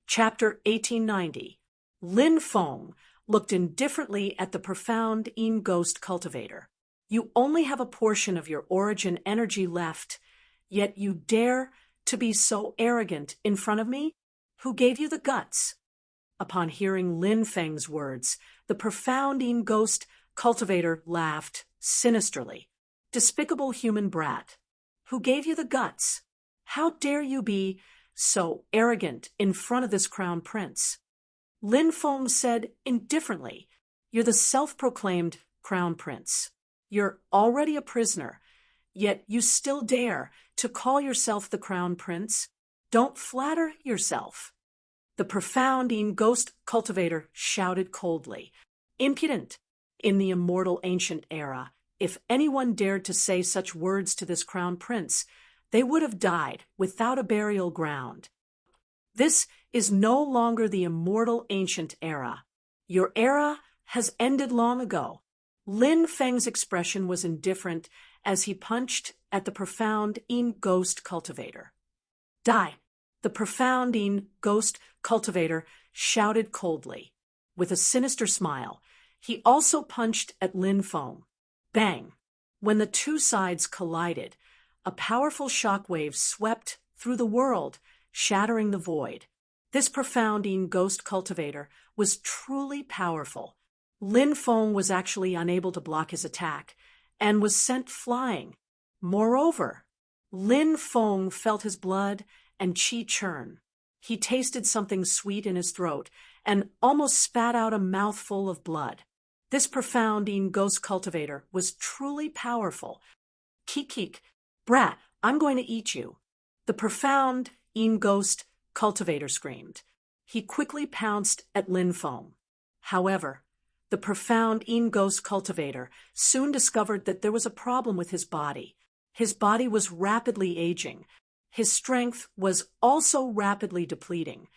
Chapter 1890. Lin Feng looked indifferently at the profound Yin ghost cultivator. You only have a portion of your origin energy left, yet you dare to be so arrogant in front of me? Who gave you the guts? Upon hearing Lin Feng's words, the profound Yin ghost cultivator laughed sinisterly. Despicable human brat. Who gave you the guts? How dare you be so arrogant in front of this crown prince? Lin Feng said indifferently, You're the self-proclaimed crown prince. You're already a prisoner, yet you still dare to call yourself the crown prince? Don't flatter yourself. The profound Yin ghost cultivator shouted coldly, Impudent! In the immortal ancient era, if anyone dared to say such words to this crown prince, they would have died without a burial ground. This is no longer the immortal ancient era. Your era has ended long ago. Lin Feng's expression was indifferent as he punched at the profound Yin ghost cultivator. Die! The profound Yin ghost cultivator shouted coldly. With a sinister smile, he also punched at Lin Feng. Bang! When the two sides collided, a powerful shockwave swept through the world, shattering the void. This profound Yin ghost cultivator was truly powerful. Lin Feng was actually unable to block his attack and was sent flying. Moreover, Lin Feng felt his blood and qi churn. He tasted something sweet in his throat and almost spat out a mouthful of blood. This profound Yin ghost cultivator was truly powerful. Keek, brat, I'm going to eat you. The profound Yin ghost cultivator screamed. He quickly pounced at Lin Feng. However, the profound Yin ghost cultivator soon discovered that there was a problem with his body. His body was rapidly aging. His strength was also rapidly depleting.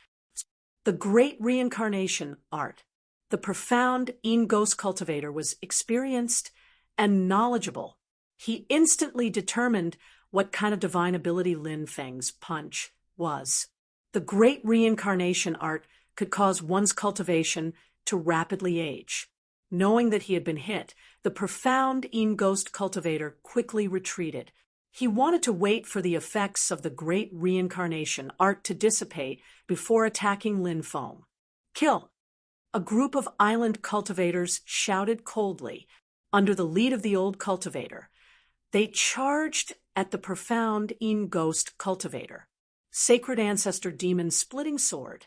The great reincarnation art. The profound Yin ghost cultivator was experienced and knowledgeable. He instantly determined what kind of divine ability Lin Feng's punch was. The great reincarnation art could cause one's cultivation to rapidly age. Knowing that he had been hit, the profound Yin ghost cultivator quickly retreated. He wanted to wait for the effects of the great reincarnation art to dissipate before attacking Lin Feng. Kill! A group of island cultivators shouted coldly, under the lead of the old cultivator. They charged at the profound Yin ghost cultivator. Sacred ancestor demon splitting sword.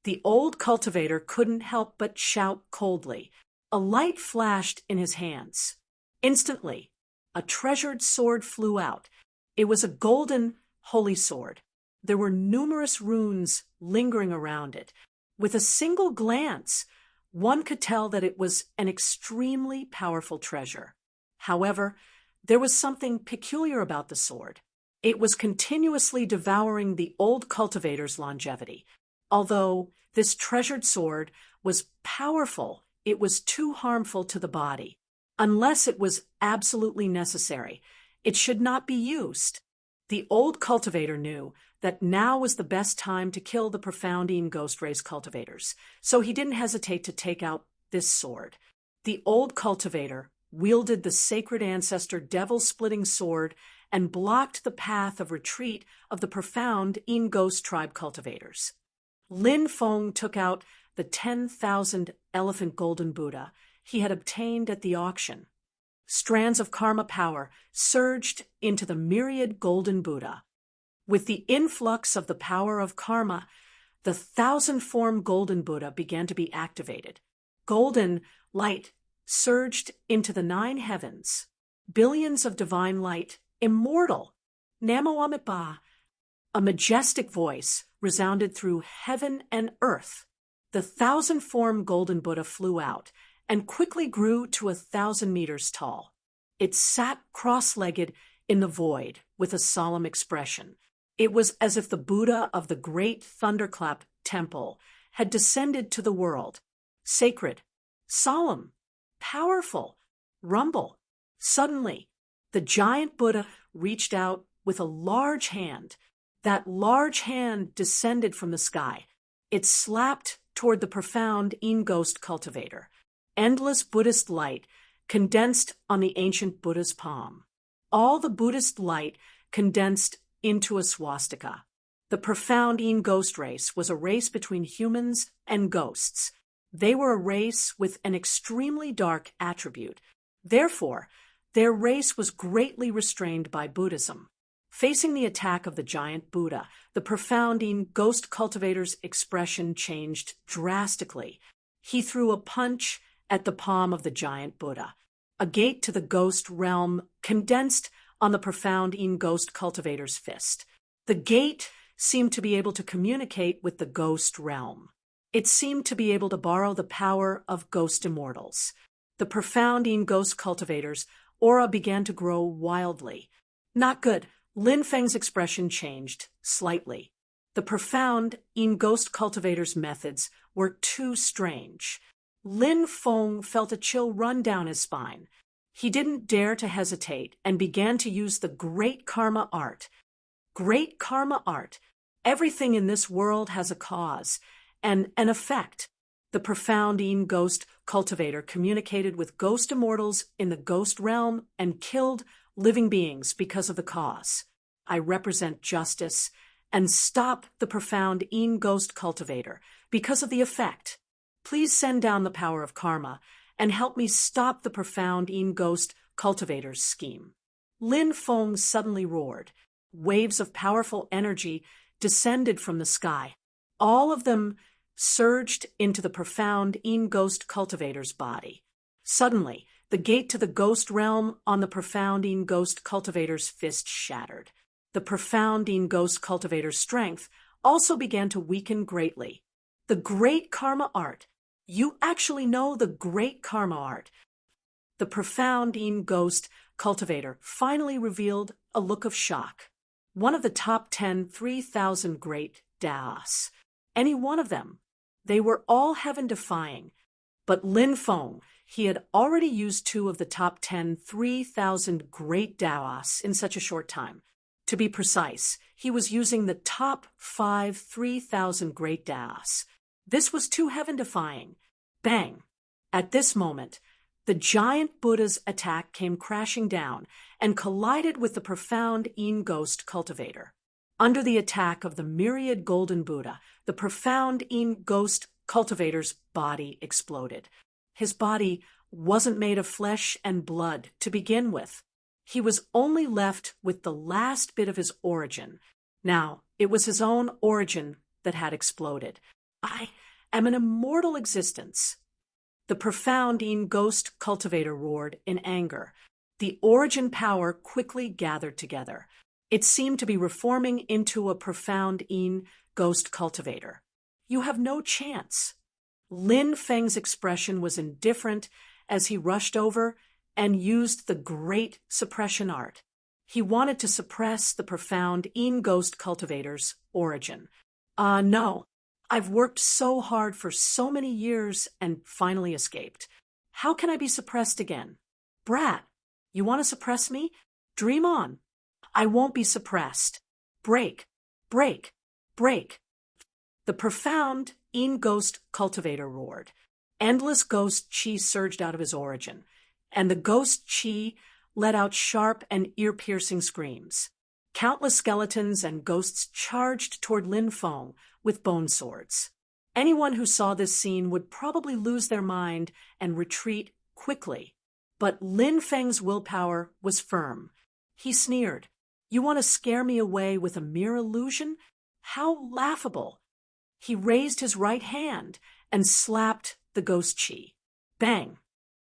The old cultivator couldn't help but shout coldly. A light flashed in his hands. Instantly, a treasured sword flew out. It was a golden holy sword. There were numerous runes lingering around it. With a single glance, one could tell that it was an extremely powerful treasure. However, there was something peculiar about the sword. It was continuously devouring the old cultivator's longevity. Although this treasured sword was powerful, it was too harmful to the body. Unless it was absolutely necessary, it should not be used. The old cultivator knew that now was the best time to kill the profound Yin ghost race cultivators, so he didn't hesitate to take out this sword. The old cultivator wielded the sacred ancestor devil-splitting sword and blocked the path of retreat of the profound Yin ghost tribe cultivators. Lin Feng took out the 10,000 elephant golden Buddha he had obtained at the auction. Strands of karma power surged into the myriad golden Buddha. With the influx of the power of karma, the 1,000-form golden Buddha began to be activated. Golden light surged into the 9 heavens. Billions of divine light, immortal. Namo Amitabha. A majestic voice resounded through heaven and earth. The 1,000-form golden Buddha flew out and quickly grew to 1,000 meters tall. It sat cross-legged in the void with a solemn expression. It was as if the Buddha of the great thunderclap temple had descended to the world. Sacred, solemn, powerful, rumble. Suddenly, the giant Buddha reached out with a large hand. That large hand descended from the sky. It slapped toward the profound In Ghost cultivator. Endless Buddhist light condensed on the ancient Buddha's palm. All the Buddhist light condensed into a swastika. The profound In Ghost race was a race between humans and ghosts. They were a race with an extremely dark attribute. Therefore, their race was greatly restrained by Buddhism. Facing the attack of the giant Buddha, the profound In Ghost cultivator's expression changed drastically. He threw a punch at the palm of the giant Buddha. A gate to the ghost realm condensed on the profound In Ghost cultivator's fist. The gate seemed to be able to communicate with the ghost realm. It seemed to be able to borrow the power of ghost immortals. The profound In Ghost cultivator's aura began to grow wildly. Not good. Lin Feng's expression changed slightly. The profound In Ghost cultivator's methods were too strange. Lin Feng felt a chill run down his spine. He didn't dare to hesitate and began to use the great karma art. Great karma art. Everything in this world has a cause and an effect. The profound In Ghost cultivator communicated with ghost immortals in the ghost realm and killed living beings because of the cause. I represent justice and stop the profound In Ghost cultivator because of the effect. Please send down the power of karma and help me stop the profound In Ghost cultivator's scheme. Lin Feng suddenly roared. Waves of powerful energy descended from the sky. All of them surged into the profound In Ghost cultivator's body. Suddenly, the gate to the ghost realm on the profound In Ghost cultivator's fist shattered. The profound In Ghost cultivator's strength also began to weaken greatly. The great karma art. You actually know the great karma art. The profound In Ghost cultivator finally revealed a look of shock. One of the top 10 3,000 great Daos. Any one of them. They were all heaven-defying. But Lin Feng, he had already used 2 of the top 10 3,000 great Daos in such a short time. To be precise, he was using the top 5 3,000 great Daos. This was too heaven-defying. Bang! At this moment, the giant Buddha's attack came crashing down and collided with the profound In Ghost cultivator. Under the attack of the myriad golden Buddha, the profound In Ghost cultivator's body exploded. His body wasn't made of flesh and blood to begin with. He was only left with the last bit of his origin. Now, it was his own origin that had exploded. I am an immortal existence. The profound In Ghost cultivator roared in anger. The origin power quickly gathered together. It seemed to be reforming into a profound In Ghost cultivator. You have no chance. Lin Feng's expression was indifferent as he rushed over and used the great suppression art. He wanted to suppress the profound In Ghost cultivator's origin. No. I've worked so hard for so many years and finally escaped. How can I be suppressed again? Brat, you want to suppress me? Dream on. I won't be suppressed. Break, break, break. The profound In Ghost cultivator roared. Endless ghost chi surged out of his origin, and the ghost chi let out sharp and ear-piercing screams. Countless skeletons and ghosts charged toward Lin Feng with bone swords. Anyone who saw this scene would probably lose their mind and retreat quickly. But Lin Feng's willpower was firm. He sneered. You want to scare me away with a mere illusion? How laughable! He raised his right hand and slapped the ghost chi. Bang!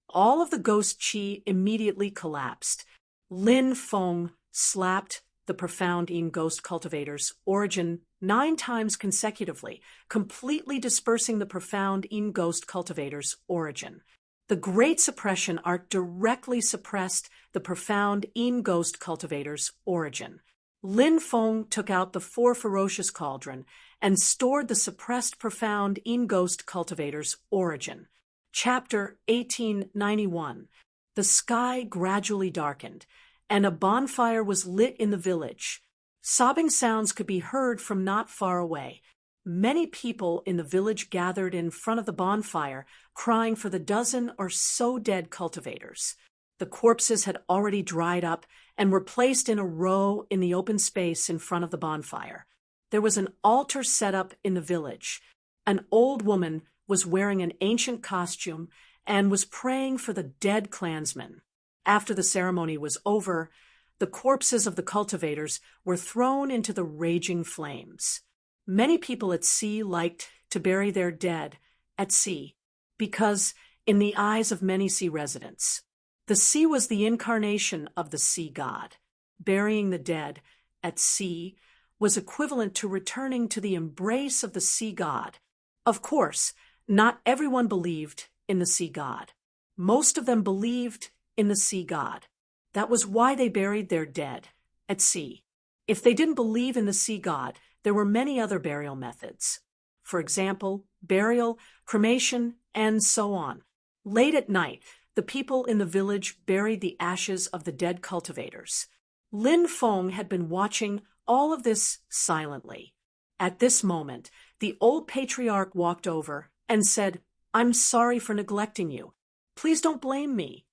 All of the ghost chi immediately collapsed. Lin Feng slapped the profound In Ghost cultivator's origin 9 times consecutively, completely dispersing the profound In Ghost cultivator's origin. The great suppression art directly suppressed the profound In Ghost cultivator's origin. Lin Feng took out the 4 ferocious cauldron and stored the suppressed profound In Ghost cultivator's origin. Chapter 1891. The sky gradually darkened, and a bonfire was lit in the village. Sobbing sounds could be heard from not far away. Many people in the village gathered in front of the bonfire, crying for the dozen or so dead cultivators. The corpses had already dried up and were placed in a row in the open space in front of the bonfire. There was an altar set up in the village. An old woman was wearing an ancient costume and was praying for the dead clansmen. After the ceremony was over, the corpses of the cultivators were thrown into the raging flames. Many people at sea liked to bury their dead at sea because, in the eyes of many sea residents, the sea was the incarnation of the sea god. Burying the dead at sea was equivalent to returning to the embrace of the sea god. Of course, not everyone believed in the sea god. Most of them believed in the sea god. That was why they buried their dead at sea. If they didn't believe in the sea god, there were many other burial methods. For example, burial, cremation, and so on. Late at night, the people in the village buried the ashes of the dead cultivators. Lin Feng had been watching all of this silently. At this moment, the old patriarch walked over and said, "I'm sorry for neglecting you. Please don't blame me."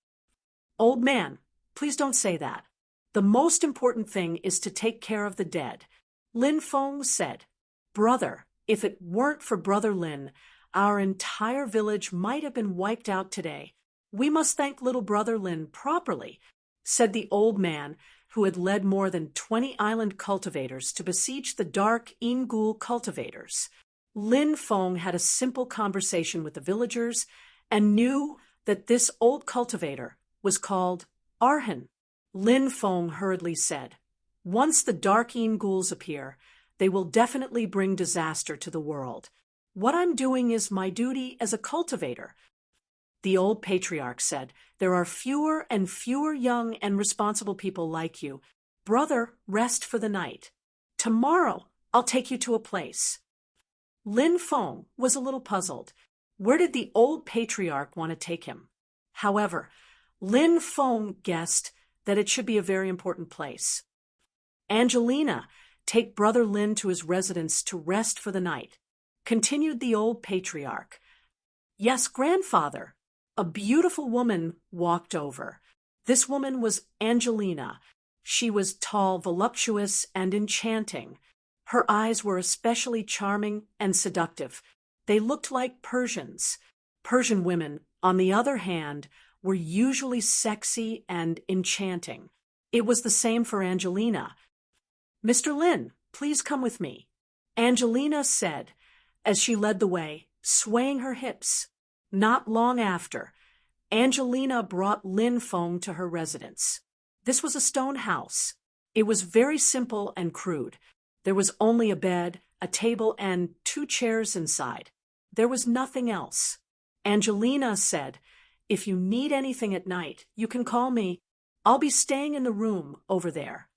"Old man, please don't say that. The most important thing is to take care of the dead." Lin Feng said, "Brother, if it weren't for Brother Lin, our entire village might have been wiped out today. We must thank little Brother Lin properly," said the old man who had led more than 20 island cultivators to besiege the dark Ingul cultivators. Lin Feng had a simple conversation with the villagers and knew that this old cultivator was called Arhan. Lin Feng hurriedly said, "Once the dark Inguls appear, they will definitely bring disaster to the world. What I'm doing is my duty as a cultivator." The old patriarch said, "There are fewer and fewer young and responsible people like you. Brother, rest for the night. Tomorrow, I'll take you to a place." Lin Feng was a little puzzled. Where did the old patriarch want to take him? However, Lin Feng guessed that it should be a very important place. "Angelina, take Brother Lin to his residence to rest for the night," continued the old patriarch. "Yes, grandfather." A beautiful woman walked over. This woman was Angelina. She was tall, voluptuous, and enchanting. Her eyes were especially charming and seductive. They looked like Persians. Persian women, on the other hand, were usually sexy and enchanting. It was the same for Angelina. "Mr. Lin, please come with me," Angelina said, as she led the way, swaying her hips. Not long after, Angelina brought Lin Feng to her residence. This was a stone house. It was very simple and crude. There was only a bed, a table, and 2 chairs inside. There was nothing else. Angelina said, "If you need anything at night, you can call me. I'll be staying in the room over there."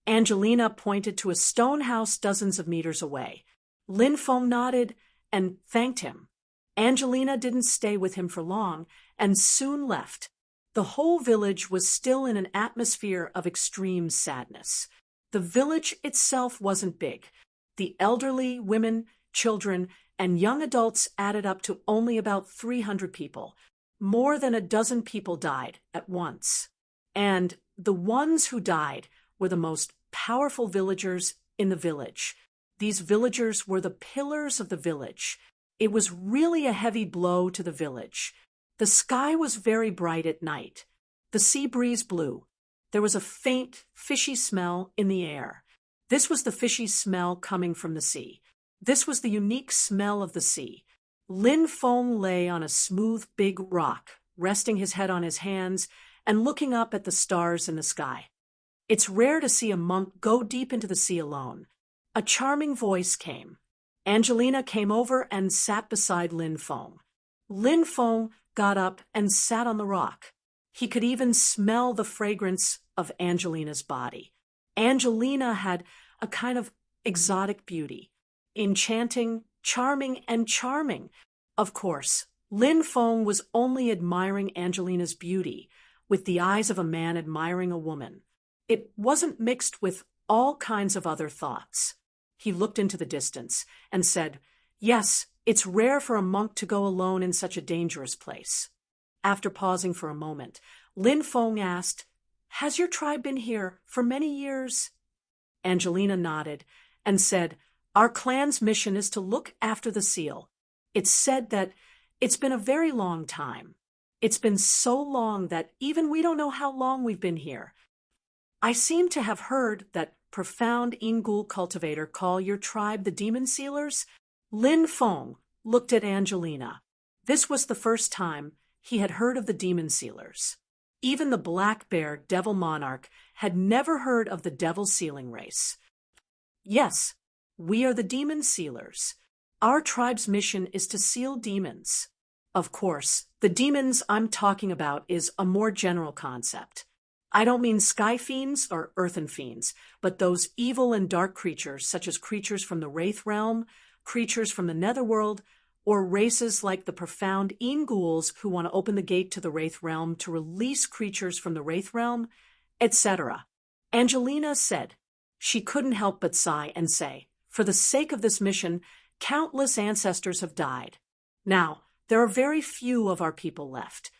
Angelina pointed to a stone house dozens of meters away. Lin Feng nodded and thanked him. Angelina didn't stay with him for long and soon left. The whole village was still in an atmosphere of extreme sadness. The village itself wasn't big. The elderly, women, children, and young adults added up to only about 300 people. More than a dozen people died at once. And the ones who died were the most powerful villagers in the village. These villagers were the pillars of the village. It was really a heavy blow to the village. The sky was very bright at night. The sea breeze blew. There was a faint, fishy smell in the air. This was the fishy smell coming from the sea. This was the unique smell of the sea. Lin Feng lay on a smooth, big rock, resting his head on his hands and looking up at the stars in the sky. It's rare to see a monk go deep into the sea alone. A charming voice came. Angelina came over and sat beside Lin Feng. Lin Feng got up and sat on the rock. He could even smell the fragrance of Angelina's body. Angelina had a kind of exotic beauty, enchanting, charming, and charming. Of course, Lin Feng was only admiring Angelina's beauty with the eyes of a man admiring a woman. It wasn't mixed with all kinds of other thoughts. He looked into the distance and said, "Yes, it's rare for a monk to go alone in such a dangerous place." After pausing for a moment, Lin Feng asked, "Has your tribe been here for many years?" Angelina nodded and said, "Our clan's mission is to look after the seal. It's said that it's been a very long time. It's been so long that even we don't know how long we've been here. I seem to have heard that profound Ingul cultivator call your tribe the Demon Sealers." Lin Feng looked at Angelina. This was the first time he had heard of the Demon Sealers. Even the Black Bear Devil Monarch had never heard of the Devil Sealing race. "Yes, we are the Demon Sealers. Our tribe's mission is to seal demons." Of course, the demons I'm talking about is a more general concept. I don't mean sky fiends or earthen fiends, but those evil and dark creatures, such as creatures from the Wraith realm, creatures from the Netherworld, or races like the profound Ghouls who want to open the gate to the Wraith realm to release creatures from the Wraith realm, etc. Angelina said. She couldn't help but sigh and say, "For the sake of this mission, countless ancestors have died. Now, there are very few of our people left."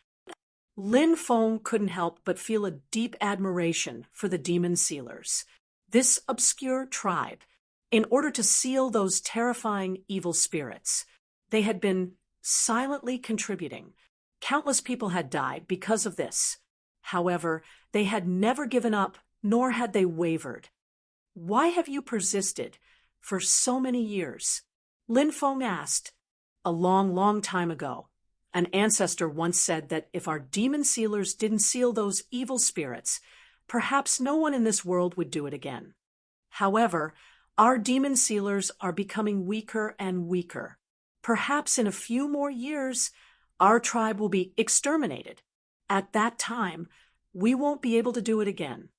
Lin Feng couldn't help but feel a deep admiration for the Demon Sealers. This obscure tribe, in order to seal those terrifying evil spirits, they had been silently contributing. Countless people had died because of this. However, they had never given up, nor had they wavered. "Why have you persisted for so many years?" Lin Feng asked. "A long, long time ago, an ancestor once said that if our Demon Sealers didn't seal those evil spirits, perhaps no one in this world would do it again. However, our Demon Sealers are becoming weaker and weaker. Perhaps in a few more years, our tribe will be exterminated. At that time, we won't be able to do it again."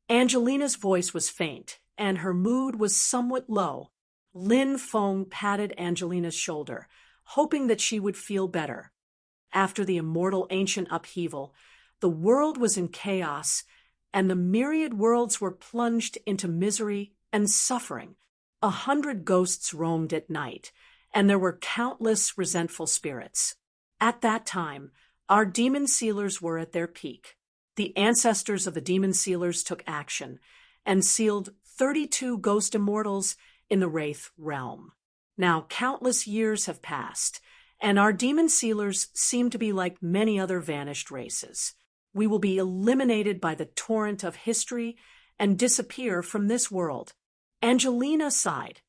Angelina's voice was faint, and her mood was somewhat low. Lin Feng patted Angelina's shoulder, hoping that she would feel better. After the immortal ancient upheaval, the world was in chaos, and the myriad worlds were plunged into misery and suffering. 100 ghosts roamed at night, and there were countless resentful spirits. At that time, our Demon Sealers were at their peak. The ancestors of the Demon Sealers took action and sealed 32 ghost immortals in the Wraith realm. Now, countless years have passed, and our Demon Sealers seem to be like many other vanished races. We will be eliminated by the torrent of history and disappear from this world. Angelina sighed.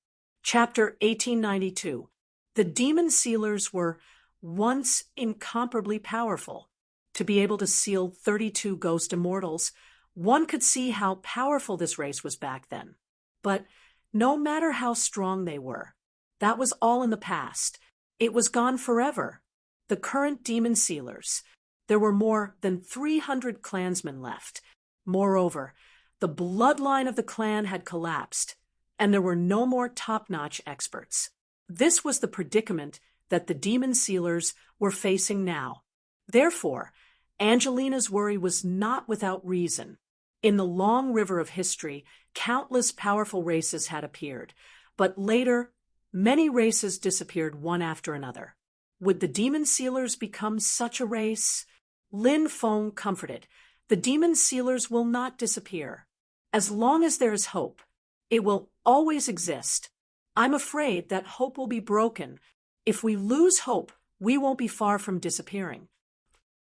Chapter 1892. The Demon Sealers were once incomparably powerful. To be able to seal 32 ghost immortals, one could see how powerful this race was back then. But no matter how strong they were, that was all in the past. It was gone forever. The current Demon Sealers. There were more than 300 clansmen left. Moreover, the bloodline of the clan had collapsed, and there were no more top-notch experts. This was the predicament that the Demon Sealers were facing now. Therefore, Angelina's worry was not without reason. In the long river of history, countless powerful races had appeared, but later, many races disappeared one after another. Would the Demon Sealers become such a race? Lin Feng comforted. The Demon Sealers will not disappear. As long as there is hope, it will always exist. I'm afraid that hope will be broken. If we lose hope, we won't be far from disappearing.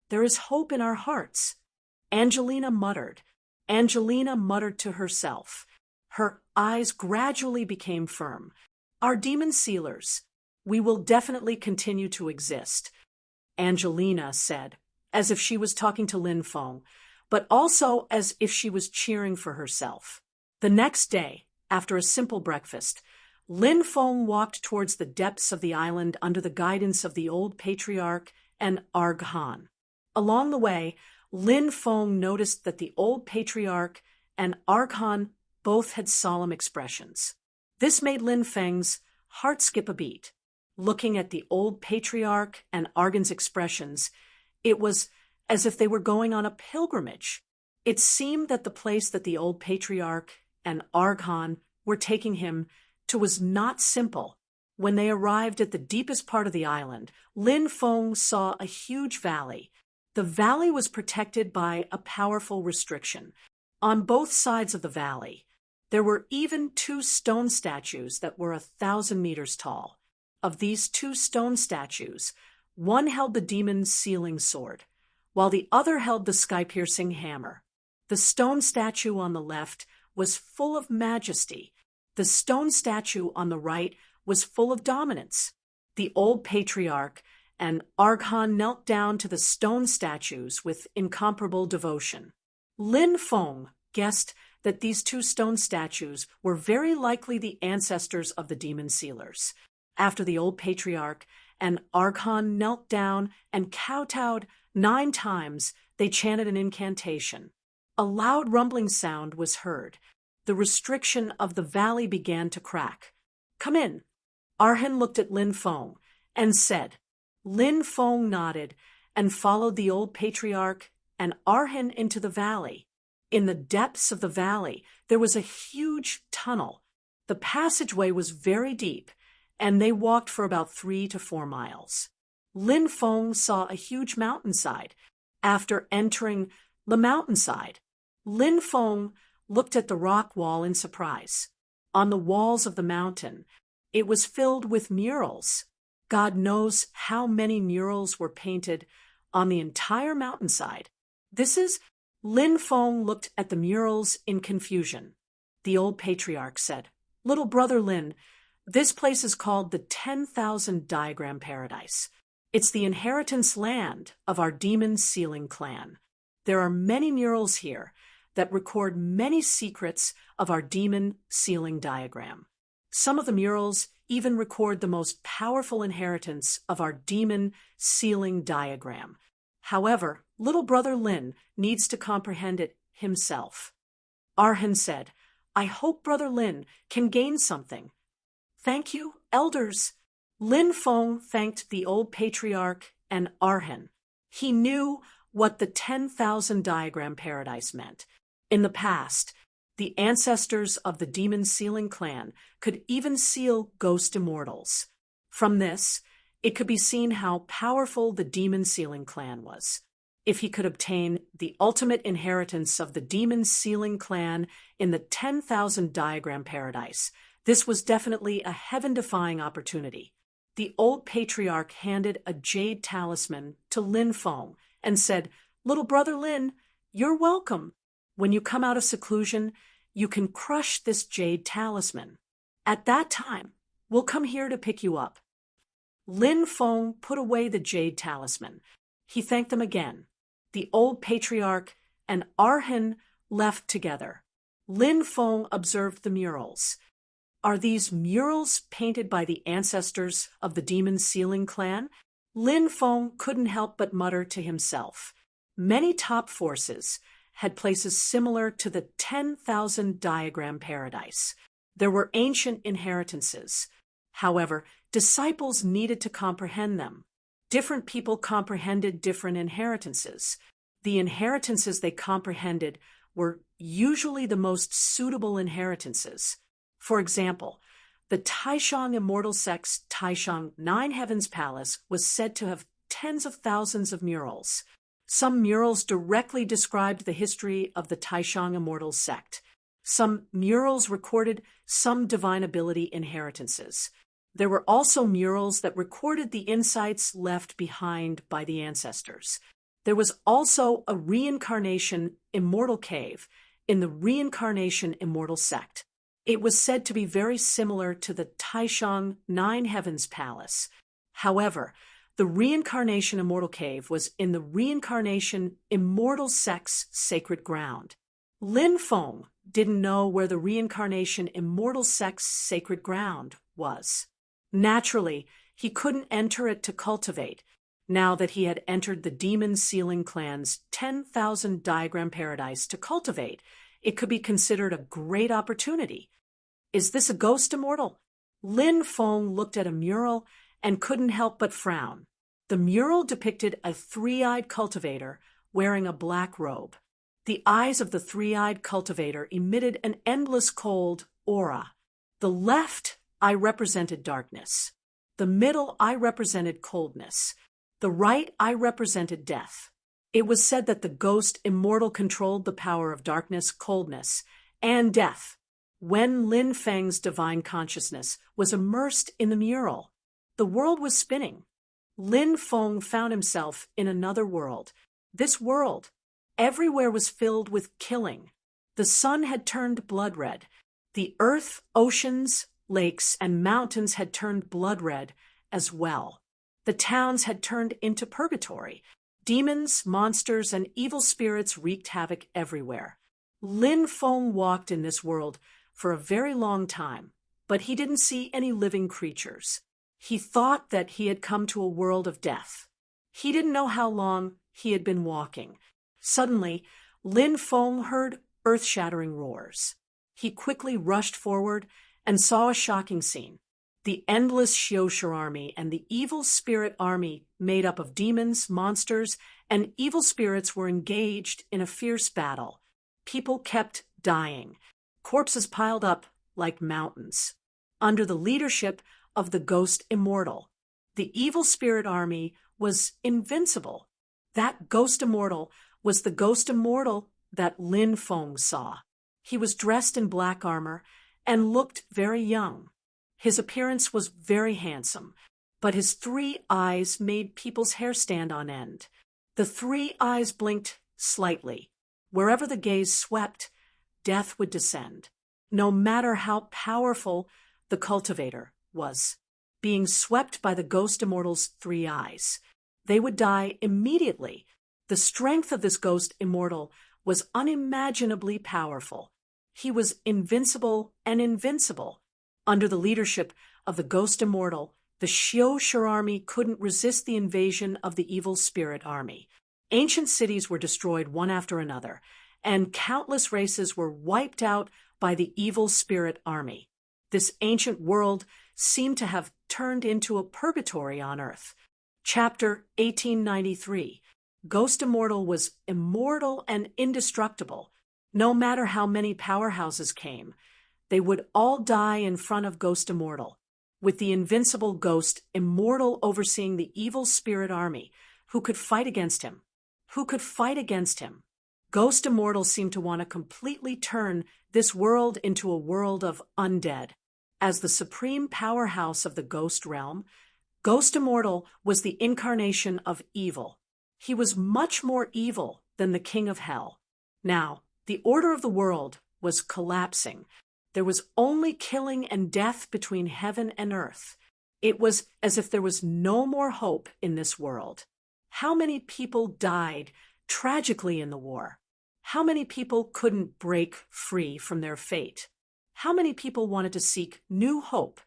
There is hope in our hearts. Angelina muttered. Angelina muttered to herself. Her eyes gradually became firm. Our Demon Sealers. We will definitely continue to exist, Angelina said, as if she was talking to Lin Feng, but also as if she was cheering for herself. The next day, after a simple breakfast, Lin Feng walked towards the depths of the island under the guidance of the old patriarch and Arghan. Along the way, Lin Feng noticed that the old patriarch and Arghan both had solemn expressions. This made Lin Feng's heart skip a beat. Looking at the old patriarch and Arghan's expressions, it was as if they were going on a pilgrimage. It seemed that the place that the old patriarch and Arghan were taking him to was not simple. When they arrived at the deepest part of the island, Lin Feng saw a huge valley. The valley was protected by a powerful restriction. On both sides of the valley, there were even 2 stone statues that were 1,000 meters tall. Of these 2 stone statues, one held the demon's sealing sword, while the other held the sky-piercing hammer. The stone statue on the left was full of majesty. The stone statue on the right was full of dominance. The old patriarch and Archon knelt down to the stone statues with incomparable devotion. Lin Feng guessed that these 2 stone statues were very likely the ancestors of the demon sealers. After the old patriarch and Archon knelt down and kowtowed 9 times, they chanted an incantation. A loud rumbling sound was heard. The restriction of the valley began to crack. "Come in." Arhan looked at Lin Feng and said. Lin Feng nodded and followed the old patriarch and Arhan into the valley. In the depths of the valley, there was a huge tunnel. The passageway was very deep, and they walked for about 3 to 4 miles. Lin Feng saw a huge mountainside. After entering the mountainside, Lin Feng looked at the rock wall in surprise. On the walls of the mountain, it was filled with murals. God knows how many murals were painted on the entire mountainside. Lin Feng looked at the murals in confusion. The old patriarch said, "Little brother Lin, this place is called the 10,000 Diagram Paradise. It's the inheritance land of our demon sealing clan. There are many murals here that record many secrets of our demon sealing diagram. Some of the murals even record the most powerful inheritance of our demon sealing diagram. However, little brother Lin needs to comprehend it himself." Arhan said, "I hope brother Lin can gain something." "Thank you, elders." Lin Feng thanked the old patriarch and Arhan. He knew what the 10,000 Diagram Paradise meant. In the past, the ancestors of the demon sealing clan could even seal ghost immortals. From this, it could be seen how powerful the demon sealing clan was. If he could obtain the ultimate inheritance of the demon sealing clan in the 10,000 Diagram Paradise, this was definitely a heaven-defying opportunity. The old patriarch handed a jade talisman to Lin Feng and said, "Little brother Lin, you're welcome. When you come out of seclusion, you can crush this jade talisman. At that time, we'll come here to pick you up." Lin Feng put away the jade talisman. He thanked them again. The old patriarch and Arhan left together. Lin Feng observed the murals. Are these murals painted by the ancestors of the demon sealing clan? Lin Feng couldn't help but mutter to himself. Many top forces had places similar to the 10,000 Diagram Paradise. There were ancient inheritances. However, disciples needed to comprehend them. Different people comprehended different inheritances. The inheritances they comprehended were usually the most suitable inheritances. For example, the Taishang immortal sect's Taishang 9 Heavens Palace was said to have tens of thousands of murals. Some murals directly described the history of the Taishang immortal sect. Some murals recorded some divine ability inheritances. There were also murals that recorded the insights left behind by the ancestors. There was also a reincarnation immortal cave in the reincarnation immortal sect. It was said to be very similar to the Taishang 9 Heavens Palace. However, the reincarnation immortal cave was in the reincarnation immortal sect's sacred ground. Lin Feng didn't know where the reincarnation immortal sect's sacred ground was. Naturally, he couldn't enter it to cultivate. Now that he had entered the demon sealing clan's 10,000 Diagram Paradise to cultivate, it could be considered a great opportunity. Is this a ghost immortal? Lin Feng looked at a mural and couldn't help but frown. The mural depicted a three-eyed cultivator wearing a black robe. The eyes of the three-eyed cultivator emitted an endless cold aura. The left eye represented darkness. The middle eye represented coldness. The right eye represented death. It was said that the ghost immortal controlled the power of darkness, coldness, and death. When Lin Feng's divine consciousness was immersed in the mural, the world was spinning. Lin Feng found himself in another world. This world, everywhere was filled with killing. The sun had turned blood red. The earth, oceans, lakes, and mountains had turned blood red as well. The towns had turned into purgatory. Demons, monsters, and evil spirits wreaked havoc everywhere. Lin Feng walked in this world for a very long time, but he didn't see any living creatures. He thought that he had come to a world of death. He didn't know how long he had been walking. Suddenly, Lin Feng heard earth-shattering roars. He quickly rushed forward and saw a shocking scene. The endless Xiushi army and the evil spirit army, made up of demons, monsters, and evil spirits, were engaged in a fierce battle. People kept dying. Corpses piled up like mountains. Under the leadership of the ghost immortal, the evil spirit army was invincible. That ghost immortal was the ghost immortal that Lin Feng saw. He was dressed in black armor and looked very young. His appearance was very handsome, but his 3 eyes made people's hair stand on end. The 3 eyes blinked slightly. Wherever the gaze swept, death would descend. No matter how powerful the cultivator was, being swept by the ghost immortal's 3 eyes, they would die immediately. The strength of this ghost immortal was unimaginably powerful. He was invincible and invincible. Under the leadership of the ghost immortal, the Xiushi army couldn't resist the invasion of the evil spirit army. Ancient cities were destroyed one after another, and countless races were wiped out by the evil spirit army. This ancient world seemed to have turned into a purgatory on Earth. Chapter 1893. Ghost Immortal was immortal and indestructible. No matter how many powerhouses came, they would all die in front of Ghost Immortal, with the invincible Ghost Immortal overseeing the evil spirit army. Who could fight against him? Who could fight against him? Ghost Immortal seemed to want to completely turn this world into a world of undead. As the supreme powerhouse of the ghost realm, Ghost Immortal was the incarnation of evil. He was much more evil than the king of hell. Now, the order of the world was collapsing. There was only killing and death between heaven and earth. It was as if there was no more hope in this world. How many people died tragically in the war? How many people couldn't break free from their fate? How many people wanted to seek new hope?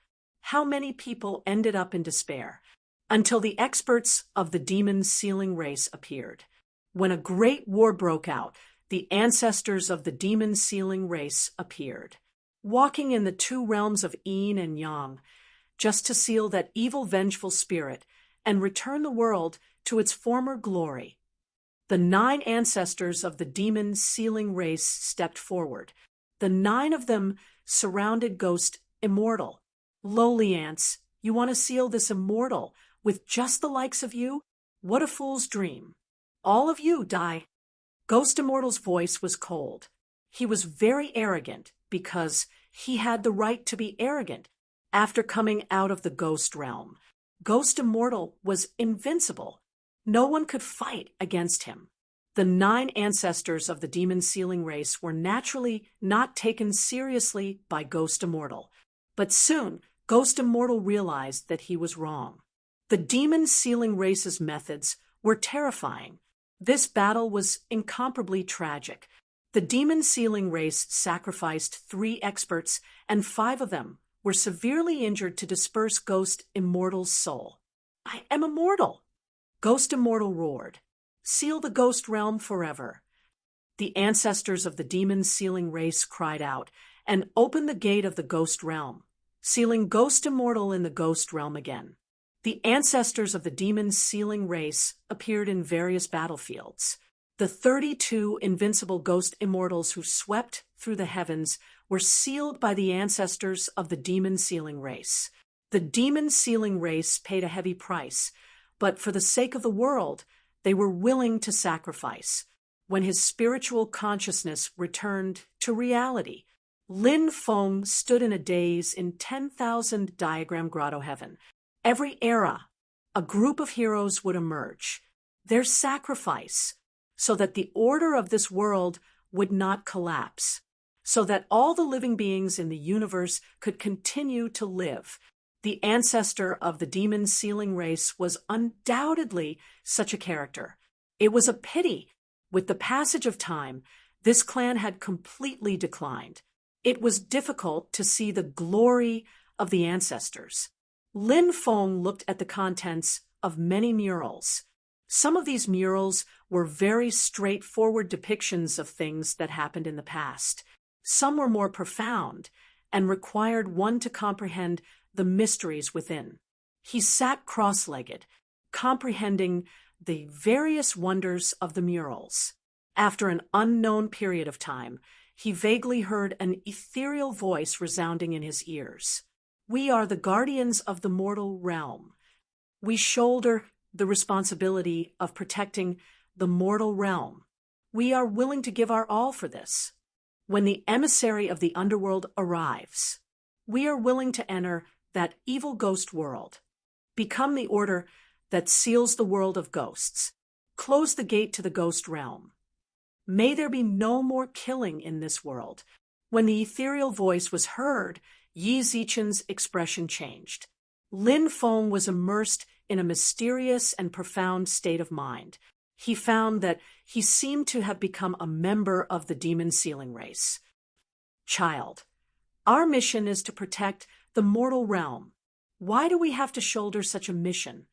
How many people ended up in despair? Until the experts of the demon sealing race appeared. When a great war broke out, the ancestors of the demon sealing race appeared, walking in the 2 realms of yin and yang, just to seal that evil vengeful spirit and return the world to its former glory. The 9 ancestors of the demon sealing race stepped forward. The 9 of them surrounded Ghost Immortal. Lowly ants, you want to seal this immortal with just the likes of you? What a fool's dream. All of you die. Ghost Immortal's voice was cold. He was very arrogant because he had the right to be arrogant. After coming out of the ghost realm, Ghost Immortal was invincible. No one could fight against him. The 9 ancestors of the demon sealing race were naturally not taken seriously by Ghost Immortal. But soon, Ghost Immortal realized that he was wrong. The demon sealing race's methods were terrifying. This battle was incomparably tragic. The demon sealing race sacrificed 3 experts, and 5 of them were severely injured to disperse Ghost Immortal's soul. I am immortal! Ghost Immortal roared. Seal the ghost realm forever. The ancestors of the demon sealing race cried out and opened the gate of the ghost realm, sealing Ghost Immortal in the ghost realm again. The ancestors of the demon sealing race appeared in various battlefields. The 32 invincible ghost immortals who swept through the heavens were sealed by the ancestors of the demon sealing race. The demon sealing race paid a heavy price, but for the sake of the world, they were willing to sacrifice. When his spiritual consciousness returned to reality, Lin Feng stood in a daze in 10,000 diagram grotto heaven. Every era, a group of heroes would emerge, their sacrifice, so that the order of this world would not collapse, so that all the living beings in the universe could continue to live. The ancestor of the demon sealing race was undoubtedly such a character. It was a pity. With the passage of time, this clan had completely declined. It was difficult to see the glory of the ancestors. Lin Feng looked at the contents of many murals. Some of these murals were very straightforward depictions of things that happened in the past. Some were more profound and required one to comprehend the mysteries within. He sat cross-legged, comprehending the various wonders of the murals. After an unknown period of time, he vaguely heard an ethereal voice resounding in his ears. "We are the guardians of the mortal realm. We shoulder the responsibility of protecting the mortal realm. We are willing to give our all for this. When the emissary of the underworld arrives, we are willing to enter that evil ghost world, become the order that seals the world of ghosts, close the gate to the ghost realm. May there be no more killing in this world." When the ethereal voice was heard, Yi Zichen's expression changed. Lin Feng was immersed in a mysterious and profound state of mind. He found that he seemed to have become a member of the demon sealing race. "Child, our mission is to protect the mortal realm. Why do we have to shoulder such a mission?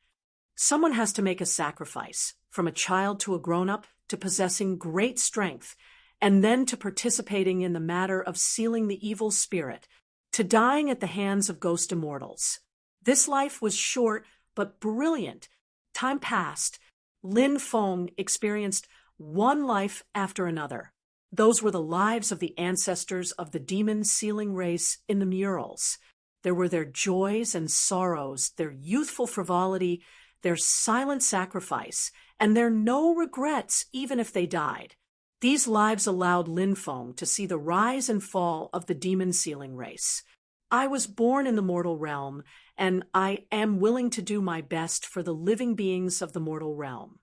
Someone has to make a sacrifice, from a child to a grown-up, to possessing great strength, and then to participating in the matter of sealing the evil spirit, to dying at the hands of ghost immortals. This life was short but brilliant. Time passed. Lin Feng experienced one life after another. Those were the lives of the ancestors of the demon sealing race in the murals. There were their joys and sorrows, their youthful frivolity, their silent sacrifice, and their no regrets even if they died. These lives allowed Lin Feng to see the rise and fall of the demon sealing race. "I was born in the mortal realm, and I am willing to do my best for the living beings of the mortal realm.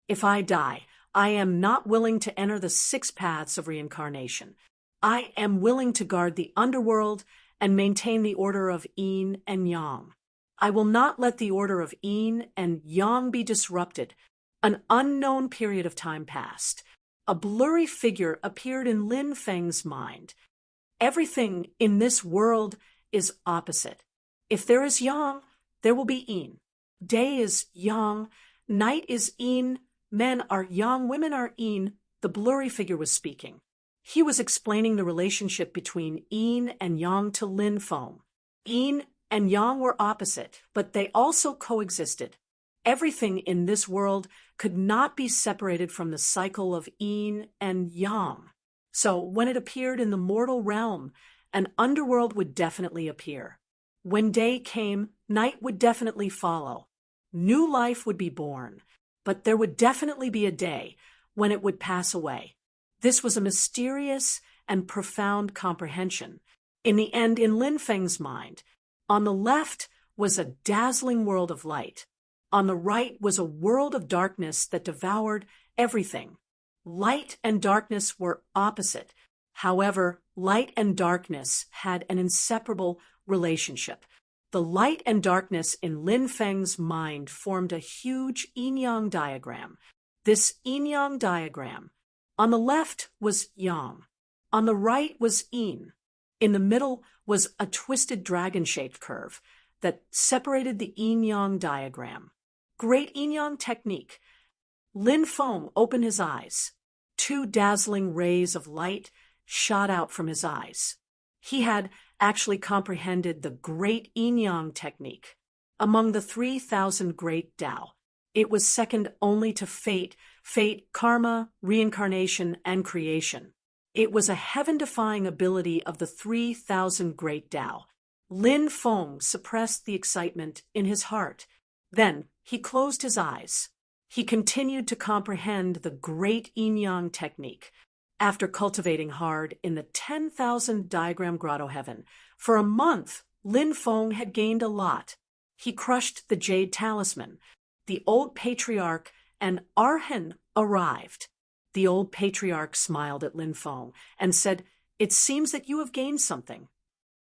If I die, I am not willing to enter the 6 paths of reincarnation. I am willing to guard the underworld and maintain the order of yin and yang. I will not let the order of yin and yang be disrupted." An unknown period of time passed. A blurry figure appeared in Lin Feng's mind. Everything in this world is opposite. If there is yang, there will be yin. Day is yang, night is yin, men are yang, women are yin. The blurry figure was speaking. He was explaining the relationship between yin and yang to Lin Feng. Yin and yang were opposite, but they also coexisted. Everything in this world could not be separated from the cycle of yin and yang. So when it appeared in the mortal realm, an underworld would definitely appear. When day came, night would definitely follow. New life would be born, but there would definitely be a day when it would pass away. This was a mysterious and profound comprehension. In the end, in Lin Feng's mind, on the left was a dazzling world of light. On the right was a world of darkness that devoured everything. Light and darkness were opposite. However, light and darkness had an inseparable relationship. The light and darkness in Lin Feng's mind formed a huge yin-yang diagram. This yin-yang diagram, on the left was yang, on the right was yin. In the middle was a twisted dragon-shaped curve that separated the yin-yang diagram. Great yin-yang technique. Lin Feng opened his eyes. 2 dazzling rays of light shot out from his eyes. He had actually comprehended the great yin-yang technique. Among the 3,000 great Tao, it was second only to fate, karma, reincarnation, and creation. It was a heaven-defying ability of the 3,000 Great Tao. Lin Feng suppressed the excitement in his heart. Then he closed his eyes. He continued to comprehend the great yin-yang technique. After cultivating hard in the 10,000 diagram grotto heaven, for a month, Lin Feng had gained a lot. He crushed the jade talisman. The old patriarch and Arhan arrived. The old patriarch smiled at Lin Feng and said, "It seems that you have gained something."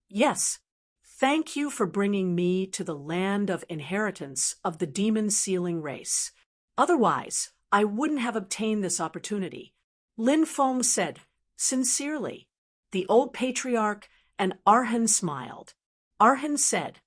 "Yes. Thank you for bringing me to the land of inheritance of the demon sealing race. Otherwise, I wouldn't have obtained this opportunity," Lin Feng said, sincerely. The old patriarch and Arhan smiled. Arhan said,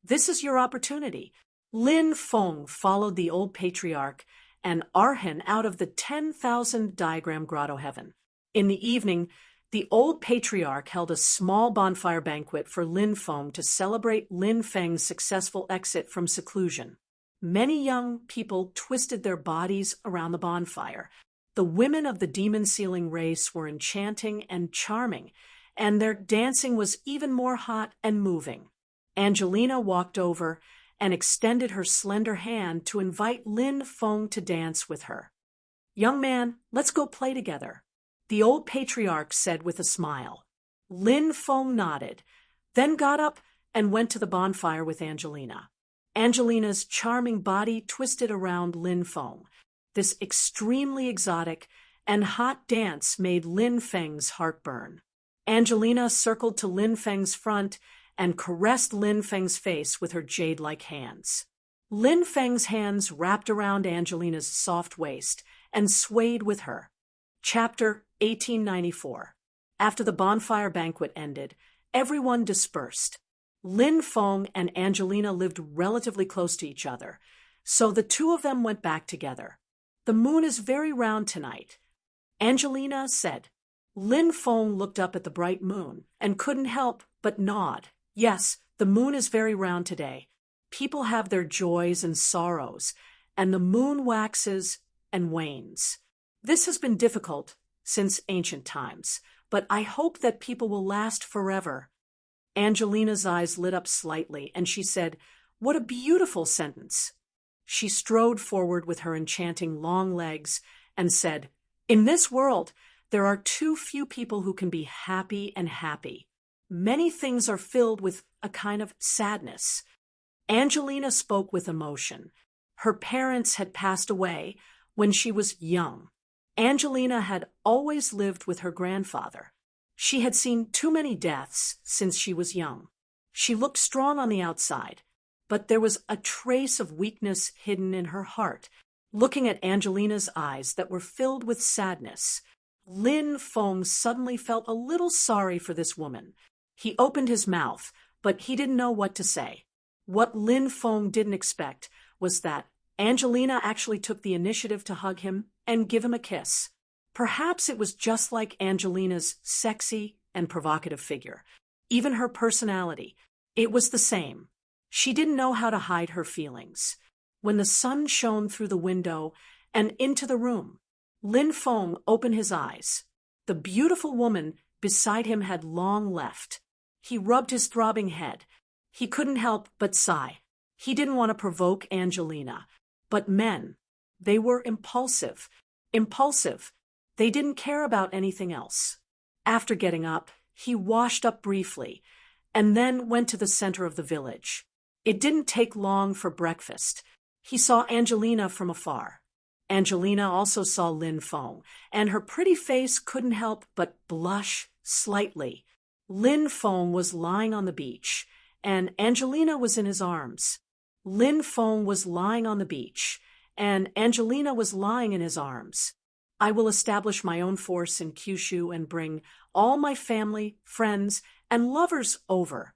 "This is your opportunity." Lin Feng followed the old patriarch and Arhan out of the 10,000 diagram grotto heaven. In the evening, the old patriarch held a small bonfire banquet for Lin Feng to celebrate Lin Feng's successful exit from seclusion. Many young people twisted their bodies around the bonfire. The women of the demon-sealing race were enchanting and charming, and their dancing was even more hot and moving. Angelina walked over and extended her slender hand to invite Lin Feng to dance with her. "Young man, let's go play together," the old patriarch said with a smile. Lin Feng nodded, then got up and went to the bonfire with Angelina. Angelina's charming body twisted around Lin Feng. This extremely exotic and hot dance made Lin Feng's heart burn. Angelina circled to Lin Feng's front and caressed Lin Feng's face with her jade-like hands. Lin Feng's hands wrapped around Angelina's soft waist and swayed with her. Chapter 1894. After the bonfire banquet ended, everyone dispersed. Lin Feng and Angelina lived relatively close to each other, so the two of them went back together. "The moon is very round tonight," Angelina said. Lin Feng looked up at the bright moon and couldn't help but nod. "Yes, the moon is very round today. People have their joys and sorrows, and the moon waxes and wanes. This has been difficult since ancient times, but I hope that people will last forever." Angelina's eyes lit up slightly, and she said, "What a beautiful sentence." She strode forward with her enchanting long legs and said, "In this world, there are too few people who can be happy and happy. Many things are filled with a kind of sadness." Angelina spoke with emotion. Her parents had passed away when she was young. Angelina had always lived with her grandfather. She had seen too many deaths since she was young. She looked strong on the outside, but there was a trace of weakness hidden in her heart. Looking at Angelina's eyes that were filled with sadness, Lin Feng suddenly felt a little sorry for this woman. He opened his mouth, but he didn't know what to say. What Lin Feng didn't expect was that Angelina actually took the initiative to hug him and give him a kiss. Perhaps it was just like Angelina's sexy and provocative figure. Even her personality, it was the same. She didn't know how to hide her feelings. When the sun shone through the window and into the room, Lin Feng opened his eyes. The beautiful woman beside him had long left. He rubbed his throbbing head. He couldn't help but sigh. He didn't want to provoke Angelina. But men, they were impulsive. Impulsive. They didn't care about anything else. After getting up, he washed up briefly and then went to the center of the village. It didn't take long for breakfast. He saw Angelina from afar. Angelina also saw Lin Feng, and her pretty face couldn't help but blush slightly. Lin Feng was lying on the beach, and Angelina was in his arms. Lin Feng was lying on the beach, and Angelina was lying in his arms. "I will establish my own force in Kyushu and bring all my family, friends, and lovers over,"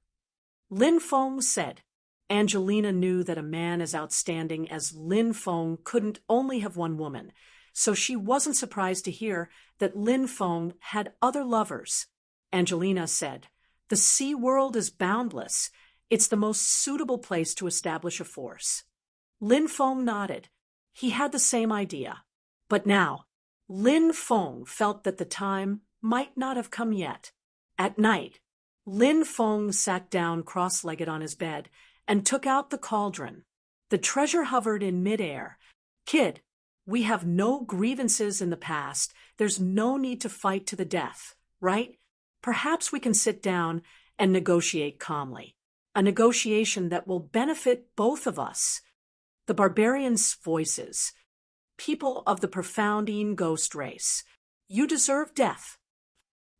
Lin Feng said. Angelina knew that a man as outstanding as Lin Feng couldn't only have one woman, so she wasn't surprised to hear that Lin Feng had other lovers. Angelina said, "The sea world is boundless. It's the most suitable place to establish a force." Lin Feng nodded. He had the same idea. But now, Lin Feng felt that the time might not have come yet. At night, Lin Feng sat down cross-legged on his bed and took out the cauldron. The treasure hovered in midair. Kid, we have no grievances in the past. There's no need to fight to the death, right? Perhaps we can sit down and negotiate calmly. A negotiation that will benefit both of us. The barbarians' voices. People of the profound ghost race. You deserve death.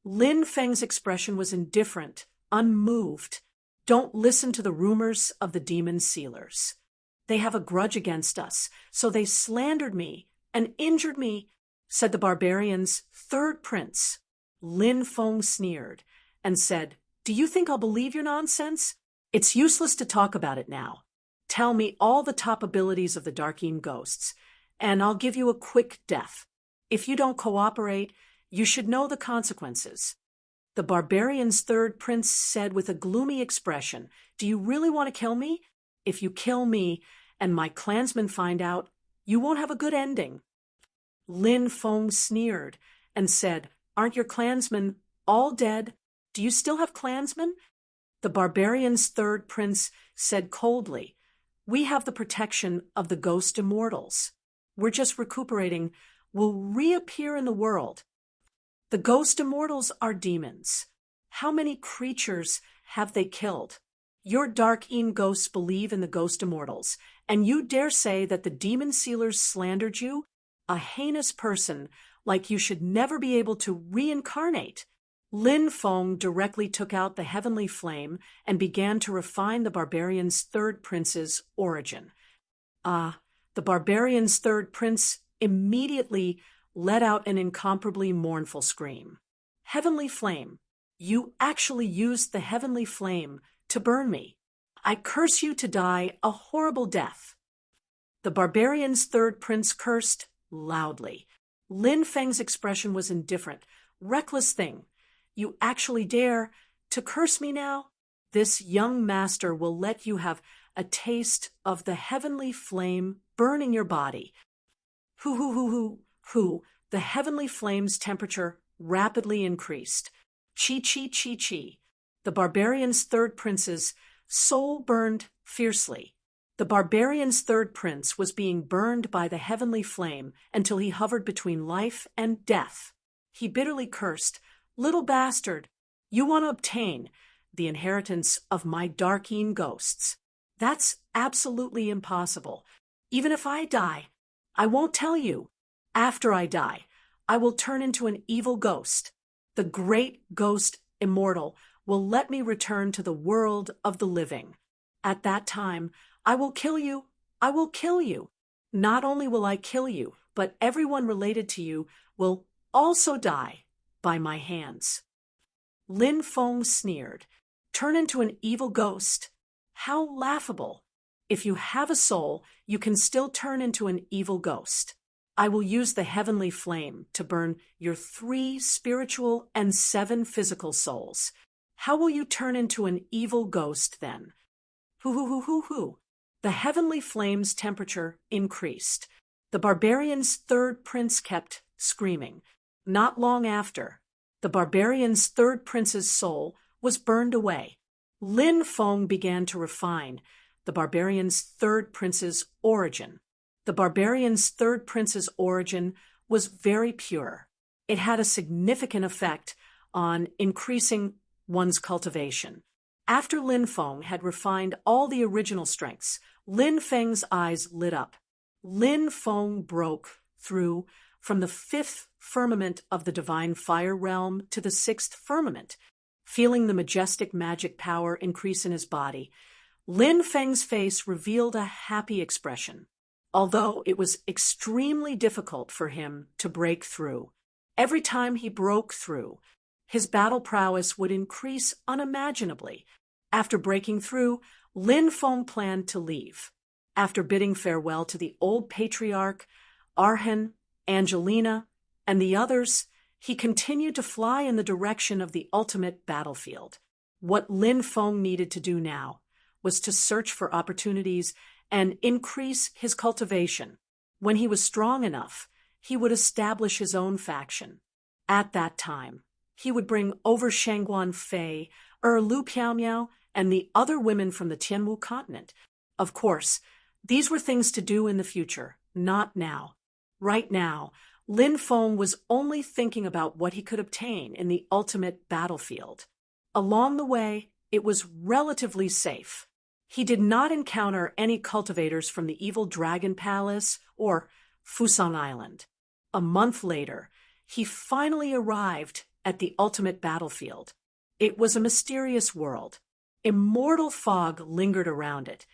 Lin Feng's expression was indifferent, unmoved. Don't listen to the rumors of the demon sealers. They have a grudge against us, so they slandered me and injured me, said the barbarian's third prince. Lin Feng sneered and said, Do you think I'll believe your nonsense? It's useless to talk about it now. Tell me all the top abilities of the Darkeen ghosts, and I'll give you a quick death. If you don't cooperate, you should know the consequences. The barbarian's third prince said with a gloomy expression, Do you really want to kill me? If you kill me and my clansmen find out, you won't have a good ending. Lin Feng sneered and said, Aren't your clansmen all dead? Do you still have clansmen? The barbarian's third prince said coldly, We have the protection of the ghost immortals. We're just recuperating. We'll reappear in the world. The ghost immortals are demons. How many creatures have they killed? Your Darkeen ghosts believe in the ghost immortals, and you dare say that the demon sealers slandered you? A heinous person like you should never be able to reincarnate. Lin Feng directly took out the heavenly flame and began to refine the barbarian's third prince's origin. The barbarian's third prince immediately let out an incomparably mournful scream. Heavenly flame, you actually used the heavenly flame to burn me. I curse you to die a horrible death. The barbarian's third prince cursed loudly. Lin Feng's expression was indifferent. Reckless thing. You actually dare to curse me now? This young master will let you have a taste of the heavenly flame burning your body. Hoo. The heavenly flame's temperature rapidly increased. Chi. The barbarian's third prince's soul burned fiercely. The barbarian's third prince was being burned by the heavenly flame until he hovered between life and death. He bitterly cursed, Little bastard, you want to obtain the inheritance of my Darkeen ghosts. That's absolutely impossible. Even if I die, I won't tell you. After I die, I will turn into an evil ghost. The great ghost immortal will let me return to the world of the living. At that time, I will kill you. I will kill you. Not only will I kill you, but everyone related to you will also die by my hands. Lin Feng sneered. Turn into an evil ghost? How laughable. If you have a soul, you can still turn into an evil ghost. I will use the heavenly flame to burn your 3 spiritual and 7 physical souls. How will you turn into an evil ghost then? Hoo. The heavenly flame's temperature increased. The barbarian's third prince kept screaming. Not long after, the barbarian's third prince's soul was burned away. Lin Feng began to refine the barbarian's third prince's origin. The barbarian's third prince's origin was very pure. It had a significant effect on increasing one's cultivation. After Lin Feng had refined all the original strengths, Lin Feng's eyes lit up. Lin Feng broke through from the 5th firmament of the divine fire realm to the 6th firmament. Feeling the majestic magic power increase in his body, Lin Feng's face revealed a happy expression. Although it was extremely difficult for him to break through. Every time he broke through, his battle prowess would increase unimaginably. After breaking through, Lin Feng planned to leave. After bidding farewell to the old patriarch, Arhan, Angelina, and the others, he continued to fly in the direction of the ultimate battlefield. What Lin Feng needed to do now was to search for opportunities and increase his cultivation. When he was strong enough, he would establish his own faction. At that time, He would bring over Shangguan Fei, Lu Piaomiao, and the other women from the Tianwu continent. Of course, these were things to do in the future, not now. Right now, Lin Feng was only thinking about what he could obtain in the ultimate battlefield. Along the way, it was relatively safe. He did not encounter any cultivators from the evil Dragon Palace or Fusan Island. A month later, he finally arrived at the ultimate battlefield. It was a mysterious world. Immortal fog lingered around it,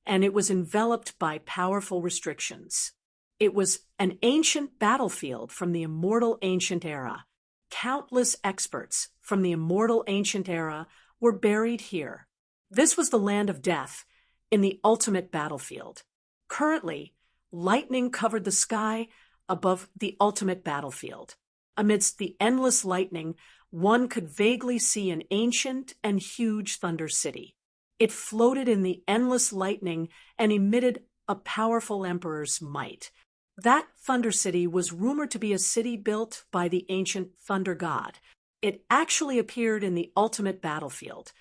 and it was enveloped by powerful restrictions. It was an ancient battlefield from the immortal ancient era. Countless experts from the immortal ancient era were buried here. This was the land of death in the ultimate battlefield. Currently, lightning covered the sky above the ultimate battlefield. Amidst the endless lightning, one could vaguely see an ancient and huge thunder city. It floated in the endless lightning and emitted a powerful emperor's might. That thunder city was rumored to be a city built by the ancient thunder god. It actually appeared in the ultimate battlefield.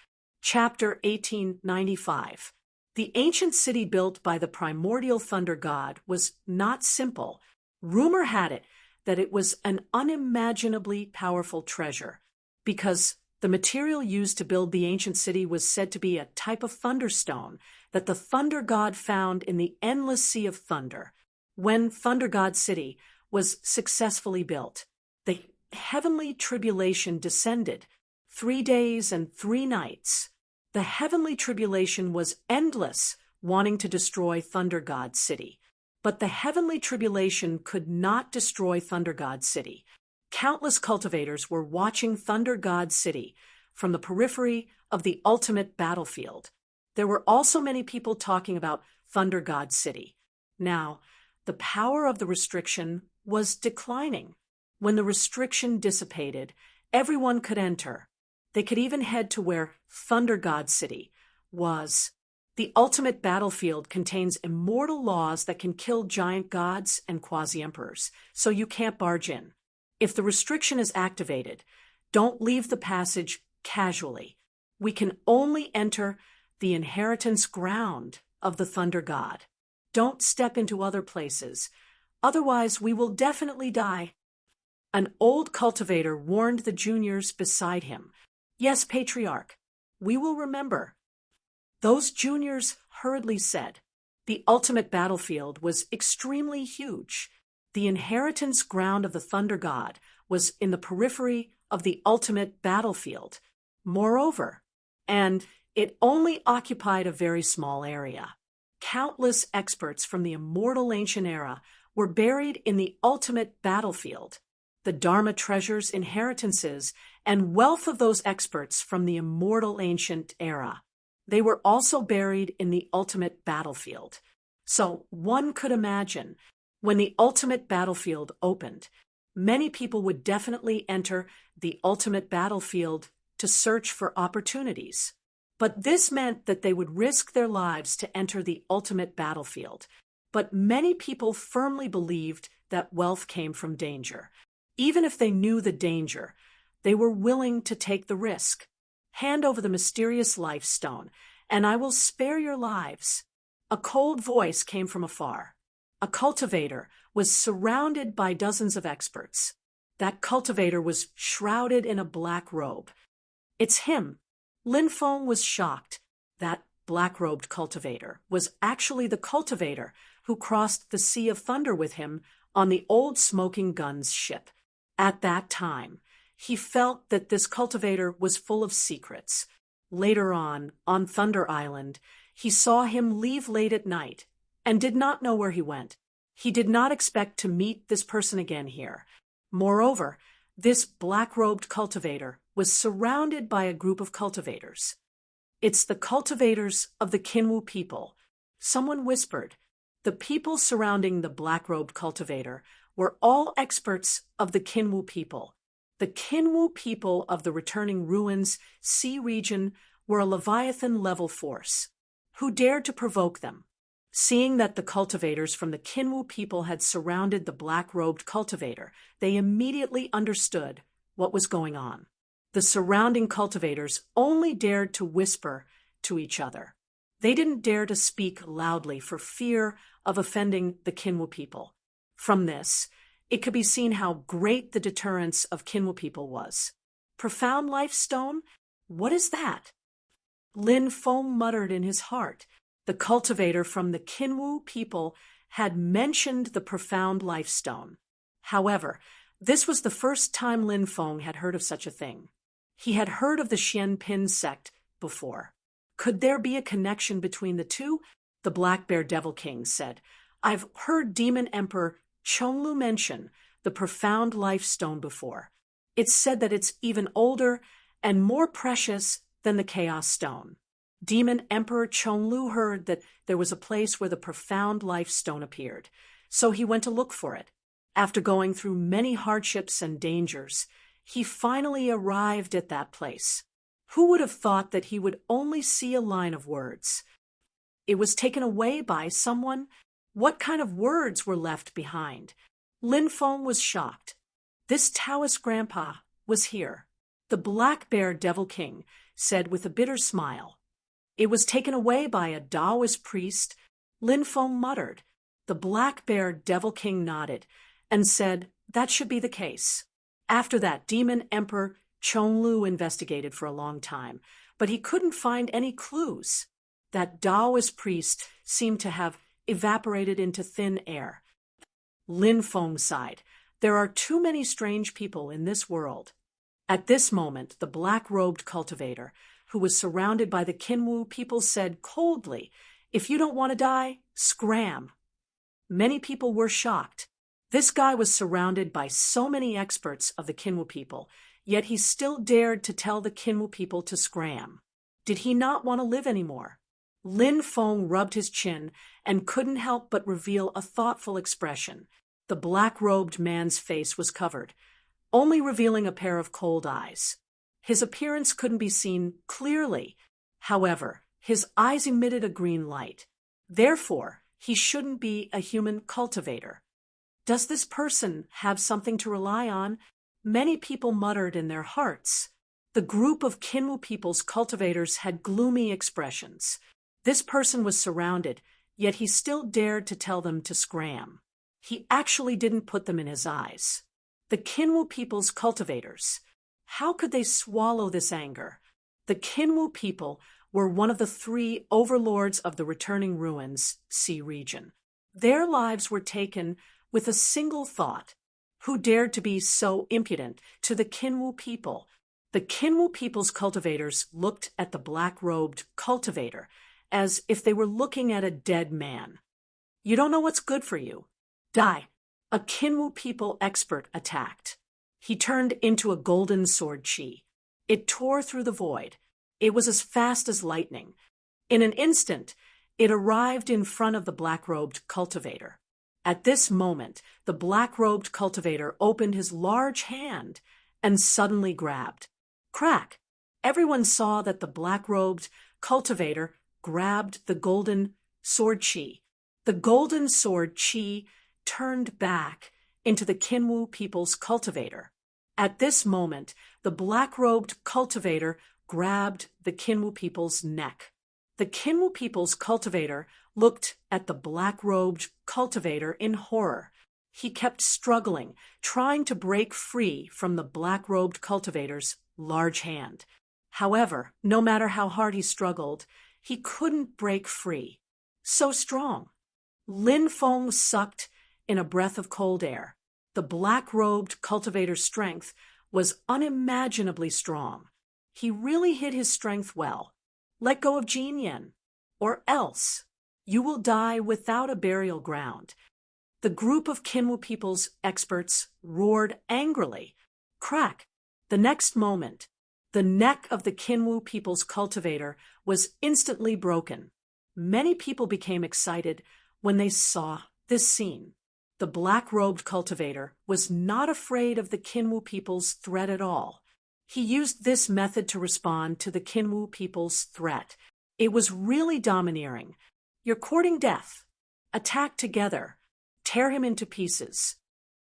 Chapter 1895. The ancient city built by the primordial thunder god was not simple. Rumor had it that it was an unimaginably powerful treasure, because the material used to build the ancient city was said to be a type of thunderstone that the thunder god found in the endless sea of thunder. When Thunder God City was successfully built, the heavenly tribulation descended, 3 days and 3 nights. The heavenly tribulation was endless, wanting to destroy Thunder God City. But the heavenly tribulation could not destroy Thunder God City. Countless cultivators were watching Thunder God City from the periphery of the ultimate battlefield. There were also many people talking about Thunder God City. Now, the power of the restriction was declining. When the restriction dissipated, everyone could enter. They could even head to where Thunder God City was. The ultimate battlefield contains immortal laws that can kill giant gods and quasi-emperors, so you can't barge in. If the restriction is activated, don't leave the passage casually. We can only enter the inheritance ground of the Thunder God. Don't step into other places, otherwise we will definitely die. An old cultivator warned the juniors beside him. Yes, Patriarch, we will remember. Those juniors hurriedly said. The ultimate battlefield was extremely huge. The inheritance ground of the Thunder God was in the periphery of the ultimate battlefield. Moreover, and it only occupied a very small area. Countless experts from the immortal ancient era were buried in the ultimate battlefield. The Dharma treasures, inheritances, and wealth of those experts from the immortal ancient era. They were also buried in the ultimate battlefield. So one could imagine, when the ultimate battlefield opened, many people would definitely enter the ultimate battlefield to search for opportunities. But this meant that they would risk their lives to enter the ultimate battlefield. But many people firmly believed that wealth came from danger. Even if they knew the danger, they were willing to take the risk. Hand over the mysterious life stone, and I will spare your lives. A cold voice came from afar. A cultivator was surrounded by dozens of experts. That cultivator was shrouded in a black robe. It's him. Lin Feng was shocked. That black-robed cultivator was actually the cultivator who crossed the Sea of Thunder with him on the old Smoking Gun's ship. At that time, he felt that this cultivator was full of secrets. Later on Thunder Island, he saw him leave late at night and did not know where he went. He did not expect to meet this person again here. Moreover, this black-robed cultivator was surrounded by a group of cultivators. It's the cultivators of the Kinwu people. Someone whispered. The people surrounding the black-robed cultivator were all experts of the Kinwu people. The Kinwu people of the returning ruins sea region were a Leviathan-level force. Who dared to provoke them? Seeing that the cultivators from the Kinwu people had surrounded the black-robed cultivator, they immediately understood what was going on. The surrounding cultivators only dared to whisper to each other. They didn't dare to speak loudly for fear of offending the Kinwu people. From this, it could be seen how great the deterrence of Kinwu people was. Profound life stone? What is that? Lin Feng muttered in his heart. The cultivator from the Kinwu people had mentioned the profound life stone. However, this was the first time Lin Feng had heard of such a thing. He had heard of the Xianpin sect before. Could there be a connection between the two? The Black Bear Devil King said. I've heard Demon Emperor Chonglu mention the profound life stone before. It's said that it's even older and more precious than the Chaos Stone. Demon Emperor Chonglu heard that there was a place where the profound life stone appeared, so he went to look for it. After going through many hardships and dangers, he finally arrived at that place. Who would have thought that he would only see a line of words? It was taken away by someone? What kind of words were left behind? Lin Feng was shocked. This Taoist grandpa was here. The Black Bear Devil King said with a bitter smile. It was taken away by a Taoist priest. Lin Feng muttered. The Black Bear Devil King nodded and said that should be the case. After that, Demon Emperor Chonglu investigated for a long time, but he couldn't find any clues. That Taoist priest seemed to have evaporated into thin air. Lin Feng sighed. There are too many strange people in this world. At this moment, the black-robed cultivator, who was surrounded by the Kinwu people, said coldly, "If you don't want to die, scram." Many people were shocked. This guy was surrounded by so many experts of the Kinwu people, yet he still dared to tell the Kinwu people to scram. Did he not want to live anymore? Lin Feng rubbed his chin and couldn't help but reveal a thoughtful expression. The black-robed man's face was covered, only revealing a pair of cold eyes. His appearance couldn't be seen clearly. However, his eyes emitted a green light. Therefore, he shouldn't be a human cultivator. Does this person have something to rely on? Many people muttered in their hearts. The group of Kinwu people's cultivators had gloomy expressions. This person was surrounded, yet he still dared to tell them to scram. He actually didn't put them in his eyes. The Kinwu people's cultivators. How could they swallow this anger? The Kinwu people were one of the 3 overlords of the returning ruins Sea region. Their lives were taken with a single thought. Who dared to be so impudent to the Kinwu people? The Kinwu people's cultivators looked at the black-robed cultivator as if they were looking at a dead man. You don't know what's good for you. Die. A Kinwu people expert attacked. He turned into a golden sword chi. It tore through the void. It was as fast as lightning. In an instant, it arrived in front of the black-robed cultivator. At this moment, the black-robed cultivator opened his large hand and suddenly grabbed. Crack! Everyone saw that the black-robed cultivator grabbed the golden sword chi. The golden sword chi turned back into the Kinwu people's cultivator. At this moment, the black-robed cultivator grabbed the Kinwu people's neck. The Kinwu people's cultivator looked at the black-robed cultivator in horror. He kept struggling, trying to break free from the black-robed cultivator's large hand. However, no matter how hard he struggled, he couldn't break free. So strong. Lin Feng sucked in a breath of cold air. The black-robed cultivator's strength was unimaginably strong. He really hid his strength well. Let go of Jin Yen, or else you will die without a burial ground. The group of Kinwu people's experts roared angrily. Crack! The next moment, the neck of the Kinwu people's cultivator was instantly broken. Many people became excited when they saw this scene. The black-robed cultivator was not afraid of the Kinwu people's threat at all. He used this method to respond to the Kinwu people's threat. It was really domineering. You're courting death. Attack together. Tear him into pieces.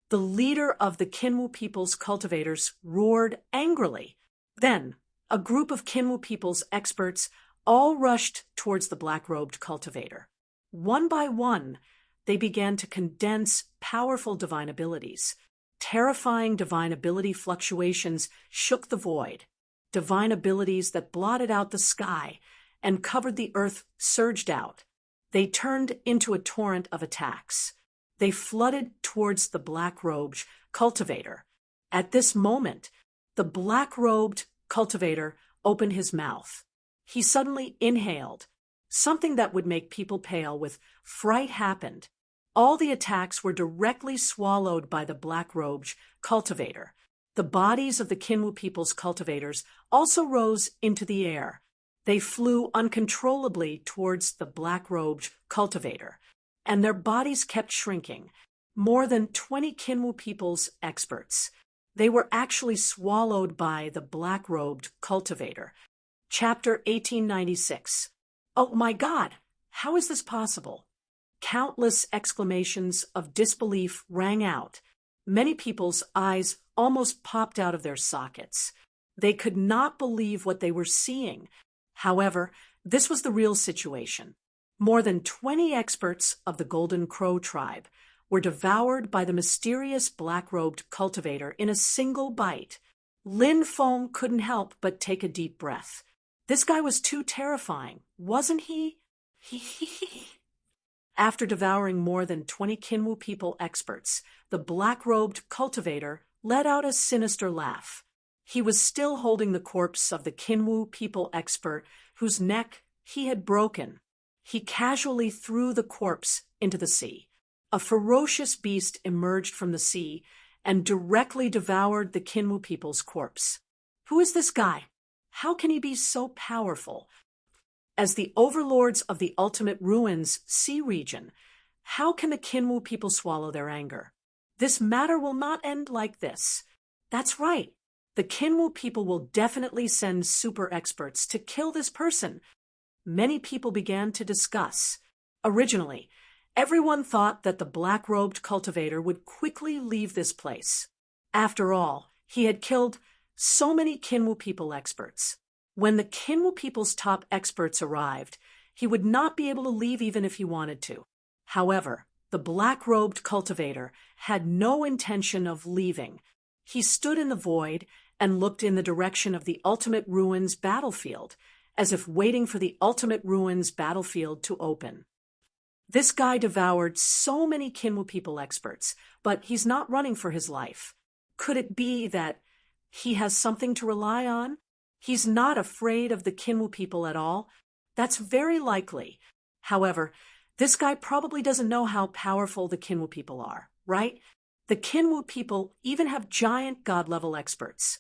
The leader of the Kinwu people's cultivators roared angrily. Then, a group of Kinwu people's experts all rushed towards the black-robed cultivator. One by one, they began to condense powerful divine abilities. Terrifying divine ability fluctuations shook the void. Divine abilities that blotted out the sky and covered the earth surged out. They turned into a torrent of attacks. They flooded towards the black-robed cultivator. At this moment, the black-robed cultivator opened his mouth. He suddenly inhaled. Something that would make people pale with fright happened. All the attacks were directly swallowed by the black-robed cultivator. The bodies of the Kinwu people's cultivators also rose into the air. They flew uncontrollably towards the black-robed cultivator, and their bodies kept shrinking. More than 20 Kinwu people's experts. They were actually swallowed by the black-robed cultivator. Chapter 1896. Oh my God! How is this possible? Countless exclamations of disbelief rang out. Many people's eyes almost popped out of their sockets. They could not believe what they were seeing. However, this was the real situation. More than 20 experts of the Golden Crow tribe were devoured by the mysterious black-robed cultivator in a single bite. Lin Feng couldn't help but take a deep breath. This guy was too terrifying, wasn't he? After devouring more than 20 Kinwu people experts, the black-robed cultivator let out a sinister laugh. He was still holding the corpse of the Kinwu people expert whose neck he had broken. He casually threw the corpse into the sea. A ferocious beast emerged from the sea and directly devoured the Kinwu people's corpse. Who is this guy? How can he be so powerful? As the overlords of the ultimate ruins sea region, how can the Kinwu people swallow their anger? This matter will not end like this. That's right. The Kinwu people will definitely send super experts to kill this person. Many people began to discuss. Originally, everyone thought that the black-robed cultivator would quickly leave this place. After all, he had killed so many Kinwu people experts. When the Kinwu people's top experts arrived, he would not be able to leave even if he wanted to. However, the black-robed cultivator had no intention of leaving. He stood in the void and looked in the direction of the Ultimate Ruins battlefield, as if waiting for the Ultimate Ruins battlefield to open. This guy devoured so many Kinwu people experts, but he's not running for his life. Could it be that he has something to rely on? He's not afraid of the Kinwu people at all? That's very likely. However, this guy probably doesn't know how powerful the Kinwu people are, right? The Kinwu people even have giant god-level experts.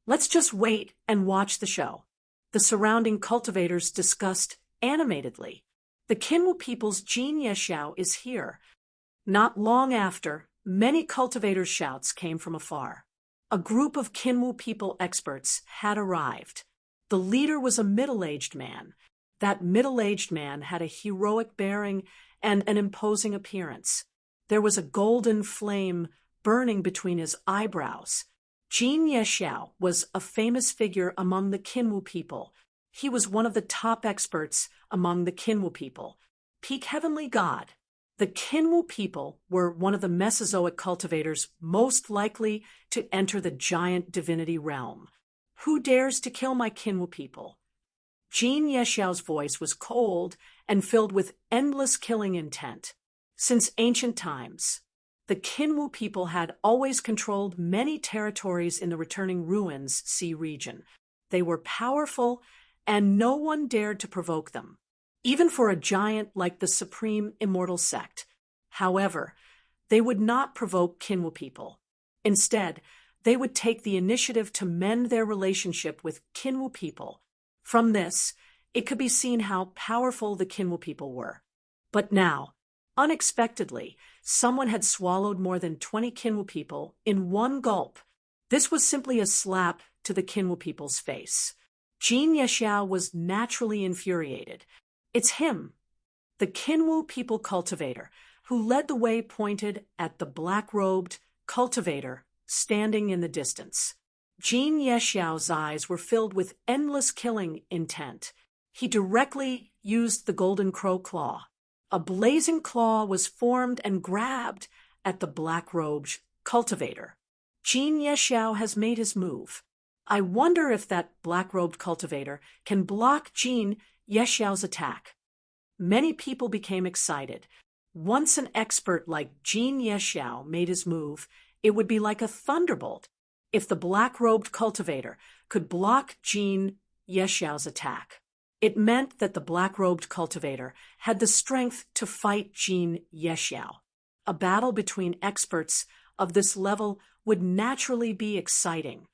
Let's just wait and watch the show. The surrounding cultivators discussed animatedly. The Kinwu people's Jin Yexiao is here. Not long after, many cultivators' shouts came from afar. A group of Kinwu people experts had arrived. The leader was a middle-aged man. That middle-aged man had a heroic bearing and an imposing appearance. There was a golden flame burning between his eyebrows. Jin Yexiao was a famous figure among the Kinwu people. He was one of the top experts among the Kinwu people. Peak Heavenly God. The Kinwu people were one of the Mesozoic cultivators most likely to enter the giant divinity realm. Who dares to kill my Kinwu people? Jin Yexiao's voice was cold and filled with endless killing intent. Since ancient times, the Kinwu people had always controlled many territories in the returning ruins sea region. They were powerful, and no one dared to provoke them, even for a giant like the Supreme Immortal Sect. However, they would not provoke Kinwu people. Instead, they would take the initiative to mend their relationship with Kinwu people. From this, it could be seen how powerful the Kinwu people were. But now, unexpectedly, someone had swallowed more than 20 Kinwu people in one gulp. This was simply a slap to the Kinwu people's face. Jin Yexiao was naturally infuriated. It's him, the Kinwu people cultivator, who led the way, pointed at the black-robed cultivator standing in the distance. Jin Yexiao's eyes were filled with endless killing intent. He directly used the golden crow claw. A blazing claw was formed and grabbed at the black-robed cultivator. Jin Yexiao has made his move. I wonder if that black-robed cultivator can block Jin Yexiao's attack. Many people became excited. Once an expert like Jin Yexiao made his move, it would be like a thunderbolt. If the black-robed cultivator could block Jin Yexiao's attack, it meant that the black-robed cultivator had the strength to fight Jin Yexiao. A battle between experts of this level would naturally be exciting.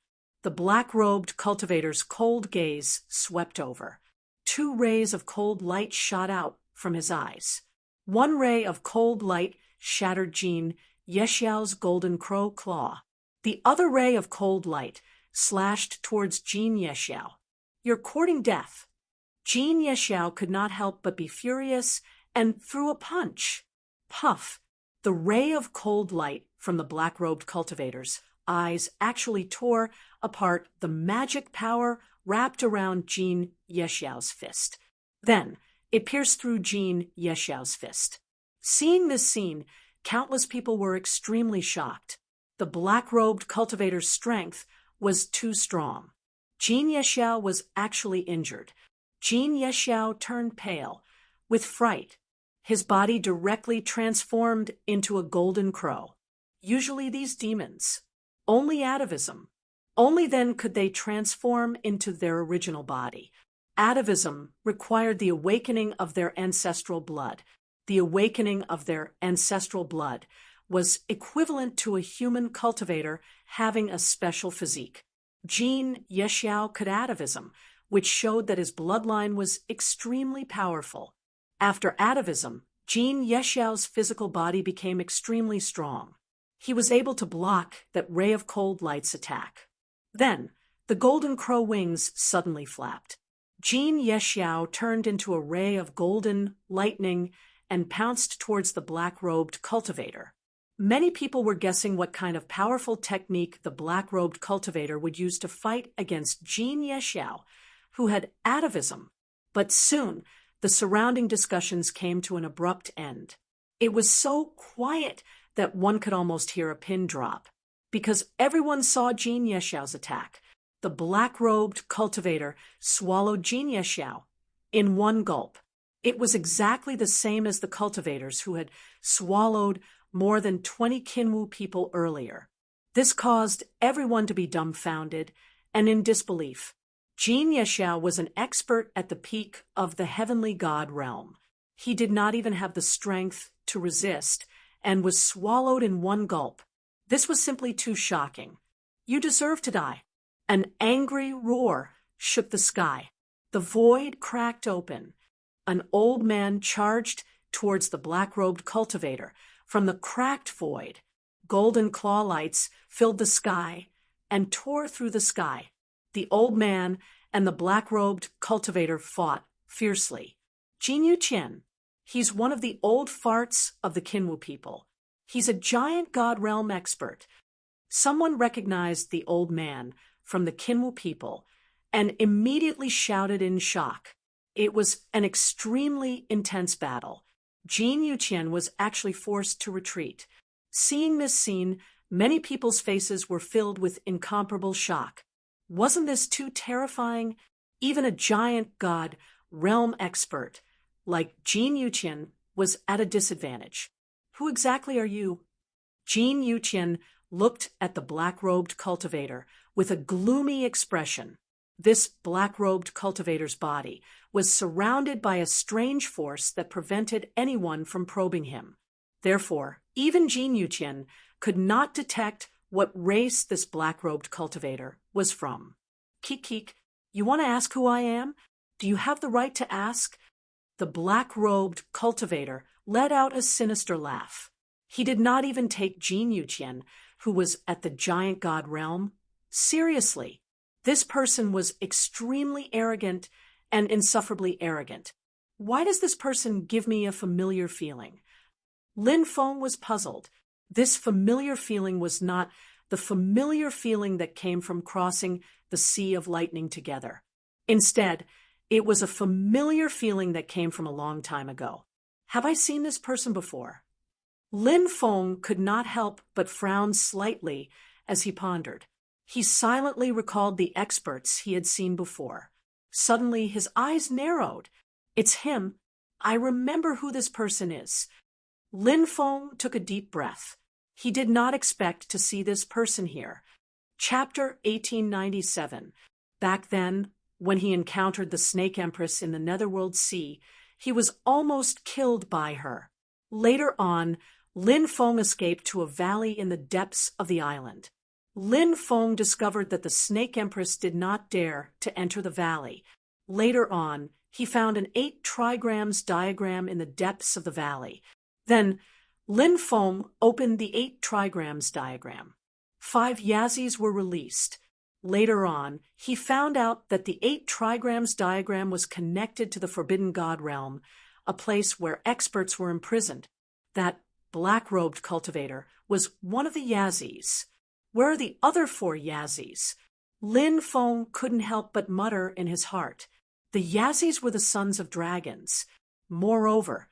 The black-robed cultivator's cold gaze swept over. 2 rays of cold light shot out from his eyes. 1 ray of cold light shattered Jin Yexiao's golden crow claw. The other ray of cold light slashed towards Jin Yexiao. "You're courting death." Jin Yexiao could not help but be furious and threw a punch. Puff! The ray of cold light from the black-robed cultivator's eyes actually tore apart the magic power wrapped around Jin Yexiao's fist. Then, it pierced through Jin Yexiao's fist. Seeing this scene, countless people were extremely shocked. The black-robed cultivator's strength was too strong. Jin Yexiao was actually injured. Jin Yexiao turned pale, with fright. His body directly transformed into a golden crow. Usually these demons, only atavism. Only then could they transform into their original body. Atavism required the awakening of their ancestral blood. The awakening of their ancestral blood was equivalent to a human cultivator having a special physique. Jin Yexiao could atavism, which showed that his bloodline was extremely powerful. After atavism, Jin Yexiao's physical body became extremely strong. He was able to block that ray of cold light's attack. Then, the golden crow wings suddenly flapped. Jin Yexiao turned into a ray of golden lightning and pounced towards the black-robed cultivator. Many people were guessing what kind of powerful technique the black-robed cultivator would use to fight against Jin Yexiao, who had atavism. But soon, the surrounding discussions came to an abrupt end. It was so quiet that one could almost hear a pin drop. Because everyone saw Jin Yexiao's attack, the black-robed cultivator swallowed Jin Yexiao in one gulp. It was exactly the same as the cultivators who had swallowed more than 20 Kinwu people earlier. This caused everyone to be dumbfounded and in disbelief. Jin Yexiao was an expert at the peak of the heavenly god realm. He did not even have the strength to resist and was swallowed in one gulp. This was simply too shocking. "You deserve to die." An angry roar shook the sky. The void cracked open. An old man charged towards the black-robed cultivator. From the cracked void, golden claw lights filled the sky and tore through the sky. The old man and the black-robed cultivator fought fiercely. Jin Yuqian, he's one of the old farts of the Kinwu people. He's a giant god realm expert. Someone recognized the old man from the Kinwu people and immediately shouted in shock. It was an extremely intense battle. Jin Yuqian was actually forced to retreat. Seeing this scene, many people's faces were filled with incomparable shock. Wasn't this too terrifying? Even a giant god realm expert like Jin Yuqian was at a disadvantage. "Who exactly are you?" Jin Yuqian looked at the black-robed cultivator with a gloomy expression. This black-robed cultivator's body was surrounded by a strange force that prevented anyone from probing him. Therefore, even Jin Yuqian could not detect what race this black-robed cultivator was from. "Kik, you want to ask who I am? Do you have the right to ask?" The black-robed cultivator let out a sinister laugh. He did not even take Jin Yuqian, who was at the giant god realm, seriously. This person was extremely arrogant and insufferably arrogant. Why does this person give me a familiar feeling? Lin Feng was puzzled. This familiar feeling was not the familiar feeling that came from crossing the Sea of Lightning together. Instead, it was a familiar feeling that came from a long time ago. Have I seen this person before? Lin Feng could not help but frown slightly as he pondered. He silently recalled the experts he had seen before. Suddenly, his eyes narrowed. It's him. I remember who this person is. Lin Feng took a deep breath. He did not expect to see this person here. Chapter 1897. Back then, when he encountered the Snake Empress in the Netherworld Sea, he was almost killed by her. Later on, Lin Feng escaped to a valley in the depths of the island. Lin Feng discovered that the Snake Empress did not dare to enter the valley. Later on, he found an 8 trigrams diagram in the depths of the valley. Then, Lin Feng opened the 8 trigrams diagram. 5 Yazis were released. Later on, he found out that the 8 trigrams diagram was connected to the Forbidden God realm, a place where experts were imprisoned. That black-robed cultivator was one of the Yazis. Where are the other 4 Yazis? Lin Feng couldn't help but mutter in his heart. The Yazis were the sons of dragons. Moreover,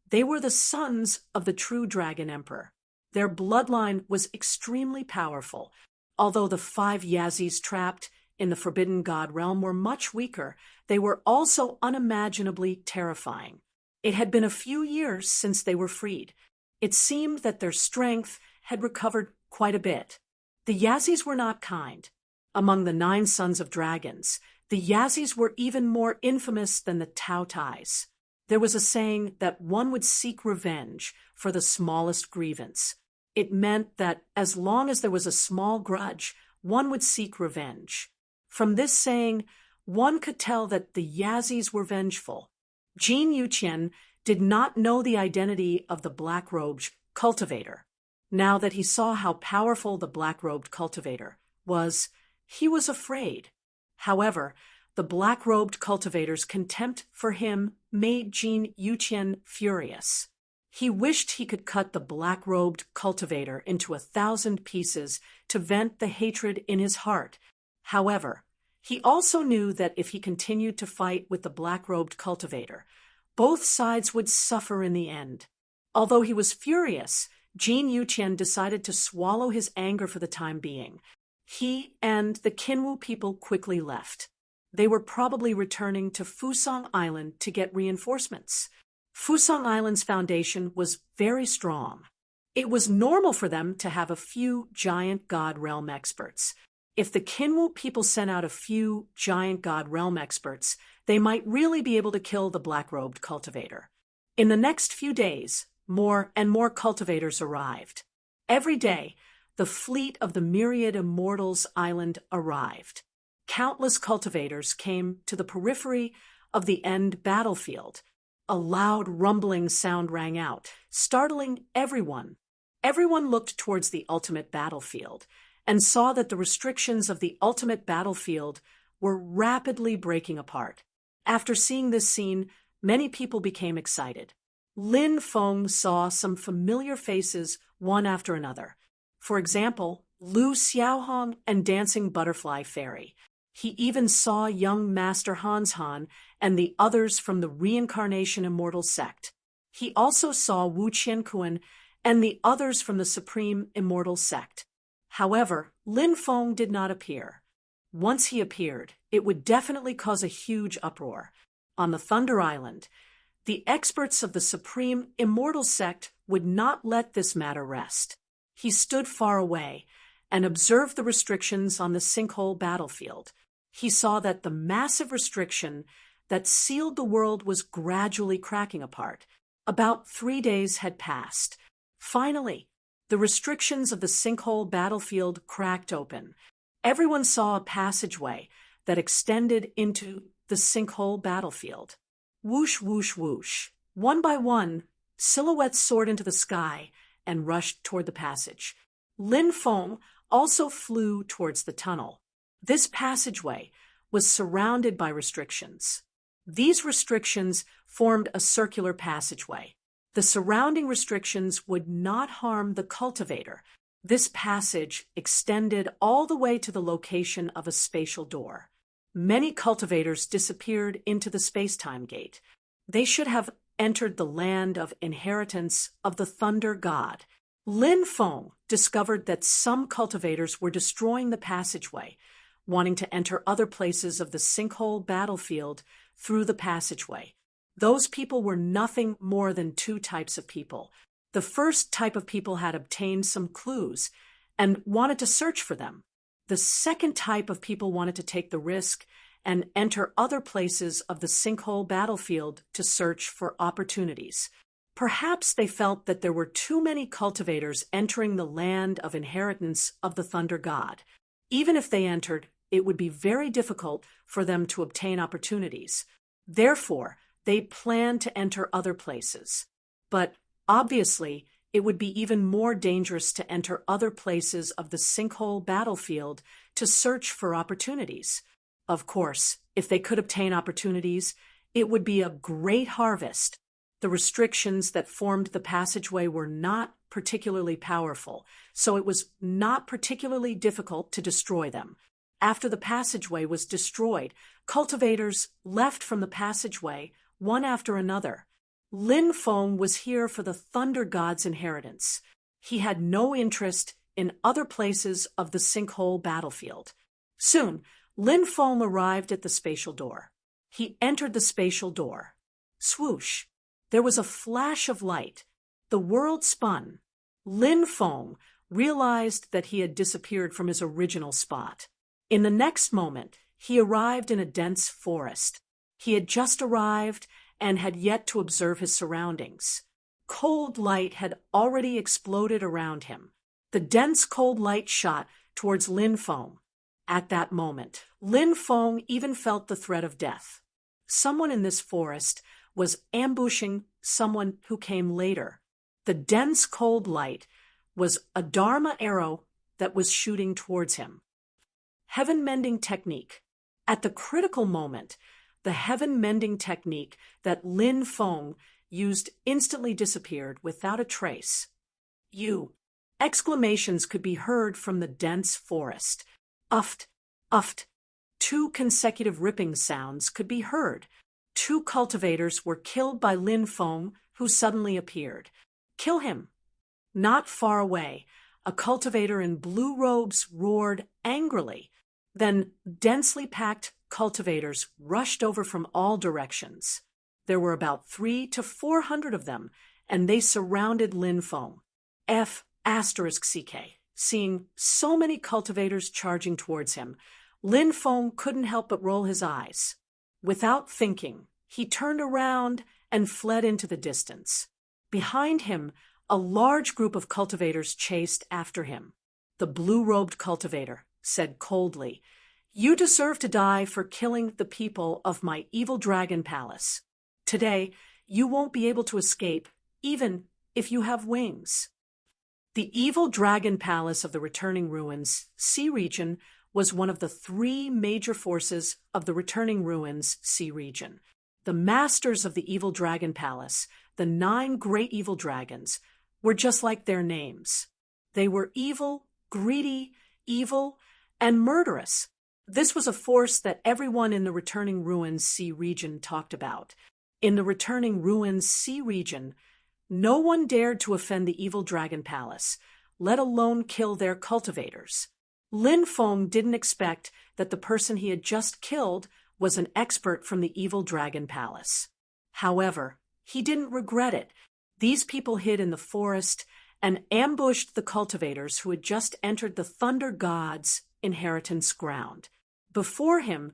they were the sons of the true Dragon Emperor. Their bloodline was extremely powerful. Although the 5 Yazis trapped in the Forbidden God realm were much weaker, they were also unimaginably terrifying. It had been a few years since they were freed. It seemed that their strength had recovered quite a bit. The Yazis were not kind. Among the 9 sons of dragons, the Yazis were even more infamous than the Tao-Tais. There was a saying that one would seek revenge for the smallest grievance. It meant that as long as there was a small grudge, one would seek revenge. From this saying, one could tell that the Yazis were vengeful. Jin Yuqian did not know the identity of the black-robed cultivator. Now that he saw how powerful the black-robed cultivator was, he was afraid. However, the black-robed cultivator's contempt for him made Jin Yuqian furious. He wished he could cut the black-robed cultivator into 1,000 pieces to vent the hatred in his heart. However, he also knew that if he continued to fight with the black-robed cultivator, both sides would suffer in the end. Although he was furious, Jin Yuqian decided to swallow his anger for the time being. He and the Qinwu people quickly left. They were probably returning to Fusang Island to get reinforcements. Fusang Island's foundation was very strong. It was normal for them to have a few giant God realm experts. If the Qinwu people sent out a few giant God realm experts, they might really be able to kill the black-robed cultivator. In the next few days, more and more cultivators arrived. Every day, the fleet of the myriad immortals island arrived. Countless cultivators came to the periphery of the end battlefield. A loud rumbling sound rang out, startling everyone. Everyone looked towards the ultimate battlefield and saw that the restrictions of the ultimate battlefield were rapidly breaking apart. After seeing this scene, many people became excited. Lin Feng saw some familiar faces one after another. For example, Lu Xiaohong and Dancing Butterfly Fairy. He even saw young Master Hans Han and the others from the Reincarnation Immortal Sect. He also saw Wu Qiankuan and the others from the Supreme Immortal Sect. However, Lin Feng did not appear. Once he appeared, it would definitely cause a huge uproar. On the Thunder Island, the experts of the Supreme Immortal Sect would not let this matter rest. He stood far away and observed the restrictions on the sinkhole battlefield. He saw that the massive restriction that sealed the world was gradually cracking apart. About 3 days had passed. Finally, the restrictions of the sinkhole battlefield cracked open. Everyone saw a passageway that extended into the sinkhole battlefield. Whoosh, whoosh, whoosh. One by one, silhouettes soared into the sky and rushed toward the passage. Lin Feng also flew towards the tunnel. This passageway was surrounded by restrictions. These restrictions formed a circular passageway. The surrounding restrictions would not harm the cultivator. This passage extended all the way to the location of a spatial door. Many cultivators disappeared into the space-time gate. They should have entered the land of inheritance of the Thunder God. Lin Feng discovered that some cultivators were destroying the passageway, wanting to enter other places of the sinkhole battlefield through the passageway. Those people were nothing more than two types of people. The first type of people had obtained some clues and wanted to search for them. The second type of people wanted to take the risk and enter other places of the sinkhole battlefield to search for opportunities. Perhaps they felt that there were too many cultivators entering the land of inheritance of the Thunder God. Even if they entered, it would be very difficult for them to obtain opportunities. Therefore, they planned to enter other places. But obviously, it would be even more dangerous to enter other places of the sinkhole battlefield to search for opportunities. Of course, if they could obtain opportunities, it would be a great harvest. The restrictions that formed the passageway were not particularly powerful, so it was not particularly difficult to destroy them. After the passageway was destroyed, cultivators left from the passageway, one after another. Lin Feng was here for the Thunder God's inheritance. He had no interest in other places of the sinkhole battlefield. Soon, Lin Feng arrived at the spatial door. He entered the spatial door. Swoosh! There was a flash of light. The world spun. Lin Feng realized that he had disappeared from his original spot. In the next moment, he arrived in a dense forest. He had just arrived and had yet to observe his surroundings. Cold light had already exploded around him. The dense cold light shot towards Lin Feng. At that moment, Lin Feng even felt the threat of death. Someone in this forest was ambushing someone who came later. The dense cold light was a Dharma arrow that was shooting towards him. Heaven-mending technique. At the critical moment, the heaven-mending technique that Lin Feng used instantly disappeared without a trace. Exclamations could be heard from the dense forest. Uft, uft. 2 consecutive ripping sounds could be heard. 2 cultivators were killed by Lin Feng, who suddenly appeared. Kill him! Not far away, a cultivator in blue robes roared angrily. Then densely packed cultivators rushed over from all directions. There were about 300 to 400 of them, and they surrounded Lin Feng. F***CK. Seeing so many cultivators charging towards him, Lin Feng couldn't help but roll his eyes. Without thinking, he turned around and fled into the distance. Behind him, a large group of cultivators chased after him. The blue-robed cultivator said coldly, "You deserve to die for killing the people of my evil dragon palace. Today, you won't be able to escape, even if you have wings." The evil dragon palace of the Returning Ruins Sea region was one of the 3 major forces of the Returning Ruins Sea region. The masters of the evil dragon palace, the 9 great evil dragons, were just like their names. They were evil, greedy, evil, and murderous. This was a force that everyone in the Returning Ruins Sea region talked about. In the Returning Ruins Sea region, no one dared to offend the evil dragon palace, let alone kill their cultivators. Lin Feng didn't expect that the person he had just killed was an expert from the evil dragon palace. However, he didn't regret it. These people hid in the forest and ambushed the cultivators who had just entered the Thunder God's inheritance ground. Before him,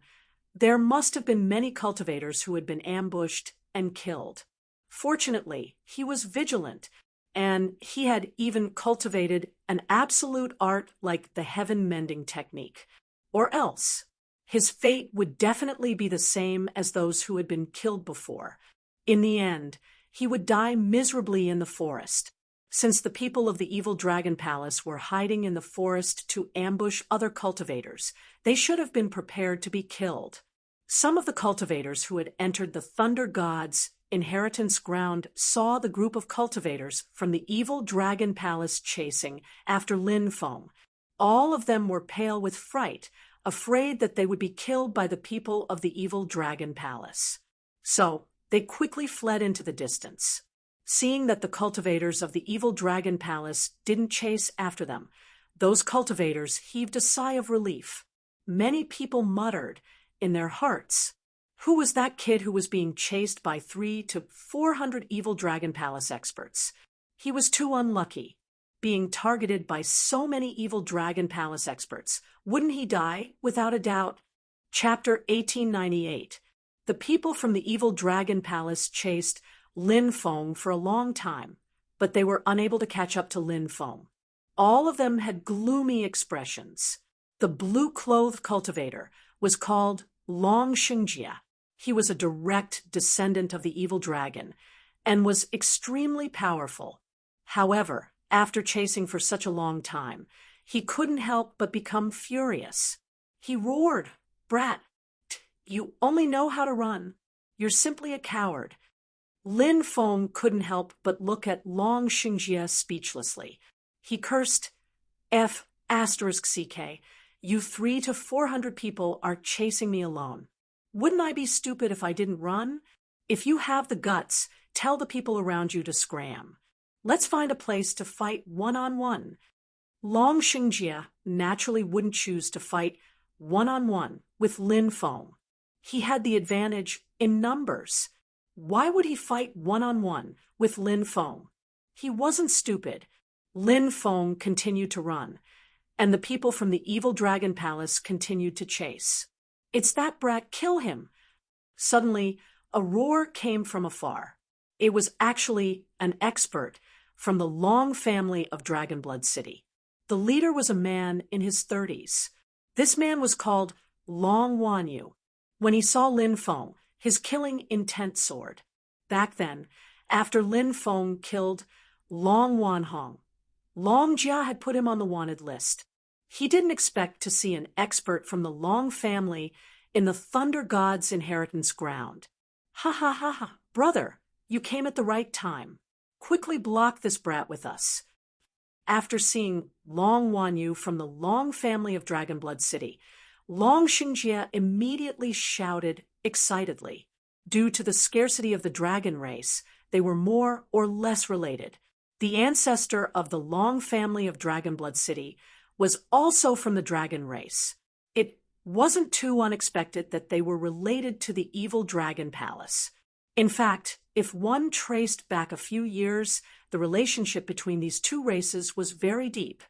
there must have been many cultivators who had been ambushed and killed. Fortunately, he was vigilant, and he had even cultivated an absolute art like the heaven-mending technique. Or else, his fate would definitely be the same as those who had been killed before. In the end, he would die miserably in the forest. Since the people of the evil dragon palace were hiding in the forest to ambush other cultivators, they should have been prepared to be killed. Some of the cultivators who had entered the Thunder God's Inheritance Ground saw the group of cultivators from the evil Dragon Palace chasing after Lin Feng. All of them were pale with fright, afraid that they would be killed by the people of the evil Dragon Palace. So, they quickly fled into the distance. Seeing that the cultivators of the evil Dragon Palace didn't chase after them, those cultivators heaved a sigh of relief. Many people muttered in their hearts, "Who was that kid who was being chased by 300 to 400 evil Dragon Palace experts? He was too unlucky. Being targeted by so many evil Dragon Palace experts, wouldn't he die, without a doubt?" Chapter 1898. The people from the evil Dragon Palace chased Lin Feng for a long time, but they were unable to catch up to Lin Feng. All of them had gloomy expressions. The blue-clothed cultivator was called Long Xingjie. He was a direct descendant of the evil dragon and was extremely powerful. However, after chasing for such a long time, he couldn't help but become furious. He roared, "Brat, you only know how to run. You're simply a coward." Lin Feng couldn't help but look at Long Xingjie speechlessly. He cursed, "F***ck, you 300 to 400 people are chasing me alone. Wouldn't I be stupid if I didn't run? If you have the guts, tell the people around you to scram. Let's find a place to fight one-on-one." Long Xingjie naturally wouldn't choose to fight one-on-one with Lin Feng. He had the advantage in numbers. Why would he fight one-on-one with Lin Feng? He wasn't stupid. Lin Feng continued to run, and the people from the evil Dragon Palace continued to chase. "It's that brat, kill him!" Suddenly, a roar came from afar. It was actually an expert from the Long family of Dragonblood City. The leader was a man in his 30s. This man was called Long Wanyu. When he saw Lin Feng, his killing intent soared. Back then, after Lin Feng killed Long Wanhong, Long Jia had put him on the wanted list. He didn't expect to see an expert from the Long family in the Thunder God's inheritance ground. "Ha ha ha ha, brother, you came at the right time. Quickly block this brat with us." After seeing Long Wanyu from the Long family of Dragonblood City, Long Xingjie immediately shouted excitedly. Due to the scarcity of the dragon race, they were more or less related. The ancestor of the Long family of Dragonblood City was also from the dragon race. It wasn't too unexpected that they were related to the evil Dragon Palace. In fact, if one traced back a few years, the relationship between these two races was very deep.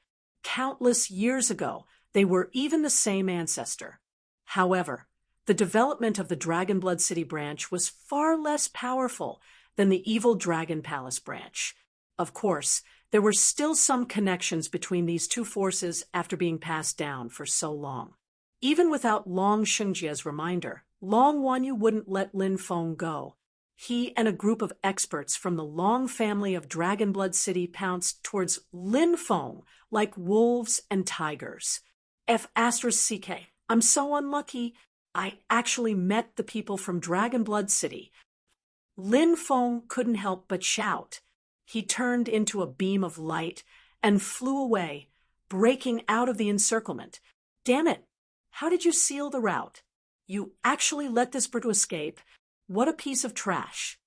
Countless years ago, they were even the same ancestor. However, the development of the Dragonblood City branch was far less powerful than the evil Dragon Palace branch. Of course, there were still some connections between these two forces after being passed down for so long. Even without Long Xingjie's reminder, Long Wanyu wouldn't let Lin Feng go. He and a group of experts from the Long family of Dragonblood City pounced towards Lin Feng like wolves and tigers. "F***ck, I'm so unlucky. I actually met the people from Dragonblood City." Lin Feng couldn't help but shout. He turned into a beam of light and flew away, breaking out of the encirclement. "Damn it! How did you seal the route? You actually let this bird escape? What a piece of trash!"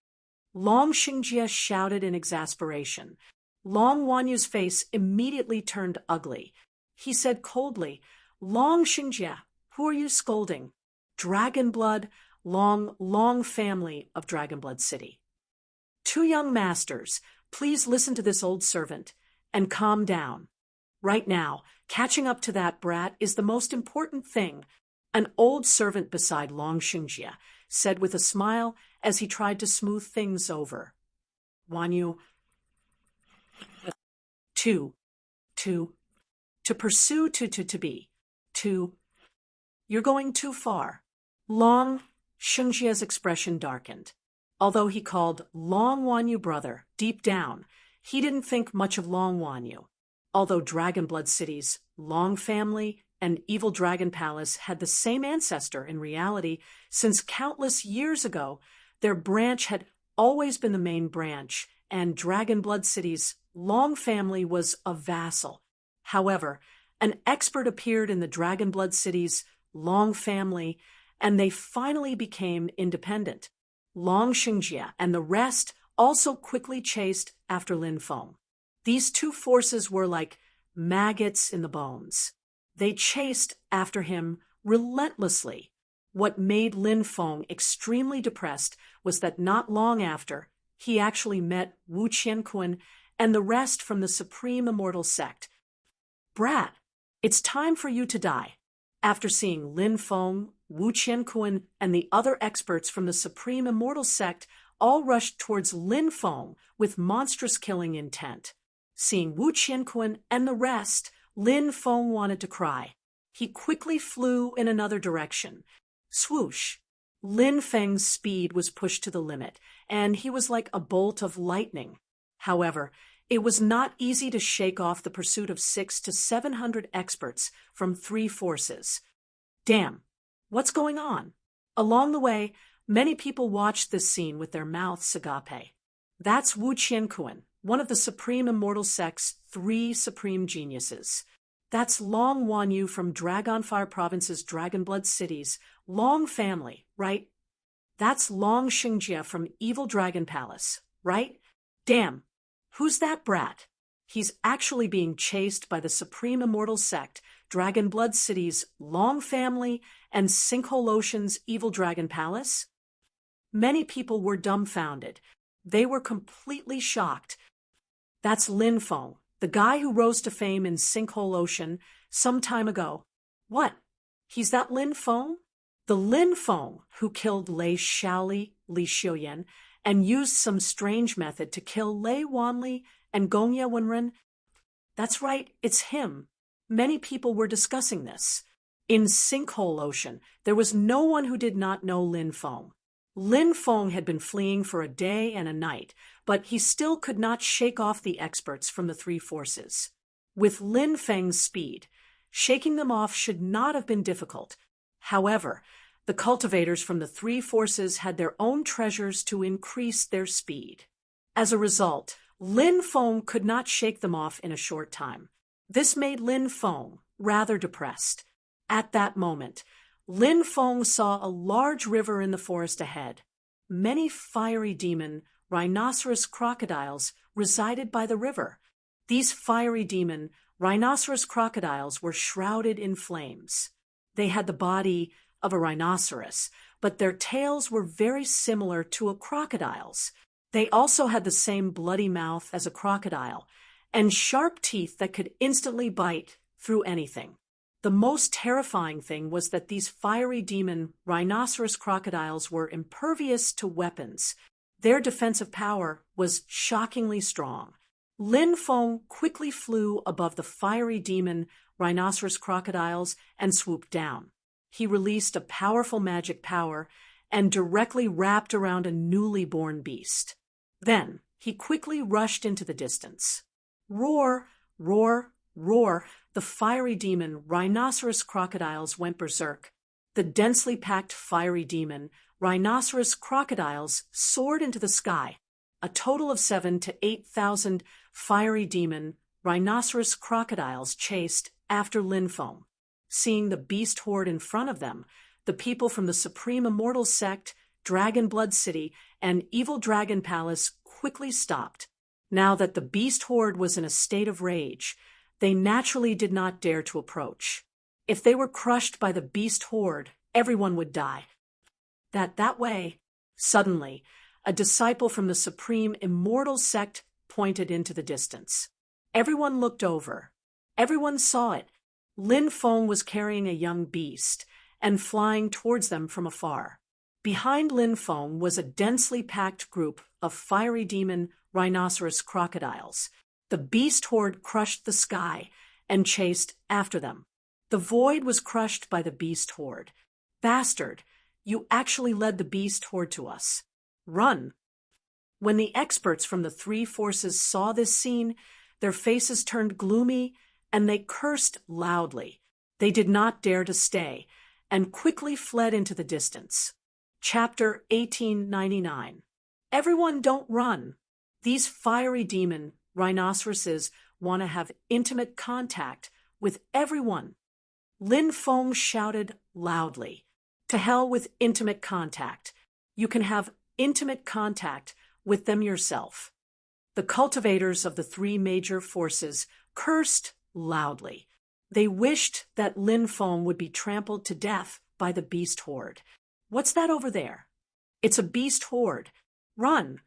Long Xingjie shouted in exasperation. Long Wanyu's face immediately turned ugly. He said coldly, "Long Xingjie, who are you scolding?" "Dragonblood, Long family of Dragonblood City." "Two young masters, please listen to this old servant and calm down. Right now, catching up to that brat is the most important thing," an old servant beside Long Xingjie said with a smile as he tried to smooth things over. "Wanyu, to pursue, to be, you're going too far." Long Xingjie's expression darkened. Although he called Long Wanyu brother, deep down, he didn't think much of Long Wanyu. Although Dragonblood City's Long family and Evil Dragon Palace had the same ancestor in reality, since countless years ago, their branch had always been the main branch, and Dragon Blood City's long family was a vassal. However, an expert appeared in the Dragon Blood City's long family, and they finally became independent. Long Xingjie and the rest also quickly chased after Lin Feng. These two forces were like maggots in the bones. They chased after him relentlessly. What made Lin Feng extremely depressed was that not long after, he actually met Wu Qianqun and the rest from the Supreme Immortal Sect. "Brat, it's time for you to die." After seeing Lin Feng, Wu Qianqun, and the other experts from the Supreme Immortal Sect all rushed towards Lin Feng with monstrous killing intent. Seeing Wu Qianqun and the rest, Lin Feng wanted to cry. He quickly flew in another direction. Swoosh! Lin Feng's speed was pushed to the limit, and he was like a bolt of lightning. However, it was not easy to shake off the pursuit of 600 to 700 experts from 3 forces. Damn, what's going on? Along the way, many people watched this scene with their mouths agape. That's Wu Qianqun, one of the Supreme Immortal Sect's 3 supreme geniuses. That's Long Wanyu from Dragonfire Province's Dragon Blood City's Long family, right? That's Long Xingjie from Evil Dragon Palace, right? Damn, who's that brat? He's actually being chased by the Supreme Immortal Sect, Dragon Blood City's Long family, and Sinkhole Ocean's Evil Dragon Palace? Many people were dumbfounded. They were completely shocked. That's Lin Feng, the guy who rose to fame in Sinkhole Ocean some time ago. What? He's that Lin Feng? The Lin Feng who killed Lei Xiaoli, Li Xiuyan, and used some strange method to kill Lei Wanli and Gongye Wenren? That's right, it's him. Many people were discussing this. In Sinkhole Ocean, there was no one who did not know Lin Feng. Lin Feng had been fleeing for a day and a night, but he still could not shake off the experts from the 3 forces. With Lin Feng's speed, shaking them off should not have been difficult. However, the cultivators from the 3 forces had their own treasures to increase their speed. As a result, Lin Feng could not shake them off in a short time. This made Lin Feng rather depressed. At that moment, Lin Feng saw a large river in the forest ahead. Many fiery demon, rhinoceros crocodiles resided by the river. These fiery demon, rhinoceros crocodiles were shrouded in flames. They had the body of a rhinoceros, but their tails were very similar to a crocodile's. They also had the same bloody mouth as a crocodile, and sharp teeth that could instantly bite through anything. The most terrifying thing was that these fiery demon rhinoceros crocodiles were impervious to weapons. Their defensive power was shockingly strong. Lin Feng quickly flew above the fiery demon rhinoceros crocodiles and swooped down. He released a powerful magic power and directly wrapped around a newly born beast. Then he quickly rushed into the distance. Roar, roar, roar, the fiery demon rhinoceros crocodiles went berserk. The densely packed fiery demon rhinoceros crocodiles soared into the sky. A total of 7,000 to 8,000 fiery demon rhinoceros crocodiles chased after Lin Feng. Seeing the beast horde in front of them, the people from the Supreme Immortal Sect, Dragon Blood City, and Evil Dragon Palace quickly stopped. Now that the beast horde was in a state of rage, they naturally did not dare to approach. If they were crushed by the beast horde, everyone would die. That way, suddenly, a disciple from the Supreme Immortal Sect pointed into the distance. Everyone looked over. Everyone saw it. Lin Feng was carrying a young beast and flying towards them from afar. Behind Lin Feng was a densely packed group of fiery demon rhinoceros crocodiles. The beast horde crushed the sky and chased after them. The void was crushed by the beast horde. Bastard, you actually led the beast horde to us. Run! When the experts from the 3 forces saw this scene, their faces turned gloomy and they cursed loudly. They did not dare to stay and quickly fled into the distance. Chapter 1899. Everyone don't run. These fiery demon rhinoceroses want to have intimate contact with everyone. Lin Feng shouted loudly. To hell with intimate contact. You can have intimate contact with them yourself. The cultivators of the three major forces cursed loudly. They wished that Lin Feng would be trampled to death by the beast horde. What's that over there? It's a beast horde. Run!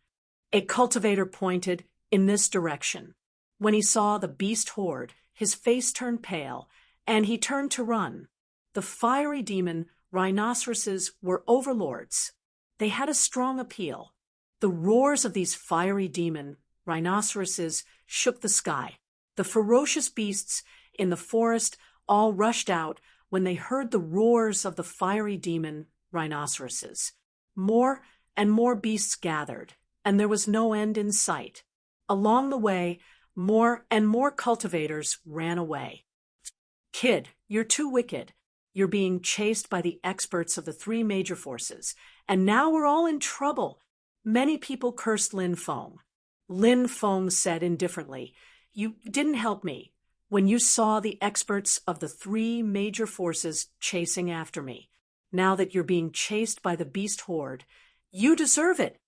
A cultivator pointed in this direction. When he saw the beast horde, his face turned pale, and he turned to run. The fiery demon rhinoceroses were overlords. They had a strong appeal. The roars of these fiery demon rhinoceroses shook the sky. The ferocious beasts in the forest all rushed out when they heard the roars of the fiery demon rhinoceroses. More and more beasts gathered, and there was no end in sight. Along the way, more and more cultivators ran away. Kid, you're too wicked. You're being chased by the experts of the three major forces, and now we're all in trouble. Many people cursed Lin Feng. Lin Feng said indifferently, "You didn't help me when you saw the experts of the three major forces chasing after me. Now that you're being chased by the beast horde, you deserve it."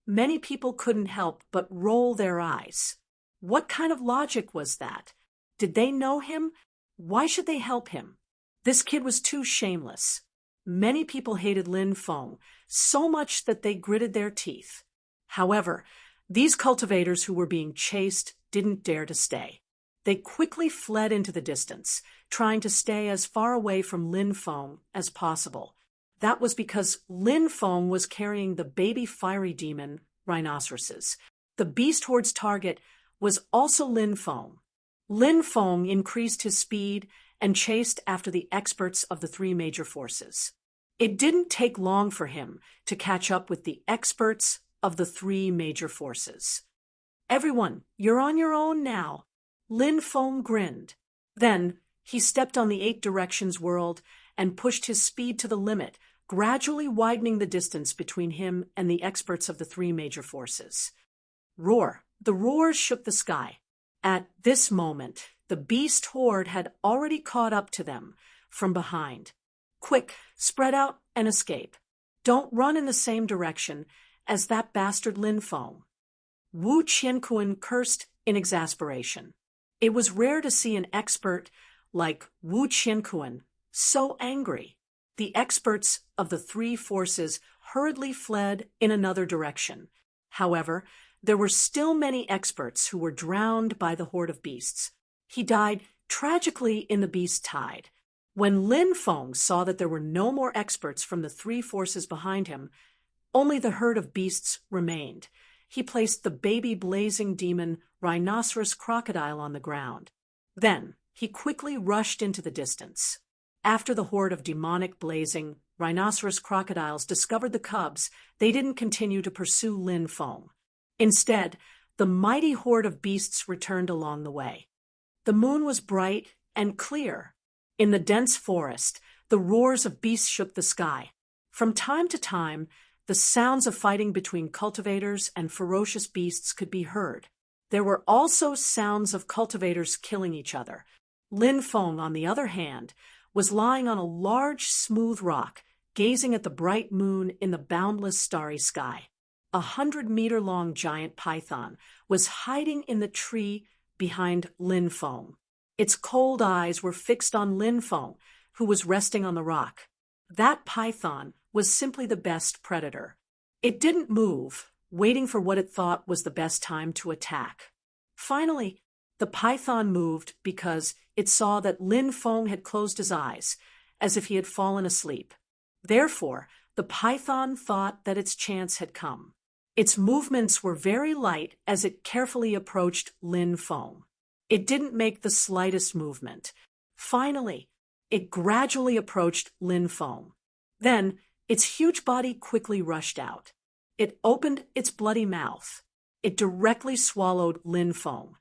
Many people couldn't help but roll their eyes. What kind of logic was that? Did they know him? Why should they help him? This kid was too shameless. Many people hated Lin Feng so much that they gritted their teeth. However, these cultivators who were being chased didn't dare to stay. They quickly fled into the distance, trying to stay as far away from Lin Feng as possible. That was because Lin Feng was carrying the baby fiery demon rhinoceroses. The beast horde's target was also Lin Feng. Lin Feng increased his speed and chased after the experts of the three major forces. It didn't take long for him to catch up with the experts of the three major forces. "Everyone, you're on your own now." Lin Feng grinned. Then he stepped on the 8 directions world and pushed his speed to the limit, gradually widening the distance between him and the experts of the three major forces. Roar! The roars shook the sky. At this moment, the beast horde had already caught up to them from behind. "Quick, spread out and escape. Don't run in the same direction as that bastard Lin Feng." Wu Qiankuan cursed in exasperation. It was rare to see an expert like Wu Qiankuan so angry. The experts of the three forces hurriedly fled in another direction. However, there were still many experts who were drowned by the horde of beasts. He died tragically in the beast tide. When Lin Feng saw that there were no more experts from the three forces behind him, only the herd of beasts remained. He placed the baby blazing demon rhinoceros crocodile on the ground. Then he quickly rushed into the distance. After the horde of demonic blazing rhinoceros crocodiles discovered the cubs, they didn't continue to pursue Lin Feng. Instead, the mighty horde of beasts returned along the way. The moon was bright and clear. In the dense forest, the roars of beasts shook the sky. From time to time, the sounds of fighting between cultivators and ferocious beasts could be heard. There were also sounds of cultivators killing each other. Lin Feng, on the other hand, was lying on a large, smooth rock, gazing at the bright moon in the boundless starry sky. 100-meter-long giant python was hiding in the tree behind Lin Feng. Its cold eyes were fixed on Lin Feng, who was resting on the rock. That python was simply the best predator. It didn't move, waiting for what it thought was the best time to attack. Finally, the python moved because it saw that Lin Feng had closed his eyes, as if he had fallen asleep. Therefore, the python thought that its chance had come. Its movements were very light as it carefully approached Lin Feng. It didn't make the slightest movement. Finally, it gradually approached Lin Feng. Then, its huge body quickly rushed out. It opened its bloody mouth. It directly swallowed Lin Feng.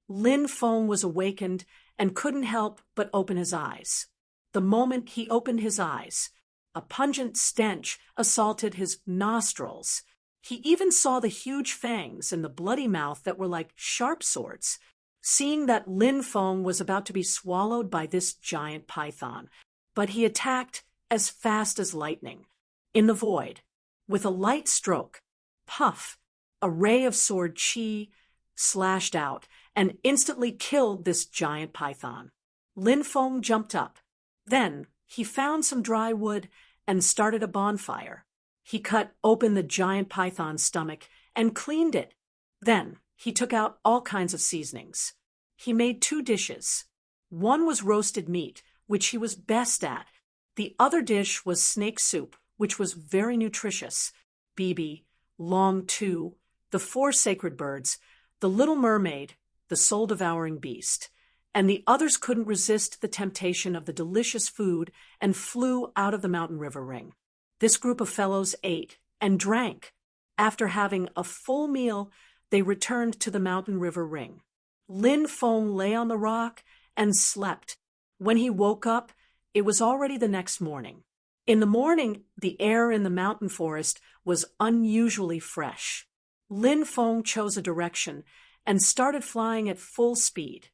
Lin Feng was awakened and couldn't help but open his eyes. The moment he opened his eyes, A pungent stench assaulted his nostrils. He even saw the huge fangs and the bloody mouth that were like sharp swords. Seeing that Lin Feng was about to be swallowed by this giant python, but he attacked as fast as lightning. In the void, with a light stroke, puff, a ray of sword chi slashed out and instantly killed this giant python. Lin Feng jumped up. Then he found some dry wood and started a bonfire. He cut open the giant python's stomach and cleaned it. Then he took out all kinds of seasonings. He made 2 dishes. One was roasted meat, which he was best at. The other dish was snake soup, which was very nutritious. Bibi, Long Tu, the 4 sacred birds, the little mermaid, the soul-devouring beast. And the others couldn't resist the temptation of the delicious food and flew out of the mountain river ring. This group of fellows ate and drank. After having a full meal, they returned to the mountain river ring. Lin Feng lay on the rock and slept. When he woke up, it was already the next morning. In the morning, the air in the mountain forest was unusually fresh. Lin Feng chose a direction and started flying at full speed.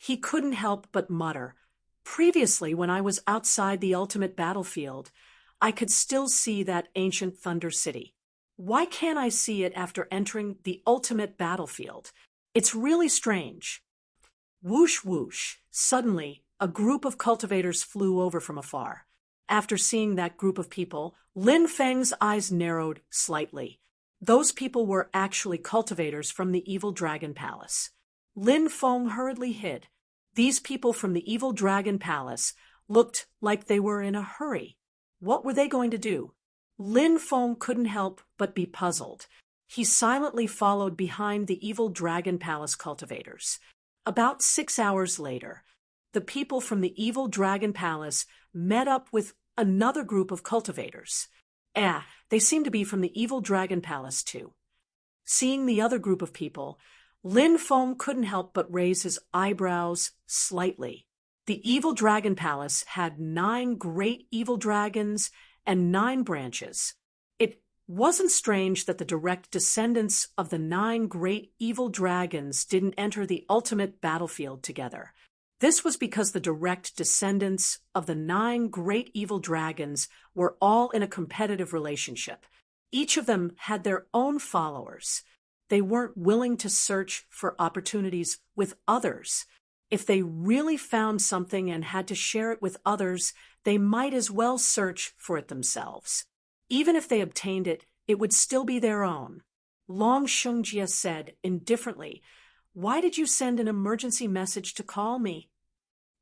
He couldn't help but mutter, "Previously, when I was outside the ultimate battlefield, I could still see that ancient Thunder City. Why can't I see it after entering the ultimate battlefield? It's really strange." Whoosh whoosh. Suddenly, a group of cultivators flew over from afar. After seeing that group of people, Lin Feng's eyes narrowed slightly. Those people were actually cultivators from the evil dragon palace. Lin Feng hurriedly hid. These people from the evil dragon palace looked like they were in a hurry. What were they going to do? Lin Feng couldn't help but be puzzled. He silently followed behind the evil dragon palace cultivators. About 6 hours later, the people from the evil dragon palace met up with another group of cultivators. They seemed to be from the evil dragon palace too. Seeing the other group of people, Lin Feng couldn't help but raise his eyebrows slightly. The evil dragon palace had 9 great evil dragons and 9 branches. It wasn't strange that the direct descendants of the 9 great evil dragons didn't enter the ultimate battlefield together. This was because the direct descendants of the 9 great evil dragons were all in a competitive relationship. Each of them had their own followers. They weren't willing to search for opportunities with others. If they really found something and had to share it with others, they might as well search for it themselves. Even if they obtained it, it would still be their own. Long Shungjie said indifferently, "Why did you send an emergency message to call me?"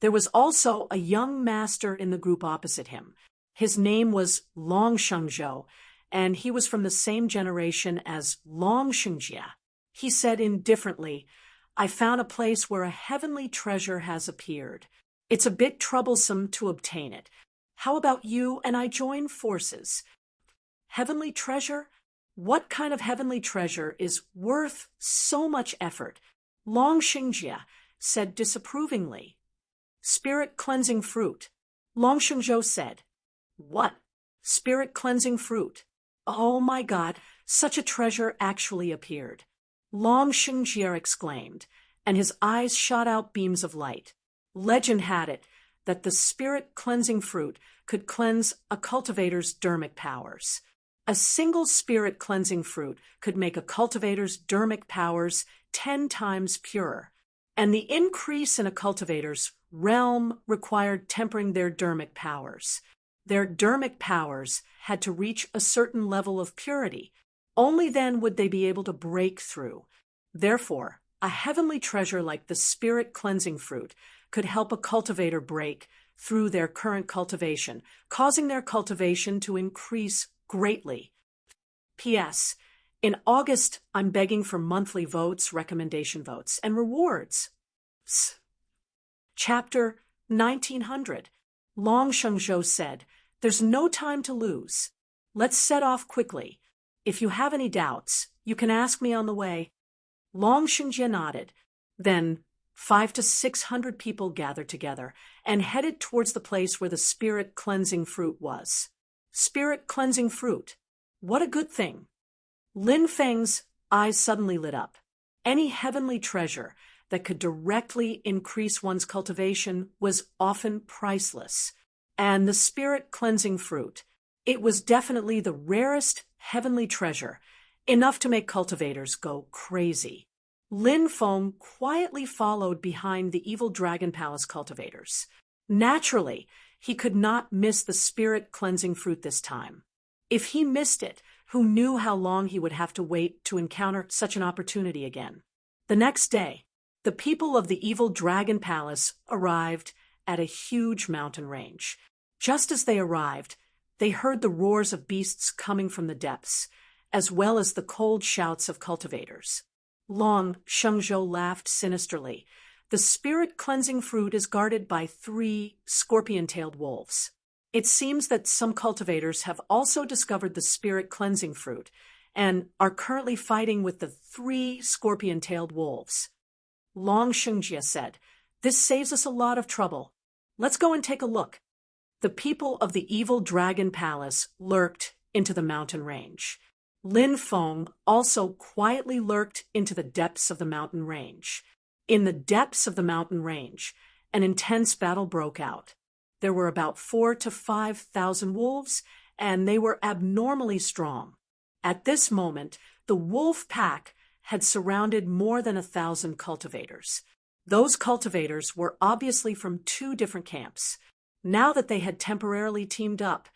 There was also a young master in the group opposite him. His name was Long Shengzhou, and he was from the same generation as Long Shungjie. He said indifferently, "I found a place where a heavenly treasure has appeared. It's a bit troublesome to obtain it. How about you and I join forces?" Heavenly treasure? What kind of heavenly treasure is worth so much effort? Long Shungjie said disapprovingly. Spirit cleansing fruit. Long Shengzhou said, "What? Spirit cleansing fruit? Oh my God, such a treasure actually appeared." Long Shengzhou exclaimed, and his eyes shot out beams of light. Legend had it that the spirit cleansing fruit could cleanse a cultivator's dermic powers. A single spirit cleansing fruit could make a cultivator's dermic powers 10 times purer, and the increase in a cultivator's realm required tempering their dermic powers. Their dermic powers had to reach a certain level of purity. Only then would they be able to break through. Therefore, a heavenly treasure like the spirit cleansing fruit could help a cultivator break through their current cultivation, causing their cultivation to increase greatly. P.S. In August, I'm begging for monthly votes, recommendation votes, and rewards. Psst. Chapter 1900. Long Shengzhou said, "There's no time to lose. Let's set off quickly. If you have any doubts, you can ask me on the way." Long Shengzhou nodded. Then 500 to 600 people gathered together and headed towards the place where the spirit cleansing fruit was. Spirit cleansing fruit. What a good thing. Lin Feng's eyes suddenly lit up. Any heavenly treasure that could directly increase one's cultivation was often priceless. And the spirit cleansing fruit, it was definitely the rarest heavenly treasure, enough to make cultivators go crazy. Lin Feng quietly followed behind the evil Dragon Palace cultivators. Naturally, he could not miss the spirit cleansing fruit this time. If he missed it, who knew how long he would have to wait to encounter such an opportunity again? The next day, the people of the evil Dragon Palace arrived at a huge mountain range. Just as they arrived, they heard the roars of beasts coming from the depths, as well as the cold shouts of cultivators. Long Shengzhou laughed sinisterly. The spirit-cleansing fruit is guarded by 3 scorpion-tailed wolves. It seems that some cultivators have also discovered the spirit-cleansing fruit and are currently fighting with the 3 scorpion-tailed wolves. Long Shungjie said, "This saves us a lot of trouble. Let's go and take a look." The people of the evil Dragon Palace lurked into the mountain range. Lin Feng also quietly lurked into the depths of the mountain range. In the depths of the mountain range, an intense battle broke out. There were about 4,000 to 5,000 wolves, and they were abnormally strong. At this moment, the wolf pack had surrounded more than 1,000 cultivators. Those cultivators were obviously from 2 different camps. Now that they had temporarily teamed up,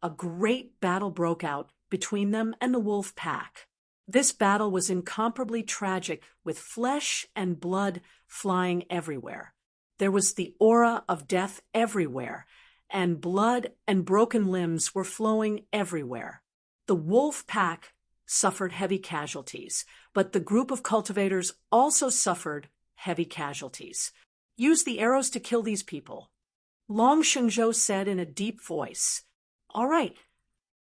a great battle broke out between them and the wolf pack. This battle was incomparably tragic, with flesh and blood flying everywhere. There was the aura of death everywhere, and blood and broken limbs were flowing everywhere. The wolf pack suffered heavy casualties, but the group of cultivators also suffered heavy casualties. "Use the arrows to kill these people," Long Shengzhou said in a deep voice. "All right."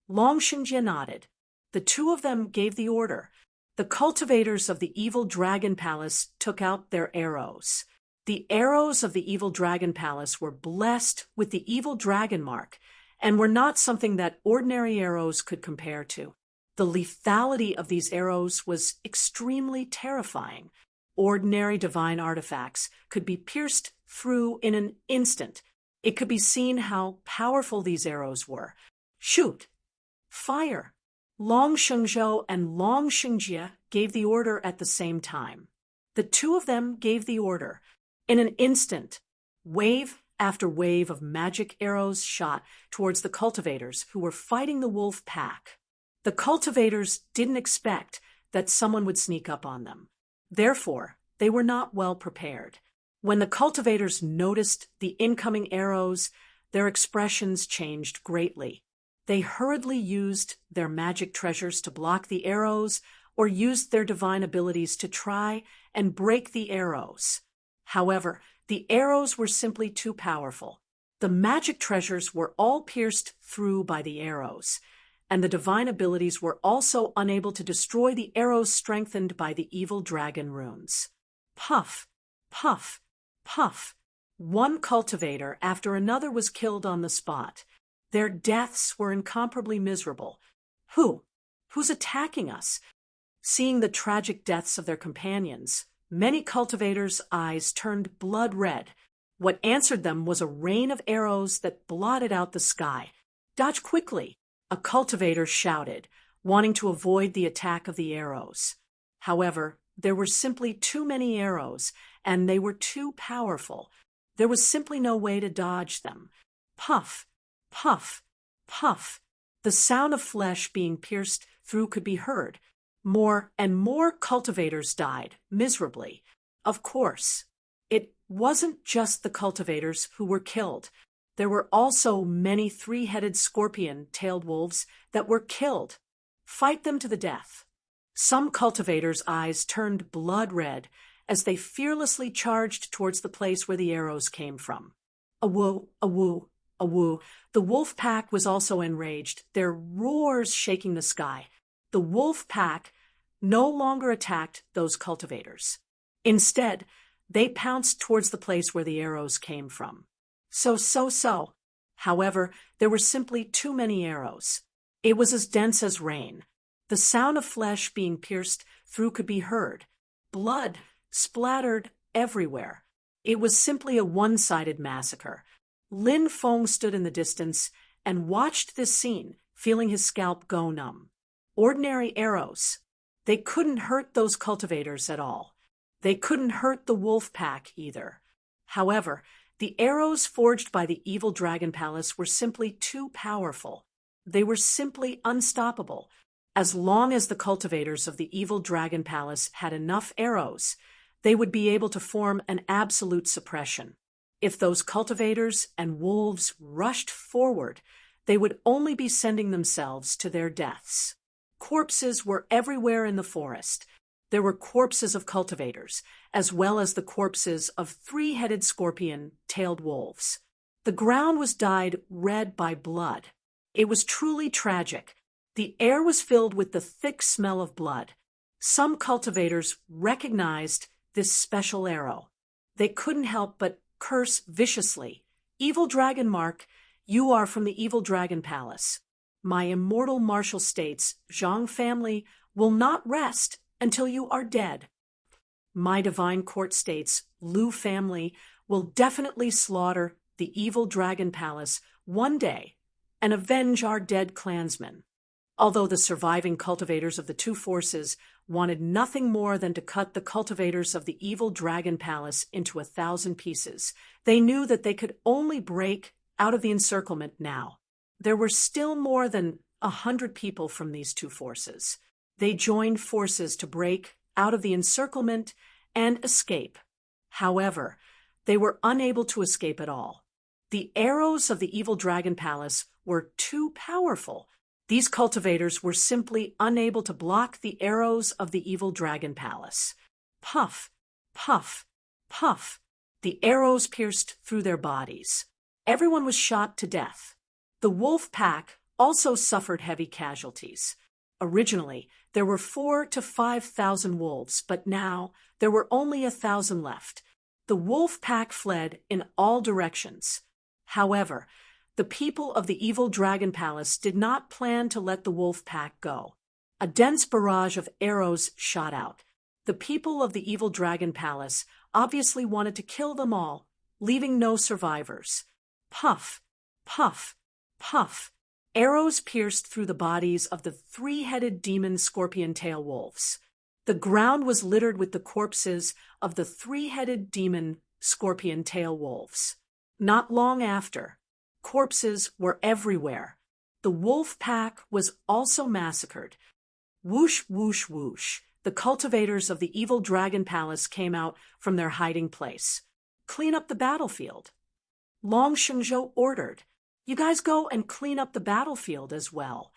Long Shengzhou nodded. The 2 of them gave the order. The cultivators of the evil Dragon Palace took out their arrows. The arrows of the evil Dragon Palace were blessed with the evil dragon mark and were not something that ordinary arrows could compare to. The lethality of these arrows was extremely terrifying. Ordinary divine artifacts could be pierced through in an instant. It could be seen how powerful these arrows were. "Shoot! Fire!" Long Shengzhou and Long Shungjie gave the order at the same time. The 2 of them gave the order. In an instant, wave after wave of magic arrows shot towards the cultivators who were fighting the wolf pack. The cultivators didn't expect that someone would sneak up on them. Therefore, they were not well prepared. When the cultivators noticed the incoming arrows, their expressions changed greatly. They hurriedly used their magic treasures to block the arrows or used their divine abilities to try and break the arrows. However, the arrows were simply too powerful. The magic treasures were all pierced through by the arrows, and the divine abilities were also unable to destroy the arrows strengthened by the evil dragon runes. Puff, puff, puff. One cultivator after another was killed on the spot. Their deaths were incomparably miserable. Who's attacking us? Seeing the tragic deaths of their companions, many cultivators' eyes turned blood red. What answered them was a rain of arrows that blotted out the sky. "Dodge quickly," a cultivator shouted, wanting to avoid the attack of the arrows. However, there were simply too many arrows, and they were too powerful. There was simply no way to dodge them. Puff, puff, puff. The sound of flesh being pierced through could be heard. More and more cultivators died, miserably. Of course, it wasn't just the cultivators who were killed. There were also many 3-headed scorpion-tailed wolves that were killed. Fight them to the death. Some cultivators' eyes turned blood red as they fearlessly charged towards the place where the arrows came from. Awoo, awoo, awoo. The wolf pack was also enraged, their roars shaking the sky. The wolf pack no longer attacked those cultivators. Instead, they pounced towards the place where the arrows came from. So. However, there were simply too many arrows. It was as dense as rain. The sound of flesh being pierced through could be heard. Blood splattered everywhere. It was simply a one-sided massacre. Lin Feng stood in the distance and watched this scene, feeling his scalp go numb. Ordinary arrows. They couldn't hurt those cultivators at all. They couldn't hurt the wolf pack either. However, the arrows forged by the evil Dragon Palace were simply too powerful. They were simply unstoppable. As long as the cultivators of the evil Dragon Palace had enough arrows, they would be able to form an absolute suppression. If those cultivators and wolves rushed forward, they would only be sending themselves to their deaths. Corpses were everywhere in the forest. There were corpses of cultivators, as well as the corpses of three-headed scorpion-tailed wolves. The ground was dyed red by blood. It was truly tragic. The air was filled with the thick smell of blood. Some cultivators recognized this special arrow. They couldn't help but curse viciously. "Evil Dragon Mark, you are from the evil Dragon Palace. My immortal martial states, Zhang family, will not rest until you are dead. My divine court states, Lu family, will definitely slaughter the evil Dragon Palace one day and avenge our dead clansmen." Although the surviving cultivators of the two forces wanted nothing more than to cut the cultivators of the evil Dragon Palace into 1,000 pieces, they knew that they could only break out of the encirclement now. There were still more than 100 people from these two forces. They joined forces to break out of the encirclement and escape. However, they were unable to escape at all. The arrows of the evil Dragon Palace were too powerful. These cultivators were simply unable to block the arrows of the evil Dragon Palace. Puff, puff, puff. The arrows pierced through their bodies. Everyone was shot to death. The wolf pack also suffered heavy casualties. Originally, there were 4,000 to 5,000 wolves, but now there were only 1,000 left. The wolf pack fled in all directions. However, the people of the evil Dragon Palace did not plan to let the wolf pack go. A dense barrage of arrows shot out. The people of the evil Dragon Palace obviously wanted to kill them all, leaving no survivors. Puff, puff, puff. Arrows pierced through the bodies of the three-headed demon scorpion-tail wolves. The ground was littered with the corpses of the three-headed demon scorpion-tail wolves. Not long after, corpses were everywhere. The wolf pack was also massacred. Whoosh, whoosh, whoosh. The cultivators of the evil Dragon Palace came out from their hiding place. "Clean up the battlefield." Long Shengzhou ordered. "You guys go and clean up the battlefield as well."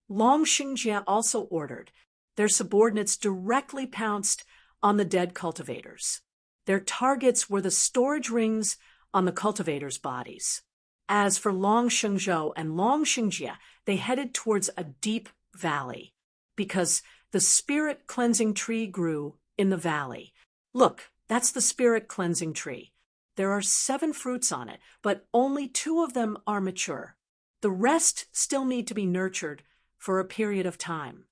Long Xingjie also ordered. Their subordinates directly pounced on the dead cultivators. Their targets were the storage rings on the cultivators' bodies. As for Long Shengzhou and Long Xingjie, they headed towards a deep valley, because the spirit cleansing tree grew in the valley. Look, that's the spirit cleansing tree. There are 7 fruits on it, but only 2 of them are mature. The rest still need to be nurtured for a period of time.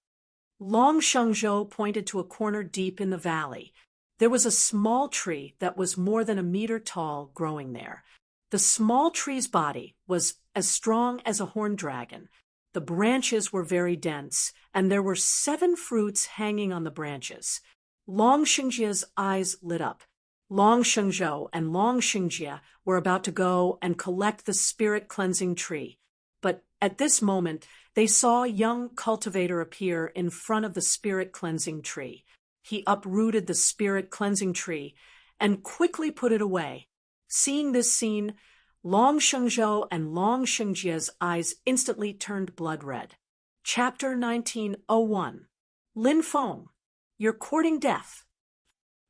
Long Shengzhou pointed to a corner deep in the valley. There was a small tree that was more than 1 meter tall growing there. The small tree's body was as strong as a horned dragon. The branches were very dense, and there were 7 fruits hanging on the branches. Long Xingjie's eyes lit up. Long Shengzhou and Long Xingjie were about to go and collect the spirit cleansing tree. But at this moment, they saw a young cultivator appear in front of the spirit cleansing tree. He uprooted the spirit cleansing tree and quickly put it away. Seeing this scene, Long Shengzhou and Long Xingjie's eyes instantly turned blood red. Chapter 1901. Lin Feng, you're courting death.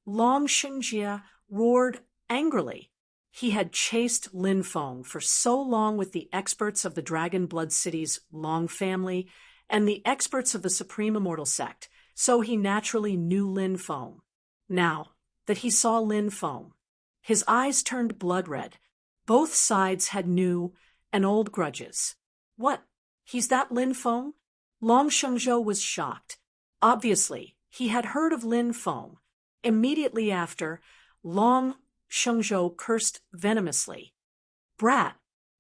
Long Xingjie roared angrily. He had chased Lin Feng for so long with the experts of the Dragon Blood City's Long family and the experts of the Supreme Immortal Sect, so he naturally knew Lin Feng. Now that he saw Lin Feng, his eyes turned blood red. Both sides had new and old grudges. What? He's that Lin Feng? Long Shengzhou was shocked. Obviously, he had heard of Lin Feng. Immediately after, Long Shengzhou cursed venomously. Brat,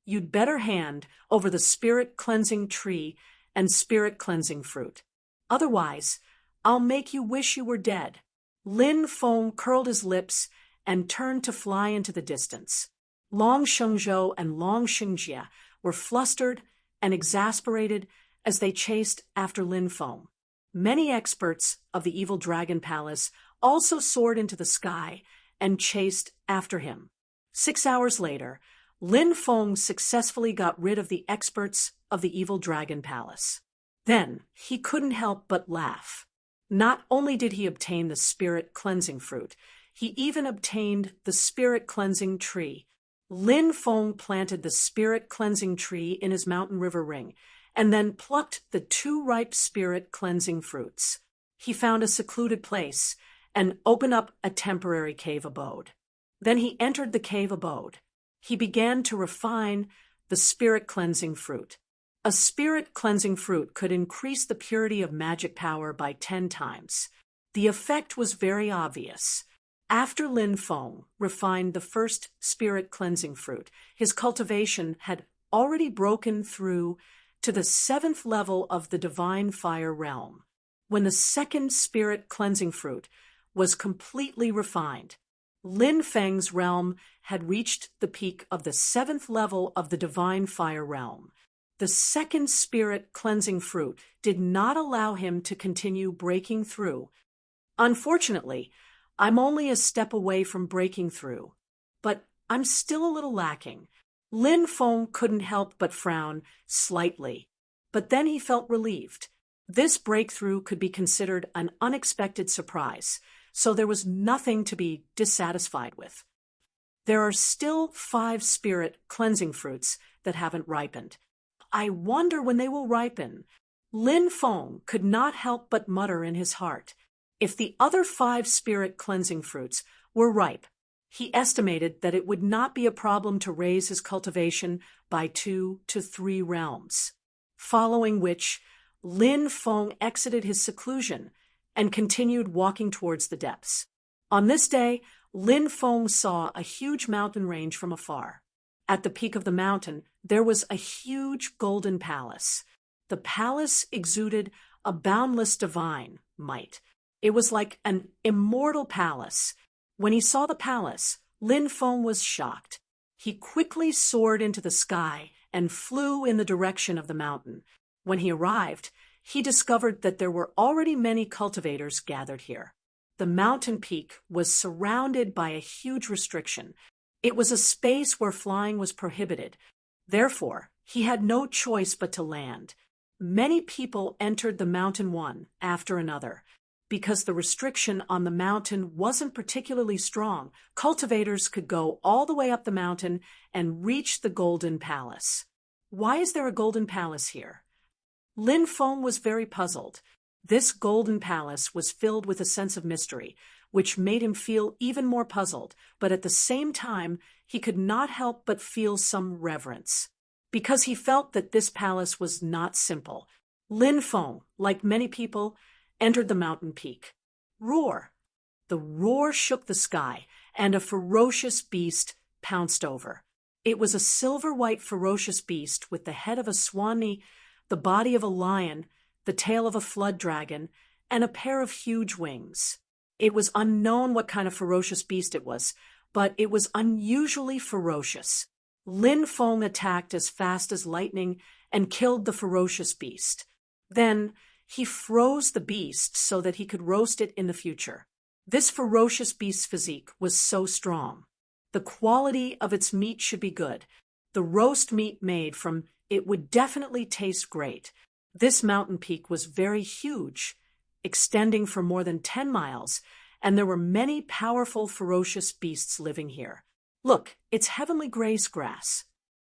you'd better hand over the spirit-cleansing tree and spirit-cleansing fruit. Otherwise, I'll make you wish you were dead. Lin Feng curled his lips and turned to fly into the distance. Long Shengzhou and Long Xingjie were flustered and exasperated as they chased after Lin Feng. Many experts of the evil dragon palace also soared into the sky and chased after him. 6 hours later, Lin Feng successfully got rid of the experts of the evil dragon palace. Then he couldn't help but laugh. Not only did he obtain the spirit-cleansing fruit, he even obtained the spirit-cleansing tree. Lin Feng planted the spirit-cleansing tree in his mountain river ring, and then plucked the 2 ripe spirit-cleansing fruits. He found a secluded place and opened up a temporary cave abode. Then he entered the cave abode. He began to refine the spirit-cleansing fruit. A spirit-cleansing fruit could increase the purity of magic power by 10 times. The effect was very obvious. After Lin Feng refined the first spirit-cleansing fruit, his cultivation had already broken through to the 7th level of the divine fire realm. When the second spirit-cleansing fruit was completely refined, Lin Feng's realm had reached the peak of the 7th level of the divine fire realm. The second spirit-cleansing fruit did not allow him to continue breaking through. Unfortunately, I'm only a step away from breaking through, but I'm still a little lacking. Lin Feng couldn't help but frown slightly, but then he felt relieved. This breakthrough could be considered an unexpected surprise, so there was nothing to be dissatisfied with. There are still 5 spirit-cleansing fruits that haven't ripened. I wonder when they will ripen. Lin Feng could not help but mutter in his heart. If the other 5 spirit-cleansing fruits were ripe, he estimated that it would not be a problem to raise his cultivation by 2 to 3 realms. Following which, Lin Feng exited his seclusion and continued walking towards the depths. On this day, Lin Feng saw a huge mountain range from afar. At the peak of the mountain, there was a huge golden palace. The palace exuded a boundless divine might. It was like an immortal palace. When he saw the palace, Lin Feng was shocked. He quickly soared into the sky and flew in the direction of the mountain. When he arrived, he discovered that there were already many cultivators gathered here. The mountain peak was surrounded by a huge restriction. It was a space where flying was prohibited. Therefore, he had no choice but to land. Many people entered the mountain one after another. Because the restriction on the mountain wasn't particularly strong, cultivators could go all the way up the mountain and reach the Golden Palace. Why is there a Golden Palace here? Lin Feng was very puzzled. This Golden Palace was filled with a sense of mystery, which made him feel even more puzzled, but at the same time, he could not help but feel some reverence. Because he felt that this palace was not simple, Lin Feng, like many people, entered the mountain peak. Roar! The roar shook the sky, and a ferocious beast pounced over. It was a silver-white ferocious beast with the head of a swanee, the body of a lion, the tail of a flood dragon, and a pair of huge wings. It was unknown what kind of ferocious beast it was, but it was unusually ferocious. Lin Feng attacked as fast as lightning and killed the ferocious beast. Then he froze the beast so that he could roast it in the future. This ferocious beast's physique was so strong. The quality of its meat should be good. The roast meat made from it would definitely taste great. This mountain peak was very huge, extending for more than 10 miles, and there were many powerful ferocious beasts living here. Look, it's heavenly grace grass.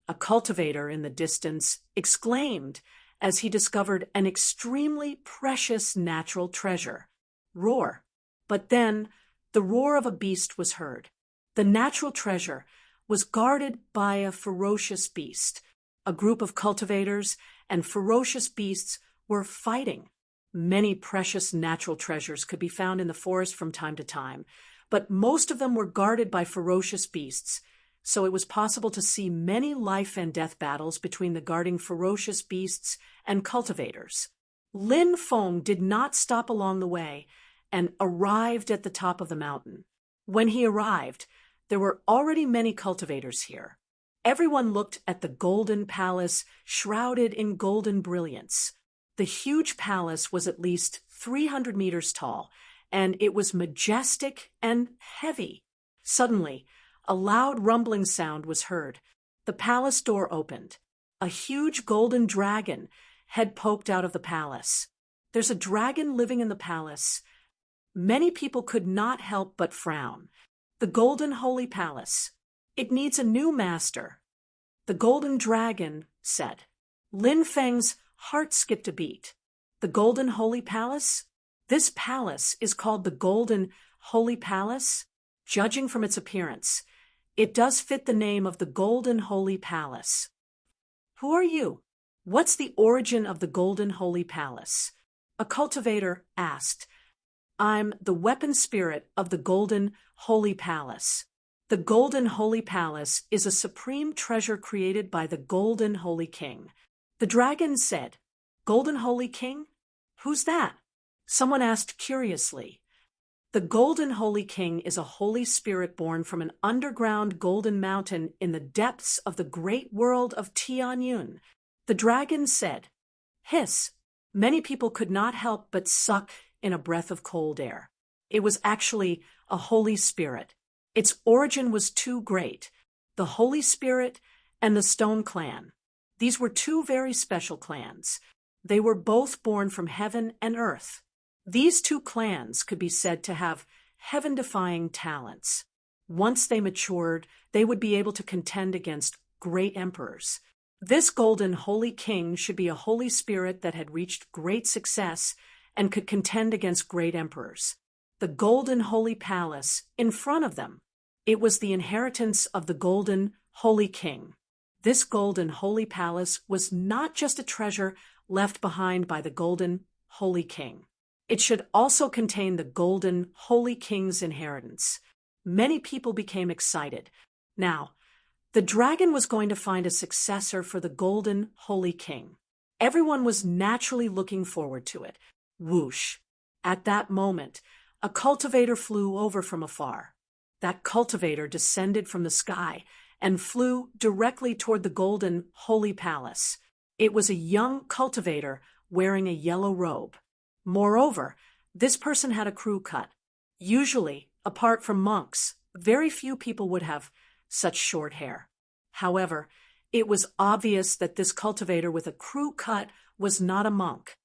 A cultivator in the distance exclaimed as he discovered an extremely precious natural treasure. Roar! But then the roar of a beast was heard. The natural treasure was guarded by a ferocious beast. A group of cultivators and ferocious beasts were fighting. Many precious natural treasures could be found in the forest from time to time, but most of them were guarded by ferocious beasts, so it was possible to see many life and death battles between the guarding ferocious beasts and cultivators. Lin Feng did not stop along the way and arrived at the top of the mountain. When he arrived, there were already many cultivators here. Everyone looked at the golden palace shrouded in golden brilliance. The huge palace was at least 300 meters tall, and it was majestic and heavy. Suddenly, a loud rumbling sound was heard. The palace door opened. A huge golden dragon had poked out of the palace. There's a dragon living in the palace. Many people could not help but frown. The golden holy palace. It needs a new master. The golden dragon said. Lin Feng's heart skipped a beat. The golden holy palace? This palace is called the golden holy palace? Judging from its appearance, it does fit the name of the golden holy palace. Who are you? What's the origin of the golden holy palace? A cultivator asked. I'm the weapon spirit of the golden holy palace. The golden holy palace is a supreme treasure created by the golden holy king. The dragon said, Golden holy king? Who's that? Someone asked curiously. The golden holy king is a holy spirit born from an underground golden mountain in the depths of the great world of Tianyun. The dragon said, Hiss. Many people could not help but suck in a breath of cold air. It was actually a holy spirit. Its origin was too great. The Holy Spirit and the Stone Clan. These were two very special clans. They were both born from heaven and earth. These two clans could be said to have heaven-defying talents. Once they matured, they would be able to contend against great emperors. This golden holy king should be a holy spirit that had reached great success and could contend against great emperors. The golden holy palace in front of them. It was the inheritance of the golden holy king. This golden holy palace was not just a treasure left behind by the golden holy king. It should also contain the golden holy king's inheritance. Many people became excited. Now, the dragon was going to find a successor for the golden holy king. Everyone was naturally looking forward to it. Whoosh! At that moment, a cultivator flew over from afar. That cultivator descended from the sky and flew directly toward the golden holy palace. It was a young cultivator wearing a yellow robe. Moreover, this person had a crew cut. Usually, apart from monks, very few people would have such short hair. However, it was obvious that this cultivator with a crew cut was not a monk.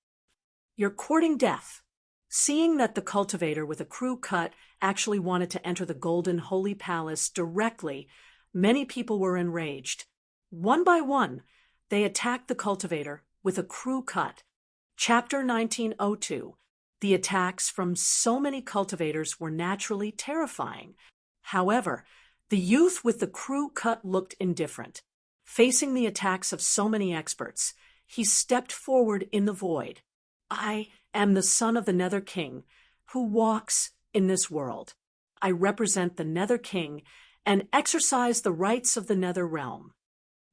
You're courting death. Seeing that the cultivator with a crew cut actually wanted to enter the golden holy palace directly, many people were enraged. One by one, they attacked the cultivator with a crew cut. Chapter 1902. The attacks from so many cultivators were naturally terrifying. However, the youth with the crew cut looked indifferent. Facing the attacks of so many experts, he stepped forward in the void. I am the son of the Nether King, who walks in this world. I represent the Nether King and exercise the rights of the Nether Realm.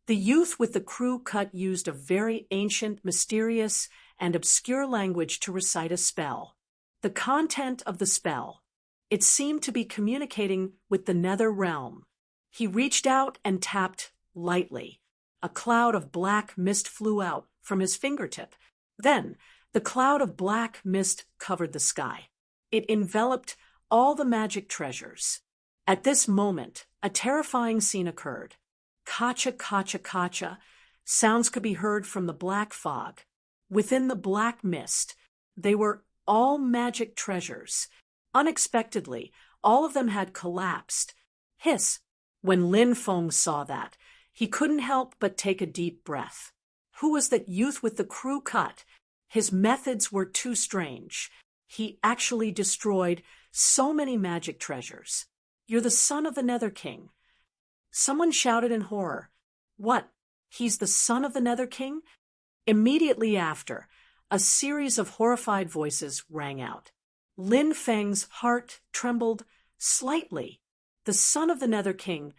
The youth with the crew cut used a very ancient, mysterious, and obscure language to recite a spell. The content of the spell, it seemed to be communicating with the Nether Realm. He reached out and tapped lightly. A cloud of black mist flew out from his fingertip. Then, the cloud of black mist covered the sky. It enveloped all the magic treasures. At this moment, a terrifying scene occurred. Kacha, kacha, kacha. Sounds could be heard from the black fog. Within the black mist, they were all magic treasures. Unexpectedly, all of them had collapsed. Hiss! When Lin Feng saw that, he couldn't help but take a deep breath. Who was that youth with the crew cut? His methods were too strange. He actually destroyed so many magic treasures. You're the son of the Nether King. Someone shouted in horror. What? He's the son of the Nether King? Immediately after, a series of horrified voices rang out. Lin Feng's heart trembled slightly. The son of the Nether King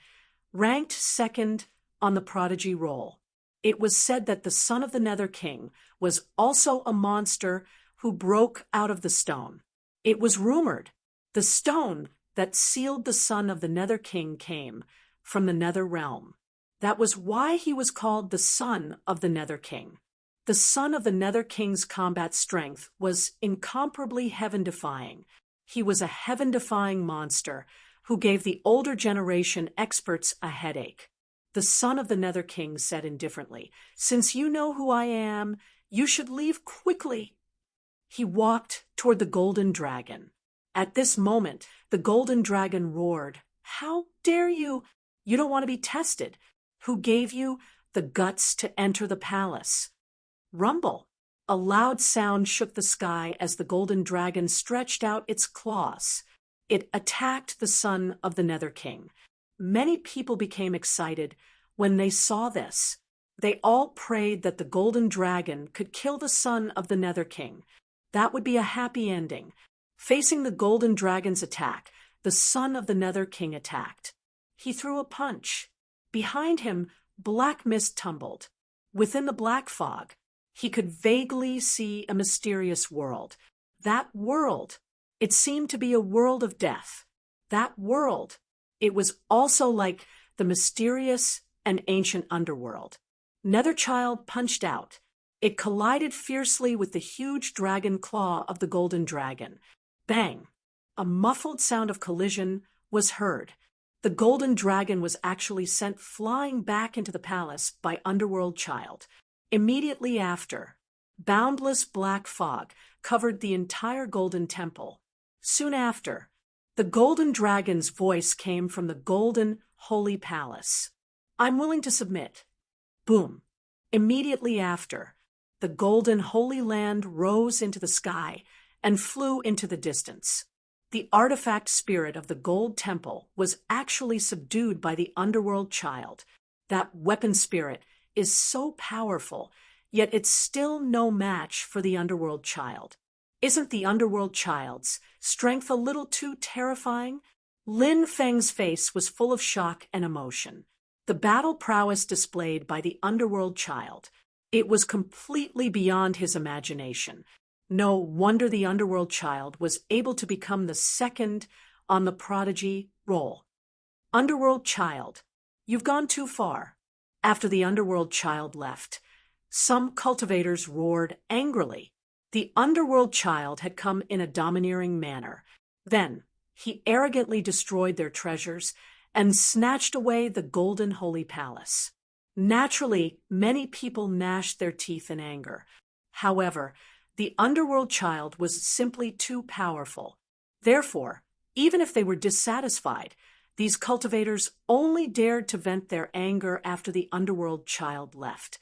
ranked second on the prodigy roll. It was said that the son of the Nether King was also a monster who broke out of the stone. It was rumored the stone that sealed the son of the Nether King came from the Nether realm. That was why he was called the son of the Nether King. The son of the Nether King's combat strength was incomparably heaven-defying. He was a heaven-defying monster who gave the older generation experts a headache. The son of the Nether King said indifferently, "Since you know who I am, you should leave quickly." He walked toward the golden dragon. At this moment, the golden dragon roared, "How dare you? You don't want to be tested. Who gave you the guts to enter the palace?" Rumble. A loud sound shook the sky as the golden dragon stretched out its claws. It attacked the son of the Nether King. Many people became excited when they saw this. They all prayed that the golden dragon could kill the son of the Nether King. That would be a happy ending. Facing the golden dragon's attack, the son of the Nether King attacked. He threw a punch. Behind him, black mist tumbled. Within the black fog, he could vaguely see a mysterious world. That world, it seemed to be a world of death. That world, it was also like the mysterious and ancient underworld. Netherchild punched out. It collided fiercely with the huge dragon claw of the golden dragon. Bang! A muffled sound of collision was heard. The golden dragon was actually sent flying back into the palace by Underworld Child. Immediately after, boundless black fog covered the entire golden temple. Soon after, the golden dragon's voice came from the golden holy palace. "I'm willing to submit." Boom. Immediately after, the golden holy land rose into the sky and flew into the distance. The artifact spirit of the gold temple was actually subdued by the Underworld Child. That weapon spirit is so powerful, yet it's still no match for the Underworld Child. Isn't the Underworld Child's strength a little too terrifying? Lin Feng's face was full of shock and emotion. The battle prowess displayed by the Underworld Child, it was completely beyond his imagination. No wonder the Underworld Child was able to become the second on the prodigy roll. Underworld Child, you've gone too far. After the Underworld Child left, some cultivators roared angrily. The Underworld Child had come in a domineering manner. Then, he arrogantly destroyed their treasures and snatched away the golden holy palace. Naturally, many people gnashed their teeth in anger. However, the Underworld Child was simply too powerful. Therefore, even if they were dissatisfied, these cultivators only dared to vent their anger after the Underworld Child left.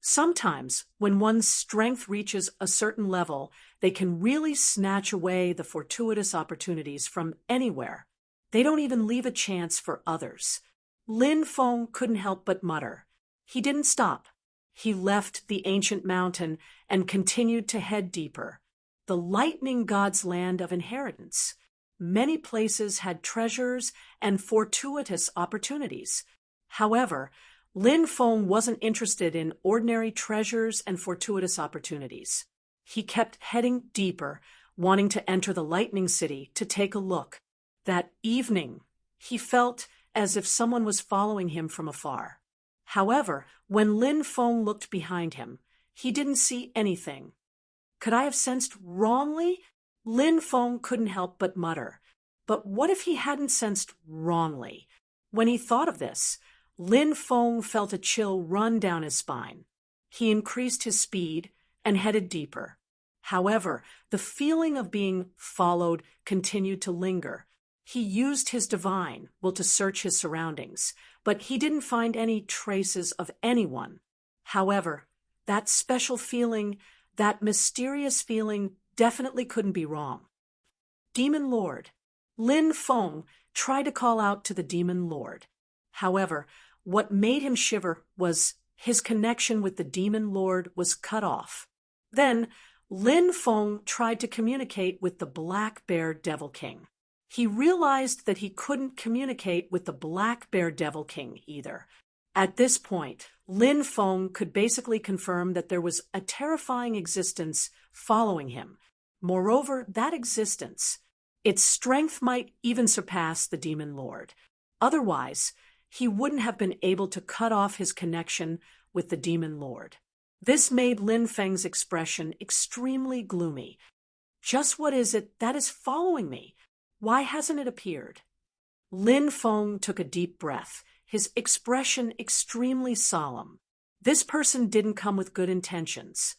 Sometimes, when one's strength reaches a certain level, they can really snatch away the fortuitous opportunities from anywhere. They don't even leave a chance for others. Lin Feng couldn't help but mutter. He didn't stop. He left the ancient mountain and continued to head deeper. The lightning god's land of inheritance. Many places had treasures and fortuitous opportunities. However, Lin Feng wasn't interested in ordinary treasures and fortuitous opportunities. He kept heading deeper, wanting to enter the Lightning City to take a look. That evening, he felt as if someone was following him from afar. However, when Lin Feng looked behind him, he didn't see anything. Could I have sensed wrongly? Lin Feng couldn't help but mutter. But what if he hadn't sensed wrongly? When he thought of this, Lin Feng felt a chill run down his spine. He increased his speed and headed deeper. However, the feeling of being followed continued to linger. He used his divine will to search his surroundings, but he didn't find any traces of anyone. However, that special feeling, that mysterious feeling, definitely couldn't be wrong. Demon Lord. Lin Feng tried to call out to the Demon Lord. However, What made him shiver was his connection with the demon lord was cut off. Then, Lin Feng tried to communicate with the Black Bear Devil King. He realized that he couldn't communicate with the Black Bear Devil King either. At this point, Lin Feng could basically confirm that there was a terrifying existence following him. Moreover, that existence, its strength might even surpass the demon lord. Otherwise, he wouldn't have been able to cut off his connection with the demon lord. This made Lin Feng's expression extremely gloomy. Just what is it that is following me? Why hasn't it appeared? Lin Feng took a deep breath, his expression extremely solemn. This person didn't come with good intentions.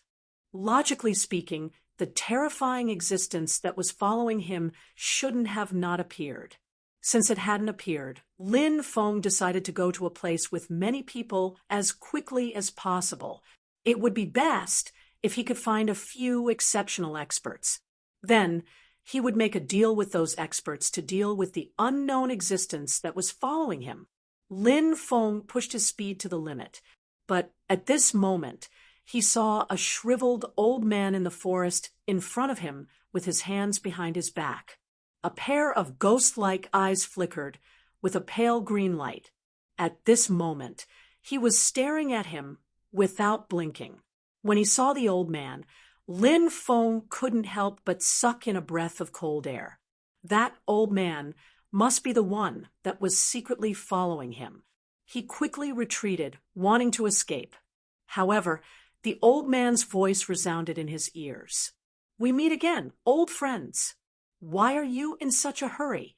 Logically speaking, the terrifying existence that was following him shouldn't have not appeared. Since it hadn't appeared, Lin Feng decided to go to a place with many people as quickly as possible. It would be best if he could find a few exceptional experts. Then, he would make a deal with those experts to deal with the unknown existence that was following him. Lin Feng pushed his speed to the limit, but at this moment, he saw a shriveled old man in the forest in front of him with his hands behind his back. A pair of ghost-like eyes flickered with a pale green light. At this moment, he was staring at him without blinking. When he saw the old man, Lin Feng couldn't help but suck in a breath of cold air. That old man must be the one that was secretly following him. He quickly retreated, wanting to escape. However, the old man's voice resounded in his ears. "We meet again, old friends. Why are you in such a hurry?"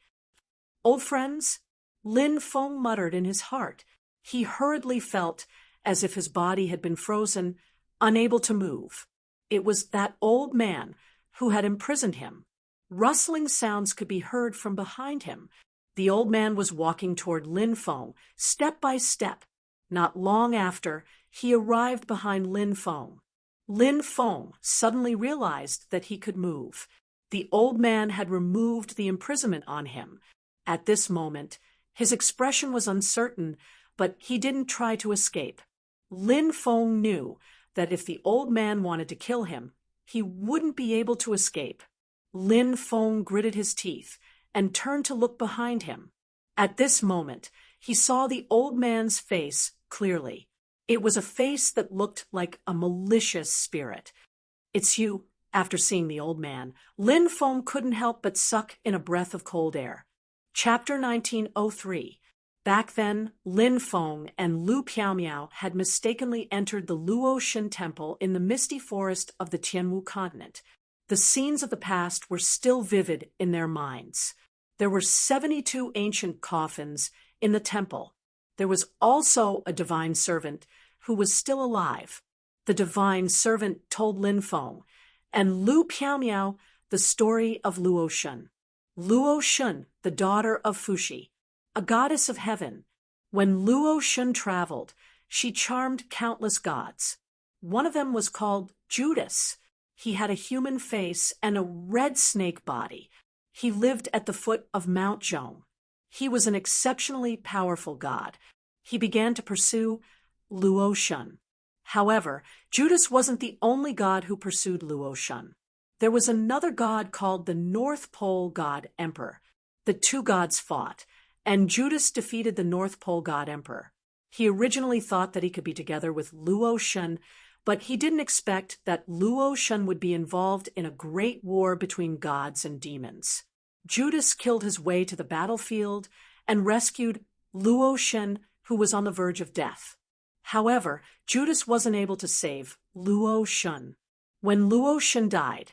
"Old friends?" Lin Feng muttered in his heart. He hurriedly felt as if his body had been frozen, unable to move. It was that old man who had imprisoned him. Rustling sounds could be heard from behind him. The old man was walking toward Lin Feng, step by step. Not long after, he arrived behind Lin Feng. Lin Feng suddenly realized that he could move. The old man had removed the imprisonment on him. At this moment, his expression was uncertain, but he didn't try to escape. Lin Feng knew that if the old man wanted to kill him, he wouldn't be able to escape. Lin Feng gritted his teeth and turned to look behind him. At this moment, he saw the old man's face clearly. It was a face that looked like a malicious spirit. "It's you." After seeing the old man, Lin Feng couldn't help but suck in a breath of cold air. Chapter 1903. Back then, Lin Feng and Lu Piaomiao had mistakenly entered the Luoshan Temple in the misty forest of the Tianwu continent. The scenes of the past were still vivid in their minds. There were 72 ancient coffins in the temple. There was also a divine servant who was still alive. The divine servant told Lin Feng and Lu Piaomiao the story of Luoshan. Luoshan, the daughter of Fuxi, a goddess of heaven. When Luoshan traveled, she charmed countless gods. One of them was called Judas. He had a human face and a red snake body. He lived at the foot of Mount Zhong. He was an exceptionally powerful god. He began to pursue Luoshan. However, Judas wasn't the only god who pursued Luoshan. There was another god called the North Pole God Emperor. The two gods fought, and Judas defeated the North Pole God Emperor. He originally thought that he could be together with Luoshan, but he didn't expect that Luoshan would be involved in a great war between gods and demons. Judas killed his way to the battlefield and rescued Luoshan, who was on the verge of death. However, Judas wasn't able to save Luoshan. When Luoshan died,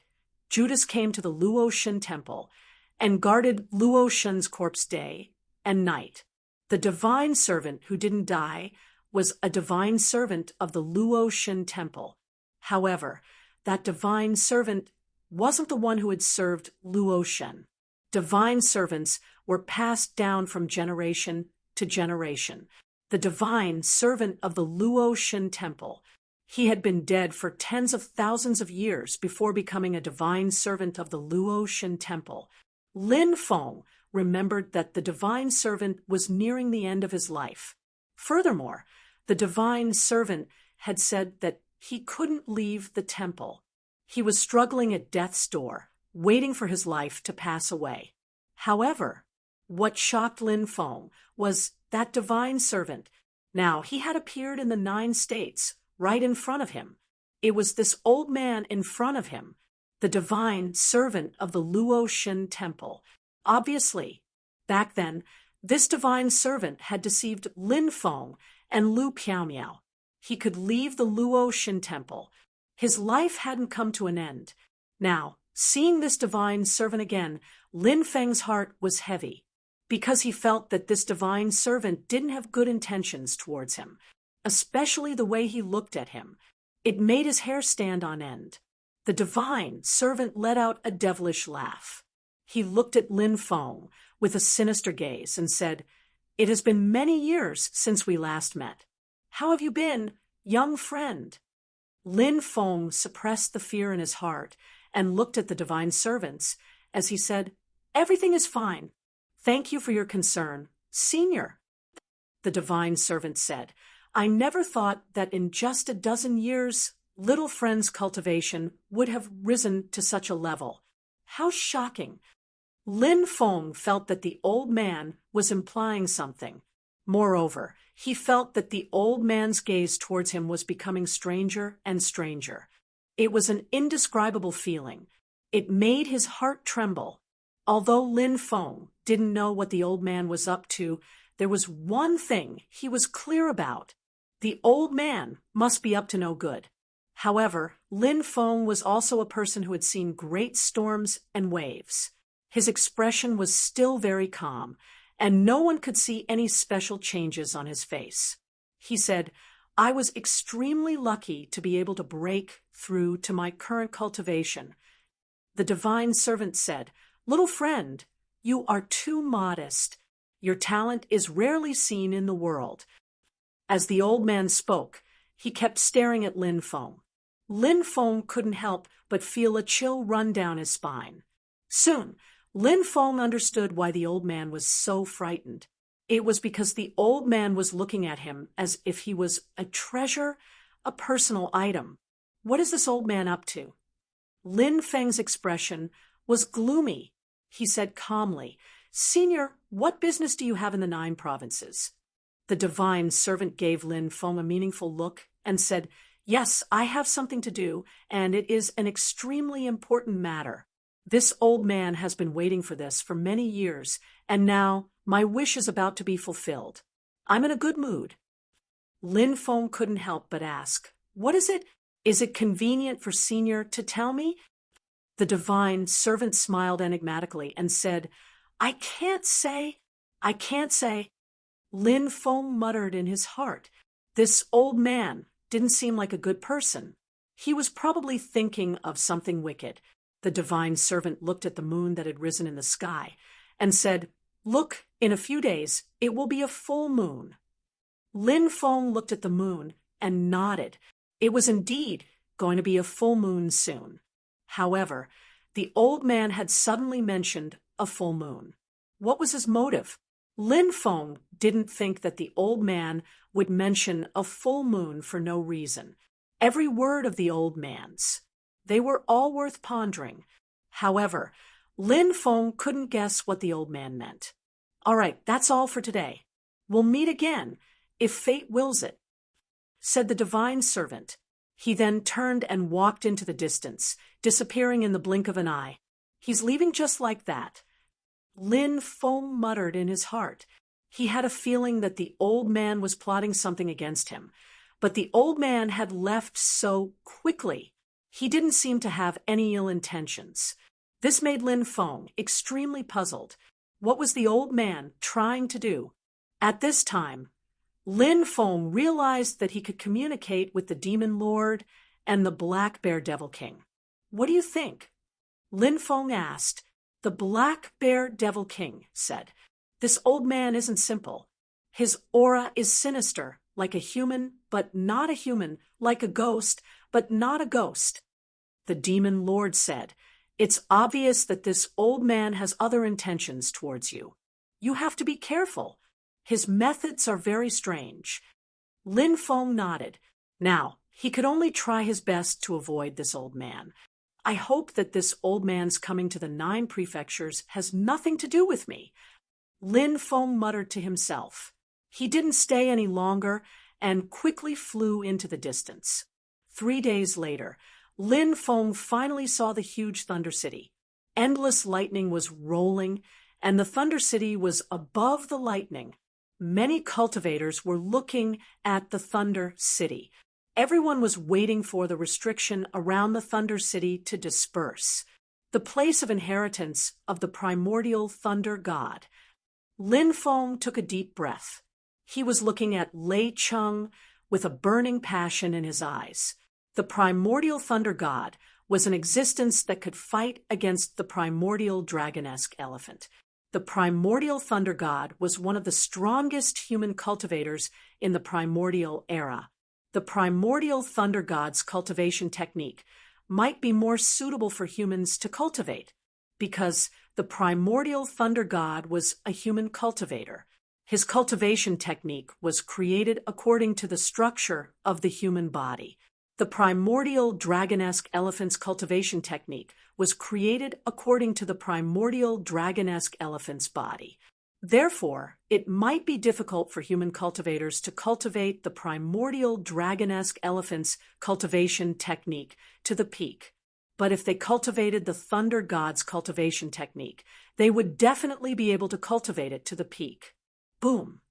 Judas came to the Luoshan temple and guarded Luoshan's corpse day and night. The divine servant who didn't die was a divine servant of the Luoshan temple. However, that divine servant wasn't the one who had served Luoshan. Divine servants were passed down from generation to generation. The divine servant of the Luoshan temple. He had been dead for tens of thousands of years before becoming a divine servant of the Luoshan temple. Lin Feng remembered that the divine servant was nearing the end of his life. Furthermore, the divine servant had said that he couldn't leave the temple. He was struggling at death's door, waiting for his life to pass away. However, what shocked Lin Feng was that divine servant. Now, he had appeared in the 9 states, right in front of him. It was this old man in front of him, the divine servant of the Luo Shin temple. Obviously, back then, this divine servant had deceived Lin Feng and Lu Piaomiao. He could leave the Luo Shin temple. His life hadn't come to an end. Now, seeing this divine servant again, Lin Feng's heart was heavy, because he felt that this divine servant didn't have good intentions towards him, especially the way he looked at him. It made his hair stand on end. The divine servant let out a devilish laugh. He looked at Lin Feng with a sinister gaze and said, "It has been many years since we last met. How have you been, young friend?" Lin Feng suppressed the fear in his heart and looked at the divine servants as he said, "Everything is fine. Thank you for your concern, Senior." The divine servant said, "I never thought that in just a dozen years, little friend's cultivation would have risen to such a level. How shocking." Lin Feng felt that the old man was implying something. Moreover, he felt that the old man's gaze towards him was becoming stranger and stranger. It was an indescribable feeling. It made his heart tremble. Although Lin Feng didn't know what the old man was up to, there was one thing he was clear about. The old man must be up to no good. However, Lin Feng was also a person who had seen great storms and waves. His expression was still very calm, and no one could see any special changes on his face. He said, "I was extremely lucky to be able to break through to my current cultivation." The divine servant said, "Little friend, you are too modest. Your talent is rarely seen in the world." As the old man spoke, he kept staring at Lin Feng. Lin Feng couldn't help but feel a chill run down his spine. Soon, Lin Feng understood why the old man was so frightened. It was because the old man was looking at him as if he was a treasure, a personal item. What is this old man up to? Lin Feng's expression was gloomy. He said calmly, "Senior, what business do you have in the 9 provinces?" The divine servant gave Lin Feng a meaningful look and said, "Yes, I have something to do, and it is an extremely important matter. This old man has been waiting for this for many years, and now my wish is about to be fulfilled. I'm in a good mood." Lin Feng couldn't help but ask, "What is it? Is it convenient for Senior to tell me?" The divine servant smiled enigmatically and said, I can't say. Lin Feng muttered in his heart. This old man didn't seem like a good person. He was probably thinking of something wicked. The divine servant looked at the moon that had risen in the sky and said, "Look, in a few days, it will be a full moon." Lin Feng looked at the moon and nodded. It was indeed going to be a full moon soon. However, the old man had suddenly mentioned a full moon. What was his motive? Lin Feng didn't think that the old man would mention a full moon for no reason. Every word of the old man's. They were all worth pondering. However, Lin Feng couldn't guess what the old man meant. "All right, that's all for today. We'll meet again, if fate wills it," said the divine servant. He then turned and walked into the distance, disappearing in the blink of an eye. "He's leaving just like that." Lin Feng muttered in his heart. He had a feeling that the old man was plotting something against him, but the old man had left so quickly. He didn't seem to have any ill intentions. This made Lin Feng extremely puzzled. What was the old man trying to do? At this time, Lin Feng realized that he could communicate with the Demon Lord and the Black Bear Devil King. "What do you think?" Lin Feng asked. The Black Bear Devil King said, "This old man isn't simple. His aura is sinister, like a human, but not a human, like a ghost, but not a ghost." The Demon Lord said, "It's obvious that this old man has other intentions towards you. You have to be careful. His methods are very strange. Lin Feng nodded. Now, he could only try his best to avoid this old man. I hope that this old man's coming to the 9 prefectures has nothing to do with me. Lin Feng muttered to himself. He didn't stay any longer and quickly flew into the distance. 3 days later, Lin Feng finally saw the huge Thunder City. Endless lightning was rolling, and the Thunder City was above the lightning. Many cultivators were looking at the Thunder City. Everyone was waiting for the restriction around the Thunder City to disperse, the place of inheritance of the primordial thunder god. Lin Feng took a deep breath. He was looking at Lei Cheng with a burning passion in his eyes. The primordial thunder god was an existence that could fight against the primordial dragonesque elephant. The primordial thunder god was one of the strongest human cultivators in the primordial era. The primordial thunder god's cultivation technique might be more suitable for humans to cultivate, because the primordial thunder god was a human cultivator. His cultivation technique was created according to the structure of the human body. The primordial dragonesque elephant's cultivation technique was created according to the primordial dragonesque elephant's body. Therefore, it might be difficult for human cultivators to cultivate the primordial dragonesque elephant's cultivation technique to the peak. But if they cultivated the thunder god's cultivation technique, they would definitely be able to cultivate it to the peak. Boom!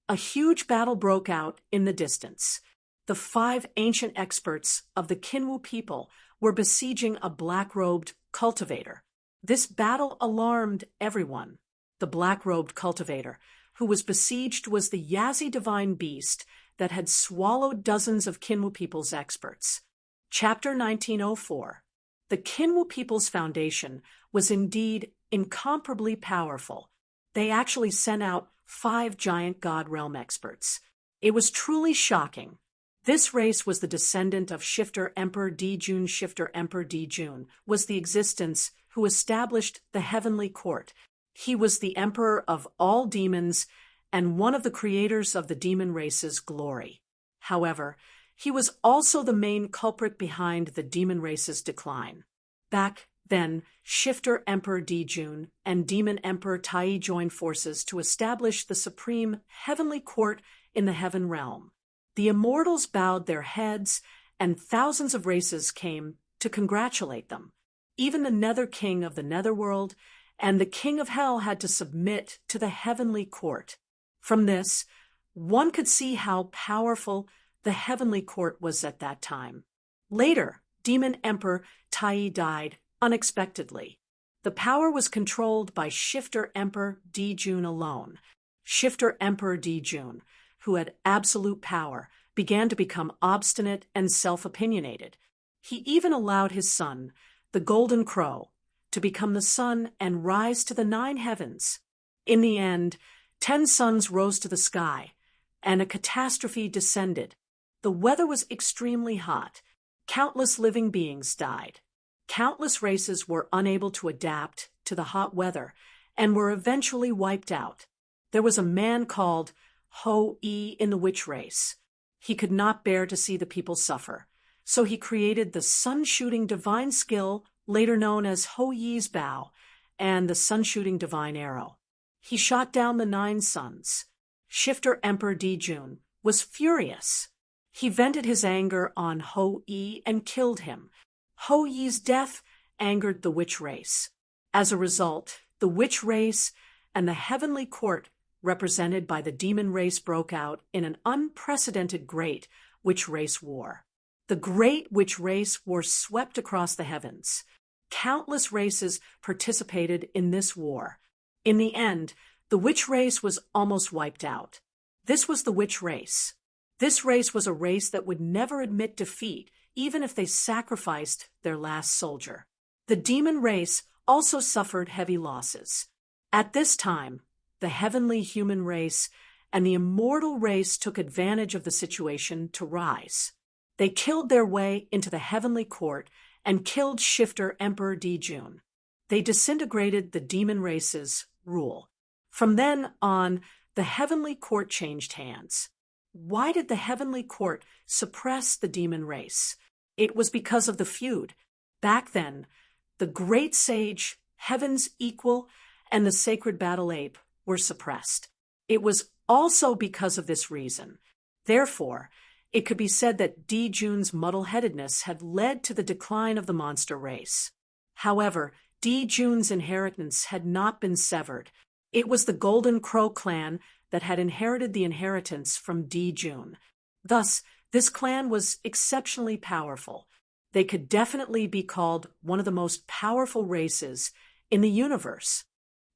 A huge battle broke out in the distance. The 5 ancient experts of the Kinwu people were besieging a black-robed cultivator. This battle alarmed everyone. The black-robed cultivator who was besieged was the Yazi divine beast that had swallowed dozens of Kinwu people's experts. Chapter 1904. The Kinwu people's foundation was indeed incomparably powerful. They actually sent out 5 giant god realm experts. It was truly shocking. This race was the descendant of Shifter Emperor Dijun. Shifter Emperor Dijun was the existence who established the heavenly court. He was the emperor of all demons and one of the creators of the demon race's glory. However, he was also the main culprit behind the demon race's decline. Back then, Shifter Emperor Dijun and Demon Emperor Tai joined forces to establish the supreme heavenly court in the heaven realm. The immortals bowed their heads, and thousands of races came to congratulate them. Even the Nether King of the Netherworld and the King of Hell had to submit to the heavenly court. From this, one could see how powerful the heavenly court was at that time. Later, Demon Emperor Tai died unexpectedly. The power was controlled by Shifter Emperor Dijun alone. Shifter Emperor Dijun, who had absolute power, began to become obstinate and self-opinionated. He even allowed his son, the Golden Crow, to become the sun and rise to the 9 heavens. In the end, 10 suns rose to the sky, and a catastrophe descended. The weather was extremely hot. Countless living beings died. Countless races were unable to adapt to the hot weather and were eventually wiped out. There was a man called Ho-E in the witch race. He could not bear to see the people suffer, so he created the sun-shooting divine skill, later known as Ho-Yi's bow, and the sun-shooting divine arrow. He shot down the 9 suns. Shifter Emperor Dijun was furious. He vented his anger on Ho-E and killed him. Ho-Yi's death angered the witch race. As a result, the witch race and the heavenly court represented by the demon race broke out in an unprecedented great witch race war. The great witch race war swept across the heavens. Countless races participated in this war. In the end, the witch race was almost wiped out. This was the witch race. This race was a race that would never admit defeat, even if they sacrificed their last soldier. The demon race also suffered heavy losses. At this time, the heavenly human race and the immortal race took advantage of the situation to rise. They killed their way into the heavenly court and killed Shifter Emperor Dijun. They disintegrated the demon race's rule. From then on, the heavenly court changed hands. Why did the heavenly court suppress the demon race? It was because of the feud. Back then, the great sage, heaven's equal, and the sacred battle ape were suppressed. It was also because of this reason. Therefore, it could be said that June's muddle-headedness had led to the decline of the monster race. However, June's inheritance had not been severed. It was the Golden Crow clan that had inherited the inheritance from June. Thus, this clan was exceptionally powerful. They could definitely be called one of the most powerful races in the universe.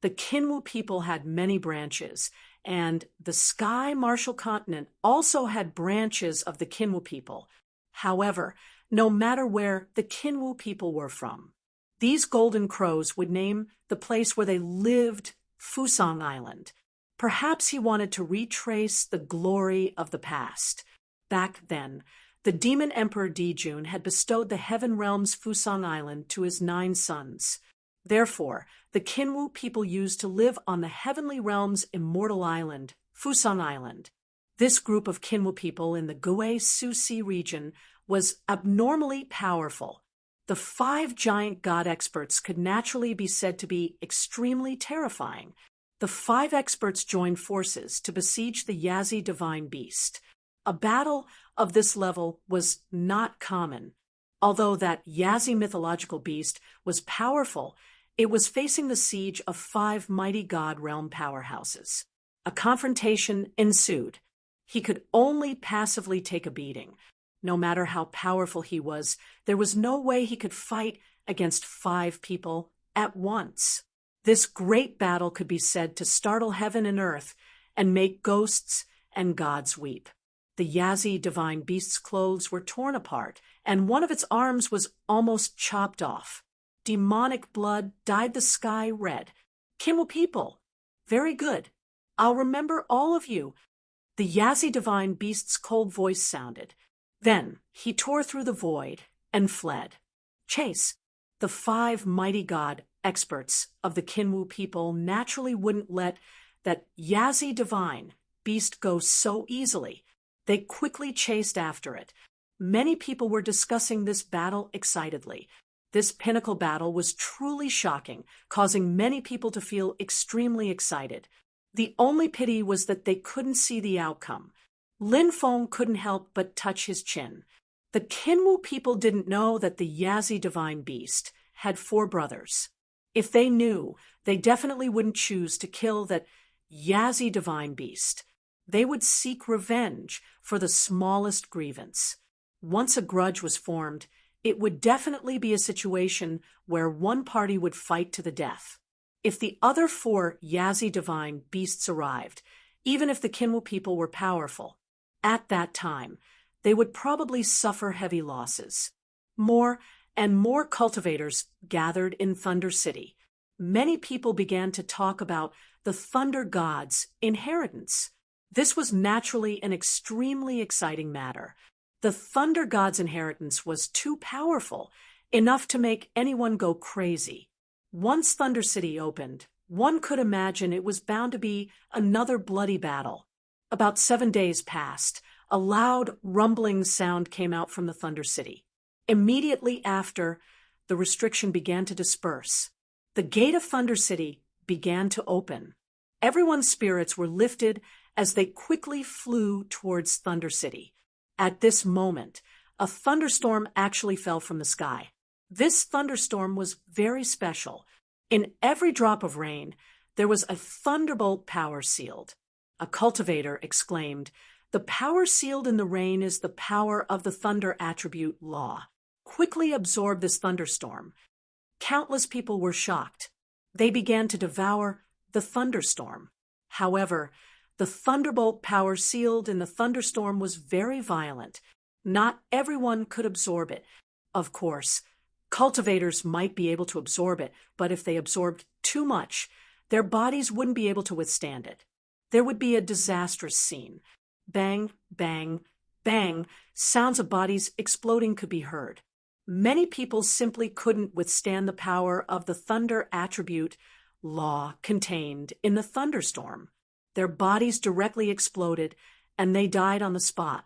The Kinwu people had many branches, and the Sky Martial Continent also had branches of the Kinwu people. However, no matter where the Kinwu people were from, these Golden Crows would name the place where they lived Fusang Island. Perhaps he wanted to retrace the glory of the past. Back then, the Demon Emperor June had bestowed the Heaven Realm's Fusang Island to his 9 sons. Therefore, the Kinwu people used to live on the Heavenly Realm's immortal island, Fusang Island. This group of Kinwu people in the Gui-Su-Si region was abnormally powerful. The 5 giant god experts could naturally be said to be extremely terrifying. The 5 experts joined forces to besiege the Yazi divine beast. A battle of this level was not common. Although that Yazi mythological beast was powerful, it was facing the siege of 5 mighty god realm powerhouses. A confrontation ensued. He could only passively take a beating. No matter how powerful he was, there was no way he could fight against 5 people at once. This great battle could be said to startle heaven and earth and make ghosts and gods weep. The Yazi divine beast's clothes were torn apart, and one of its arms was almost chopped off. Demonic blood dyed the sky red. Kinwu people, very good. I'll remember all of you. The Yazi divine beast's cold voice sounded. Then he tore through the void and fled. Chase, the 5 mighty god experts of the Kinwu people naturally wouldn't let that Yazi divine beast go so easily. They quickly chased after it. Many people were discussing this battle excitedly. This pinnacle battle was truly shocking, causing many people to feel extremely excited. The only pity was that they couldn't see the outcome. Lin Feng couldn't help but touch his chin. The Kinwu people didn't know that the Yazi divine beast had 4 brothers. If they knew, they definitely wouldn't choose to kill that Yazi divine beast. They would seek revenge for the smallest grievance. Once a grudge was formed, it would definitely be a situation where one party would fight to the death. If the other 4 Yazi divine beasts arrived, even if the Kinwu people were powerful, at that time, they would probably suffer heavy losses. More and more cultivators gathered in Thunder City. Many people began to talk about the Thunder God's inheritance. This was naturally an extremely exciting matter. The Thunder God's inheritance was too powerful, enough to make anyone go crazy. Once Thunder City opened, one could imagine it was bound to be another bloody battle. About 7 days passed. A loud, rumbling sound came out from the Thunder City. Immediately after, the restriction began to disperse. The gate of Thunder City began to open. Everyone's spirits were lifted as they quickly flew towards Thunder City. At this moment, a thunderstorm actually fell from the sky. This thunderstorm was very special. In every drop of rain, there was a thunderbolt power sealed. A cultivator exclaimed, "The power sealed in the rain is the power of the thunder attribute law." Quickly absorb this thunderstorm. Countless people were shocked. They began to devour the thunderstorm. However, the thunderbolt power sealed in the thunderstorm was very violent. Not everyone could absorb it. Of course, cultivators might be able to absorb it, but if they absorbed too much, their bodies wouldn't be able to withstand it. There would be a disastrous scene. Bang, bang, bang, sounds of bodies exploding could be heard. Many people simply couldn't withstand the power of the thunder attribute law contained in the thunderstorm. Their bodies directly exploded, and they died on the spot.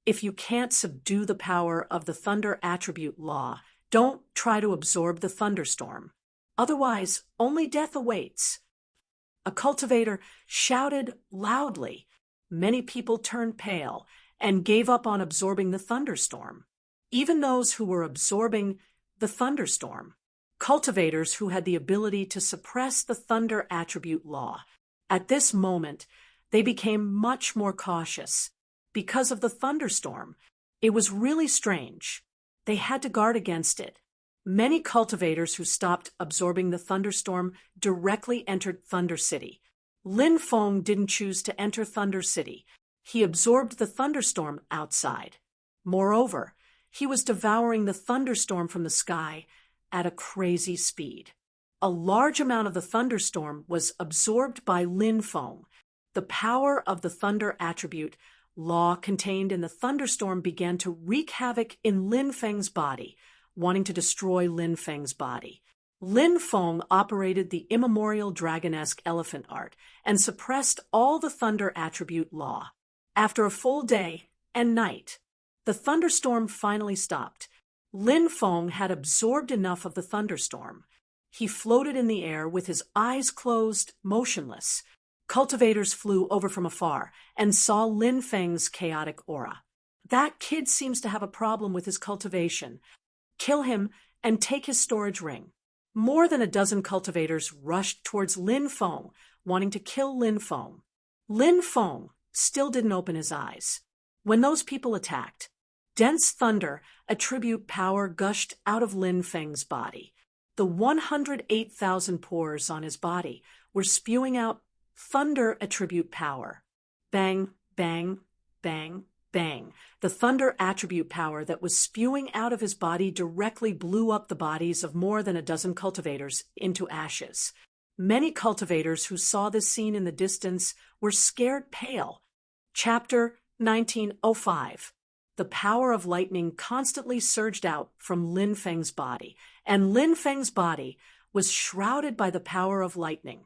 If you can't subdue the power of the thunder attribute law, don't try to absorb the thunderstorm. Otherwise, only death awaits. A cultivator shouted loudly. Many people turned pale and gave up on absorbing the thunderstorm. Even those who were absorbing the thunderstorm, cultivators who had the ability to suppress the thunder attribute law. At this moment, they became much more cautious. Because of the thunderstorm, it was really strange. They had to guard against it. Many cultivators who stopped absorbing the thunderstorm directly entered Thunder City. Lin Feng didn't choose to enter Thunder City. He absorbed the thunderstorm outside. Moreover, he was devouring the thunderstorm from the sky at a crazy speed. A large amount of the thunderstorm was absorbed by Lin Feng. The power of the thunder attribute law contained in the thunderstorm began to wreak havoc in Lin Feng's body, wanting to destroy Lin Feng's body. Lin Feng operated the immemorial dragon-esque elephant art and suppressed all the thunder attribute law. After a full day and night, the thunderstorm finally stopped. Lin Feng had absorbed enough of the thunderstorm. He floated in the air with his eyes closed, motionless. Cultivators flew over from afar and saw Lin Feng's chaotic aura. That kid seems to have a problem with his cultivation. Kill him and take his storage ring. More than a dozen cultivators rushed towards Lin Feng, wanting to kill Lin Feng. Lin Feng still didn't open his eyes. When those people attacked, dense thunder attribute power gushed out of Lin Feng's body. The 108,000 pores on his body were spewing out thunder attribute power. Bang, bang, bang, bang. The thunder attribute power that was spewing out of his body directly blew up the bodies of more than a dozen cultivators into ashes. Many cultivators who saw this scene in the distance were scared pale. Chapter 1905. The power of lightning constantly surged out from Lin Feng's body, and Lin Feng's body was shrouded by the power of lightning.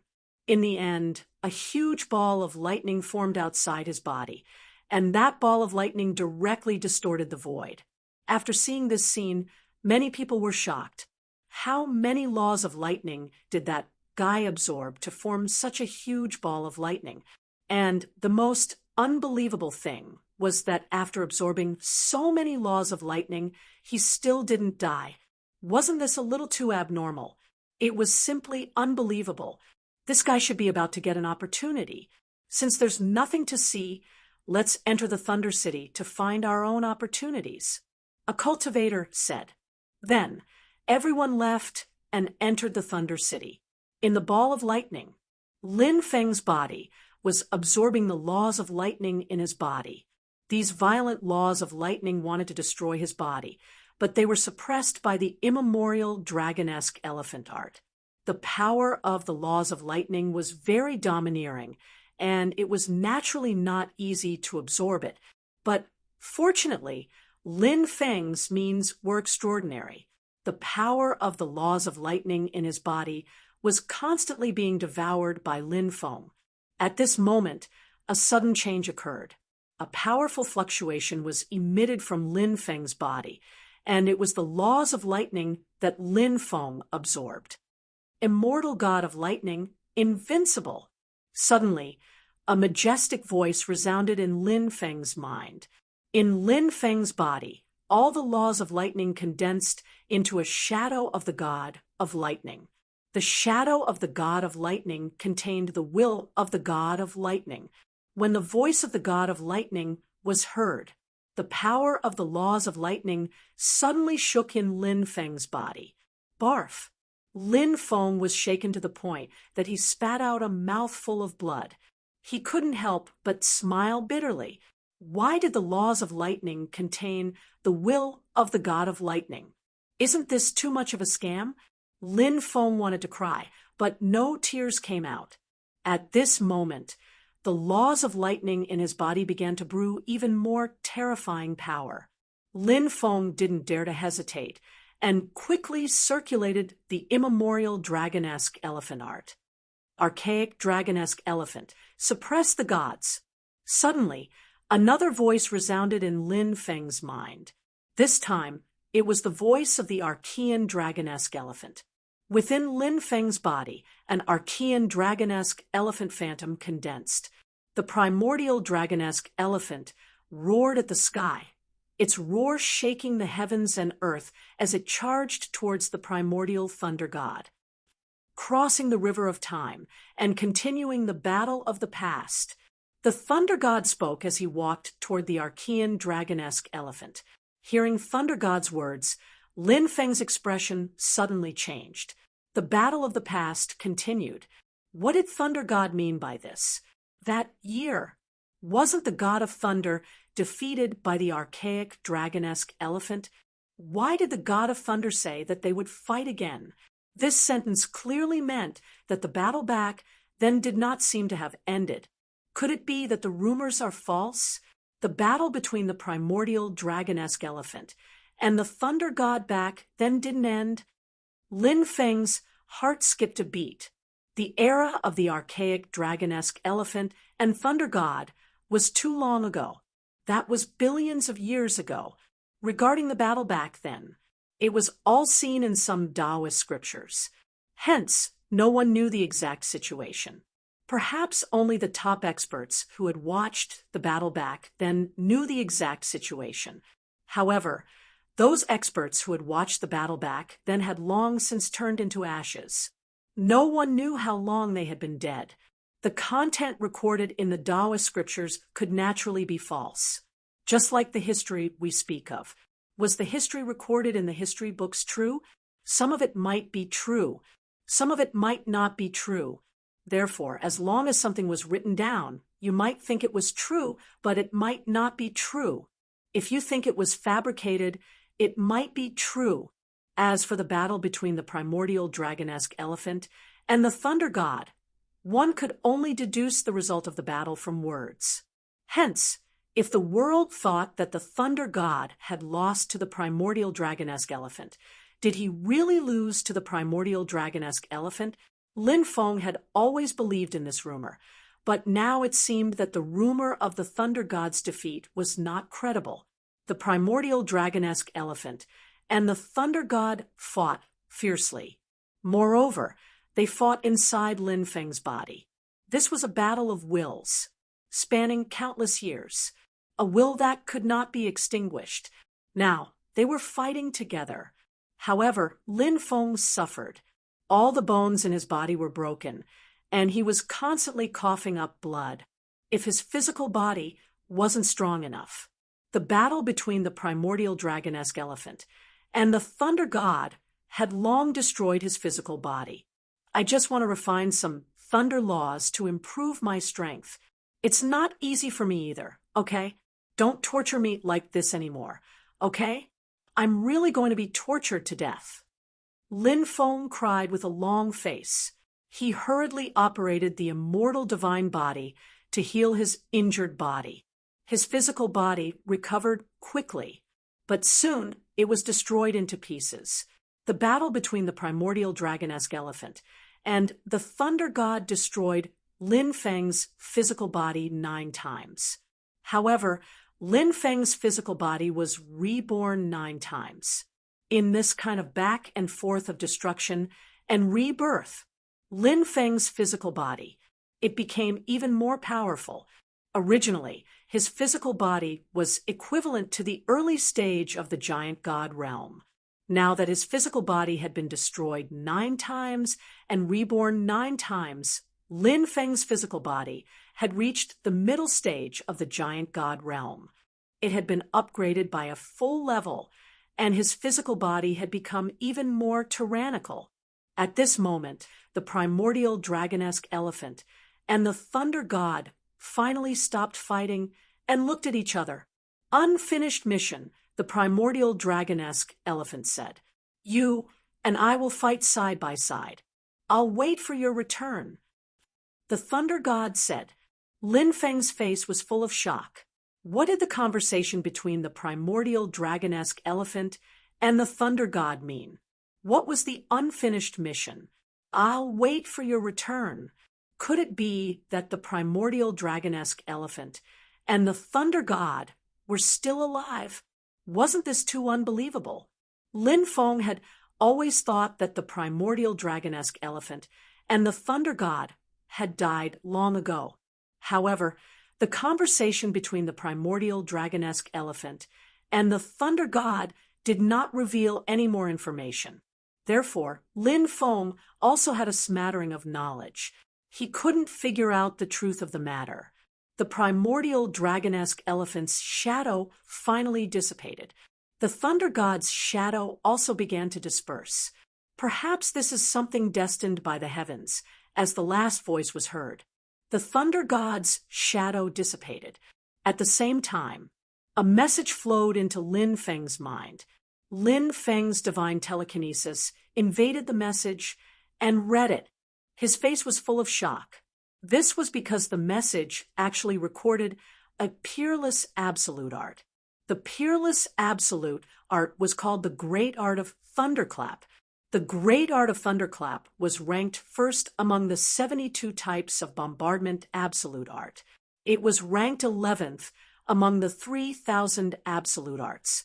In the end, a huge ball of lightning formed outside his body, and that ball of lightning directly distorted the void. After seeing this scene, many people were shocked. How many laws of lightning did that guy absorb to form such a huge ball of lightning? And the most unbelievable thing was that after absorbing so many laws of lightning, he still didn't die. Wasn't this a little too abnormal? It was simply unbelievable. This guy should be about to get an opportunity. Since there's nothing to see, let's enter the Thunder City to find our own opportunities. A cultivator said. Then, everyone left and entered the Thunder City. In the ball of lightning, Lin Feng's body was absorbing the laws of lightning in his body. These violent laws of lightning wanted to destroy his body, but they were suppressed by the immemorial dragon-esque elephant art. The power of the laws of lightning was very domineering, and it was naturally not easy to absorb it. But fortunately, Lin Feng's means were extraordinary. The power of the laws of lightning in his body was constantly being devoured by Lin Feng. At this moment, a sudden change occurred. A powerful fluctuation was emitted from Lin Feng's body, and it was the laws of lightning that Lin Feng absorbed. Immortal god of lightning, invincible. Suddenly, a majestic voice resounded in Lin Feng's mind. In Lin Feng's body, all the laws of lightning condensed into a shadow of the god of lightning. The shadow of the god of lightning contained the will of the god of lightning. When the voice of the god of lightning was heard, the power of the laws of lightning suddenly shook in Lin Feng's body. Barf! Lin Feng was shaken to the point that he spat out a mouthful of blood. He couldn't help but smile bitterly. Why did the laws of lightning contain the will of the god of lightning? Isn't this too much of a scam? Lin Feng wanted to cry, but no tears came out. At this moment, the laws of lightning in his body began to brew even more terrifying power. Lin Feng didn't dare to hesitate, and quickly circulated the immemorial dragon-esque elephant art. archaic dragon-esque elephant, suppress the gods. Suddenly, another voice resounded in Lin Feng's mind. This time, it was the voice of the Archean dragon-esque elephant. Within Lin Feng's body, an Archean dragon-esque elephant phantom condensed. The primordial dragon-esque elephant roared at the sky, its roar shaking the heavens and earth as it charged towards the primordial thunder god. Crossing the river of time and continuing the battle of the past, the thunder god spoke as he walked toward the Archean dragon-esque elephant. Hearing thunder god's words, Lin Feng's expression suddenly changed. The battle of the past continued. What did thunder god mean by this? That year, wasn't the god of thunder defeated by the archaic dragon-esque elephant? Why did the god of thunder say that they would fight again? This sentence clearly meant that the battle back then did not seem to have ended. Could it be that the rumors are false? The battle between the primordial dragon-esque elephant and the thunder god back then didn't end? Lin Feng's heart skipped a beat. The era of the archaic dragon-esque elephant and thunder god was too long ago. That was billions of years ago. Regarding the battle back then, it was all seen in some Taoist scriptures. Hence, no one knew the exact situation. Perhaps only the top experts who had watched the battle back then knew the exact situation. However, those experts who had watched the battle back then had long since turned into ashes. No one knew how long they had been dead. The content recorded in the Taoist scriptures could naturally be false, just like the history we speak of. Was the history recorded in the history books true? Some of it might be true. Some of it might not be true. Therefore, as long as something was written down, you might think it was true, but it might not be true. If you think it was fabricated, it might be true. As for the battle between the primordial dragon-esque elephant and the thunder god, one could only deduce the result of the battle from words. Hence, if the world thought that the thunder god had lost to the primordial dragon-esque elephant, did he really lose to the primordial dragon-esque elephant? Lin Feng had always believed in this rumor, but now it seemed that the rumor of the thunder god's defeat was not credible. The primordial dragon-esque elephant and the thunder god fought fiercely. Moreover, they fought inside Lin Feng's body. This was a battle of wills, spanning countless years, a will that could not be extinguished. Now, they were fighting together. However, Lin Feng suffered. All the bones in his body were broken, and he was constantly coughing up blood. If his physical body wasn't strong enough, the battle between the primordial dragon-esque elephant and the thunder god had long destroyed his physical body. I just want to refine some thunder laws to improve my strength. It's not easy for me either, okay? Don't torture me like this anymore, okay? I'm really going to be tortured to death. Lin Feng cried with a long face. He hurriedly operated the immortal divine body to heal his injured body. His physical body recovered quickly, but soon it was destroyed into pieces. The battle between the primordial dragon-esque elephant and the thunder god destroyed Lin Feng's physical body 9 times. However, Lin Feng's physical body was reborn 9 times. In this kind of back and forth of destruction and rebirth, Lin Feng's physical body, it became even more powerful. Originally, his physical body was equivalent to the early stage of the giant god realm. Now that his physical body had been destroyed 9 times and reborn 9 times, Lin Feng's physical body had reached the middle stage of the giant god realm. It had been upgraded by a full level, and his physical body had become even more tyrannical. At this moment, the primordial dragon-esque elephant and the thunder god finally stopped fighting and looked at each other. Unfinished mission, the primordial dragon-esque elephant said. You and I will fight side by side. I'll wait for your return. The thunder god said. Lin Feng's face was full of shock. What did the conversation between the primordial dragon-esque elephant and the thunder god mean? What was the unfinished mission? I'll wait for your return. Could it be that the primordial dragon-esque elephant and the thunder god were still alive? Wasn't this too unbelievable? Lin Feng had always thought that the primordial dragon-esque elephant and the thunder god had died long ago. However, the conversation between the primordial dragon-esque elephant and the thunder god did not reveal any more information. Therefore, Lin Feng also had a smattering of knowledge. He couldn't figure out the truth of the matter. The primordial dragon-esque elephant's shadow finally dissipated. The thunder god's shadow also began to disperse. Perhaps this is something destined by the heavens, as the last voice was heard. The thunder god's shadow dissipated. At the same time, a message flowed into Lin Feng's mind. Lin Feng's divine telekinesis invaded the message and read it. His face was full of shock. This was because the message actually recorded a peerless absolute art. The peerless absolute art was called the Great Art of Thunderclap. The Great Art of Thunderclap was ranked first among the 72 types of bombardment absolute art. It was ranked 11th among the 3,000 absolute arts.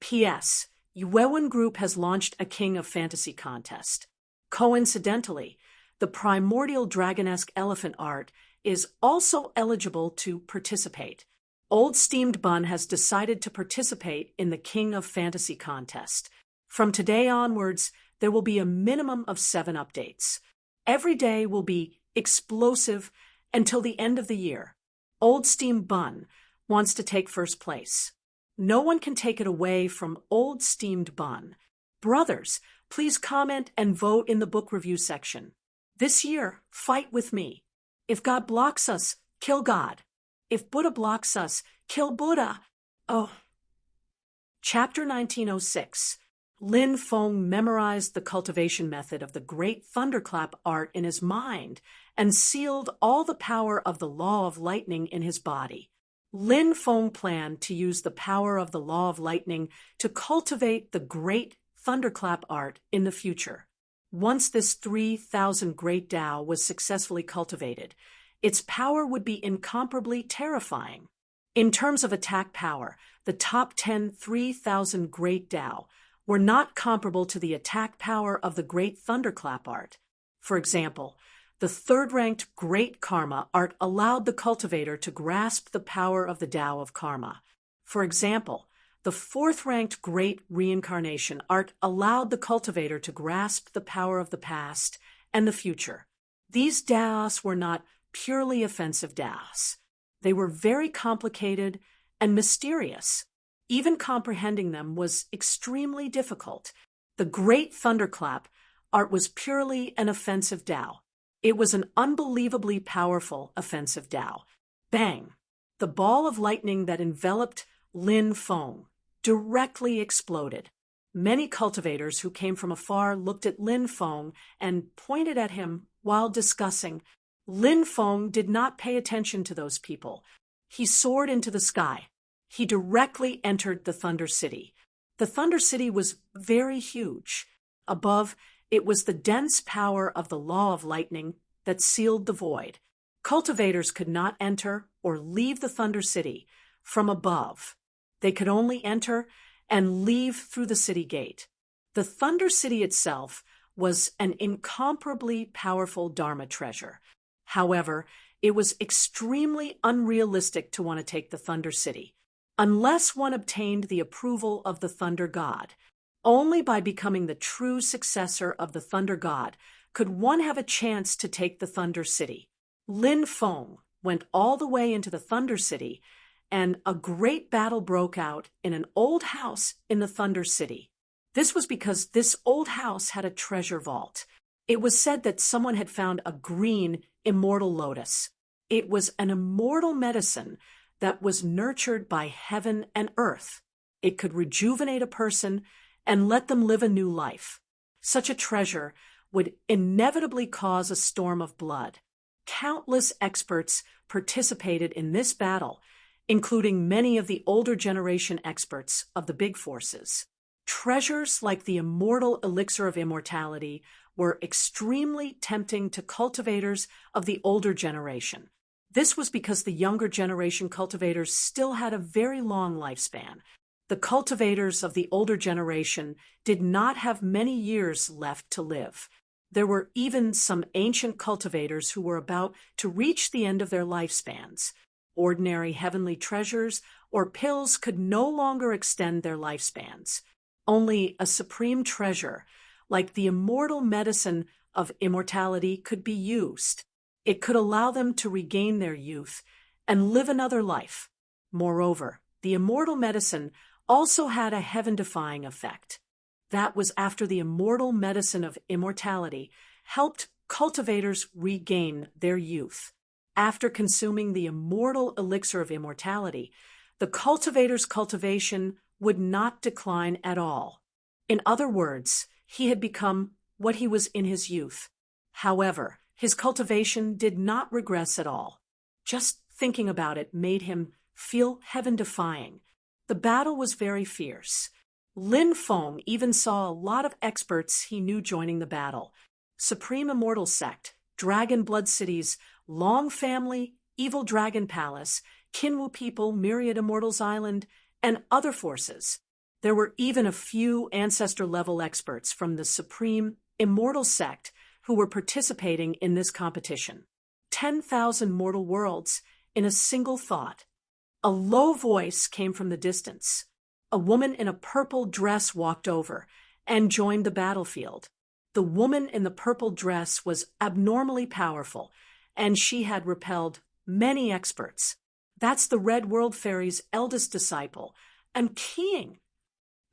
P.S. Yuewen Group has launched a King of Fantasy contest. Coincidentally, the primordial dragon-esque elephant art is also eligible to participate. Old Steamed Bun has decided to participate in the King of Fantasy contest. From today onwards, there will be a minimum of 7 updates. Every day will be explosive until the end of the year. Old Steamed Bun wants to take first place. No one can take it away from Old Steamed Bun. Brothers, please comment and vote in the book review section. This year, fight with me. If God blocks us, kill God. If Buddha blocks us, kill Buddha. Oh. Chapter 1906. Lin Feng memorized the cultivation method of the Great Thunderclap art in his mind and sealed all the power of the law of lightning in his body. Lin Feng planned to use the power of the law of lightning to cultivate the Great Thunderclap art in the future. Once this 3,000 Great Tao was successfully cultivated, its power would be incomparably terrifying. In terms of attack power, the top 10 3,000 Great Tao were not comparable to the attack power of the Great Thunderclap art. For example, the third-ranked Great Karma art allowed the cultivator to grasp the power of the Tao of Karma. For example, the fourth-ranked Great Reincarnation art allowed the cultivator to grasp the power of the past and the future. These Taos were not purely offensive Taos. They were very complicated and mysterious. Even comprehending them was extremely difficult. The Great Thunderclap art was purely an offensive Tao. It was an unbelievably powerful offensive Tao. Bang! The ball of lightning that enveloped Lin Feng directly exploded. Many cultivators who came from afar looked at Lin Feng and pointed at him while discussing. Lin Feng did not pay attention to those people. He soared into the sky. He directly entered the Thunder City. The Thunder City was very huge. Above, it was the dense power of the law of lightning that sealed the void. Cultivators could not enter or leave the Thunder City from above. They could only enter and leave through the city gate. The Thunder City itself was an incomparably powerful Dharma treasure. However, it was extremely unrealistic to want to take the Thunder City, unless one obtained the approval of the Thunder God. Only by becoming the true successor of the Thunder God could one have a chance to take the Thunder City. Lin Feng went all the way into the Thunder City, and a great battle broke out in an old house in the Thunder City. This was because this old house had a treasure vault. It was said that someone had found a green, immortal lotus. It was an immortal medicine that was nurtured by heaven and earth. It could rejuvenate a person and let them live a new life. Such a treasure would inevitably cause a storm of blood. Countless experts participated in this battle, including many of the older generation experts of the big forces. Treasures like the immortal elixir of immortality were extremely tempting to cultivators of the older generation. This was because the younger generation cultivators still had a very long lifespan. The cultivators of the older generation did not have many years left to live. There were even some ancient cultivators who were about to reach the end of their lifespans. Ordinary heavenly treasures or pills could no longer extend their lifespans. Only a supreme treasure, like the immortal medicine of immortality, could be used. It could allow them to regain their youth and live another life. Moreover, the immortal medicine also had a heaven-defying effect. That was after the immortal medicine of immortality helped cultivators regain their youth. After consuming the immortal elixir of immortality, the cultivator's cultivation would not decline at all. In other words, he had become what he was in his youth. However, his cultivation did not regress at all. Just thinking about it made him feel heaven-defying. The battle was very fierce. Lin Feng even saw a lot of experts he knew joining the battle. Supreme Immortal Sect, Dragon Blood Cities, Long Family, Evil Dragon Palace, Kinwu People, Myriad Immortals Island, and other forces. There were even a few ancestor-level experts from the Supreme Immortal Sect who were participating in this competition. 10,000 mortal worlds in a single thought. A low voice came from the distance. A woman in a purple dress walked over and joined the battlefield. The woman in the purple dress was abnormally powerful, and she had repelled many experts. That's the Red World Fairy's eldest disciple, and King.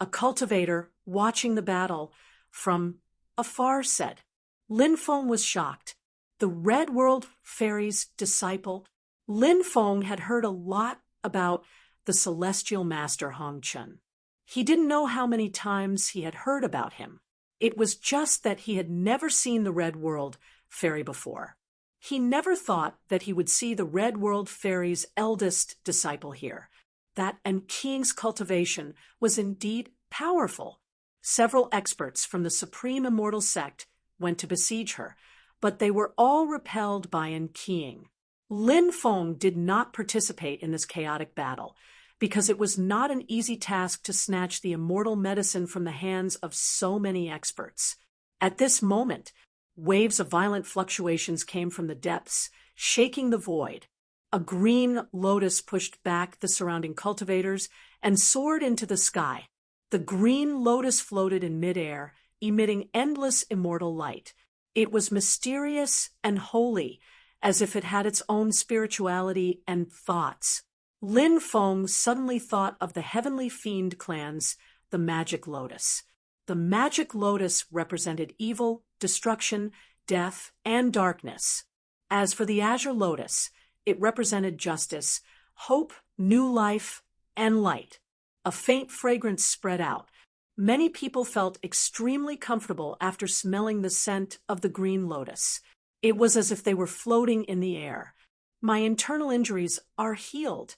A cultivator watching the battle from afar said. Lin Feng was shocked. The Red World Fairy's disciple. Lin Feng had heard a lot about the celestial master Hong Chun. He didn't know how many times he had heard about him. It was just that he had never seen the Red World Fairy before. He never thought that he would see the Red World Fairy's eldest disciple here. That and King's cultivation was indeed powerful. Several experts from the Supreme Immortal Sect went to besiege her, but they were all repelled by King. Lin Feng did not participate in this chaotic battle, because it was not an easy task to snatch the immortal medicine from the hands of so many experts. At this moment, waves of violent fluctuations came from the depths, shaking the void. A green lotus pushed back the surrounding cultivators and soared into the sky. The green lotus floated in midair, emitting endless immortal light. It was mysterious and holy, as if it had its own spirituality and thoughts. Lin Feng suddenly thought of the heavenly fiend clan's the Magic Lotus. The Magic Lotus represented evil, destruction, death, and darkness. As for the Azure Lotus, it represented justice, hope, new life, and light. A faint fragrance spread out. Many people felt extremely comfortable after smelling the scent of the green lotus. It was as if they were floating in the air. My internal injuries are healed.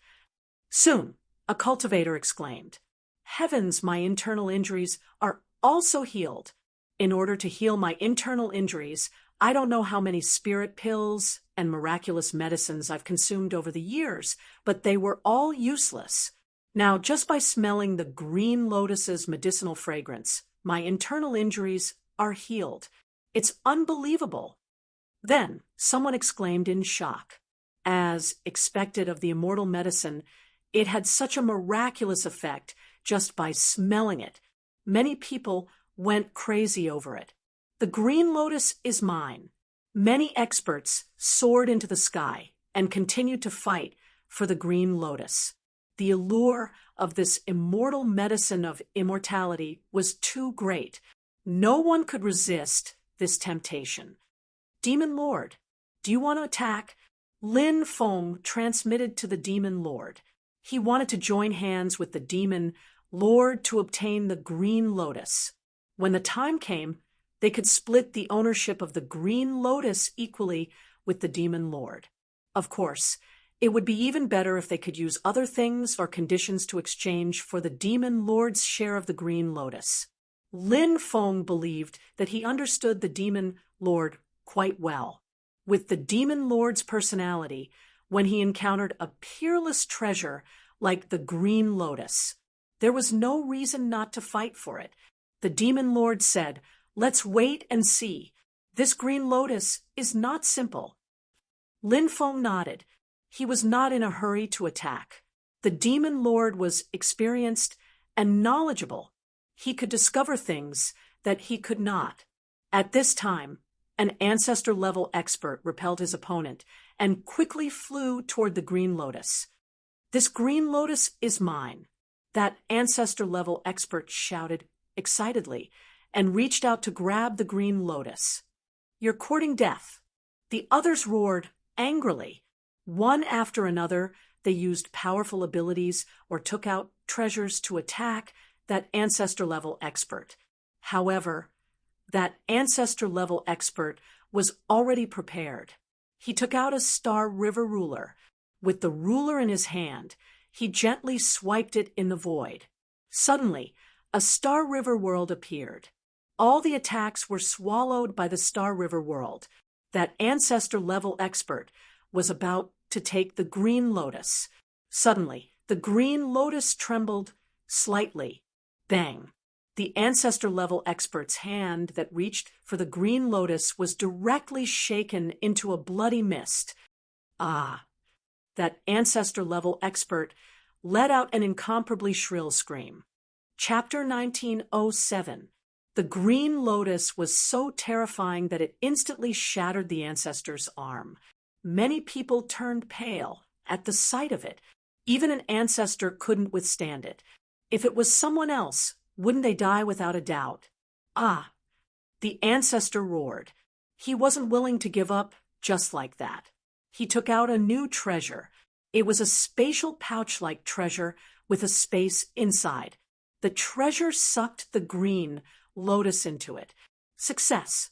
Soon, a cultivator exclaimed, Heavens, my internal injuries are also healed. In order to heal my internal injuries, I don't know how many spirit pills and miraculous medicines I've consumed over the years, but they were all useless. Now, just by smelling the green lotus's medicinal fragrance, my internal injuries are healed. It's unbelievable. Then someone exclaimed in shock. As expected of the immortal medicine, it had such a miraculous effect just by smelling it. Many people went crazy over it. The green lotus is mine. Many experts soared into the sky and continued to fight for the green lotus. The allure of this immortal medicine of immortality was too great. No one could resist this temptation. Demon Lord, do you want to attack? Lin Feng transmitted to the Demon Lord. He wanted to join hands with the Demon Lord to obtain the green lotus. When the time came, they could split the ownership of the green lotus equally with the Demon Lord. Of course, it would be even better if they could use other things or conditions to exchange for the Demon Lord's share of the green lotus. Lin Feng believed that he understood the Demon Lord quite well. With the Demon Lord's personality, when he encountered a peerless treasure like the Green Lotus, there was no reason not to fight for it. The Demon Lord said, "Let's wait and see. This Green Lotus is not simple." Lin Feng nodded. He was not in a hurry to attack. The Demon Lord was experienced and knowledgeable. He could discover things that he could not. At this time, an ancestor-level expert repelled his opponent and quickly flew toward the Green Lotus. "This Green Lotus is mine," that ancestor-level expert shouted excitedly and reached out to grab the Green Lotus. "You're courting death." The others roared angrily. One after another, they used powerful abilities or took out treasures to attack that ancestor-level expert. However, that ancestor-level expert was already prepared. He took out a Star River ruler. With the ruler in his hand, he gently swiped it in the void. Suddenly, a Star River world appeared. All the attacks were swallowed by the Star River world. That ancestor-level expert was about to take the Green Lotus. Suddenly, the Green Lotus trembled slightly. Bang! The ancestor-level expert's hand that reached for the Green Lotus was directly shaken into a bloody mist. Ah! That ancestor-level expert let out an incomparably shrill scream. Chapter 1907. The Green Lotus was so terrifying that it instantly shattered the ancestor's arm. Many people turned pale at the sight of it. Even an ancestor couldn't withstand it. If it was someone else, wouldn't they die without a doubt? Ah! The ancestor roared. He wasn't willing to give up just like that. He took out a new treasure. It was a spatial pouch-like treasure with a space inside. The treasure sucked the Green Lotus into it. Success!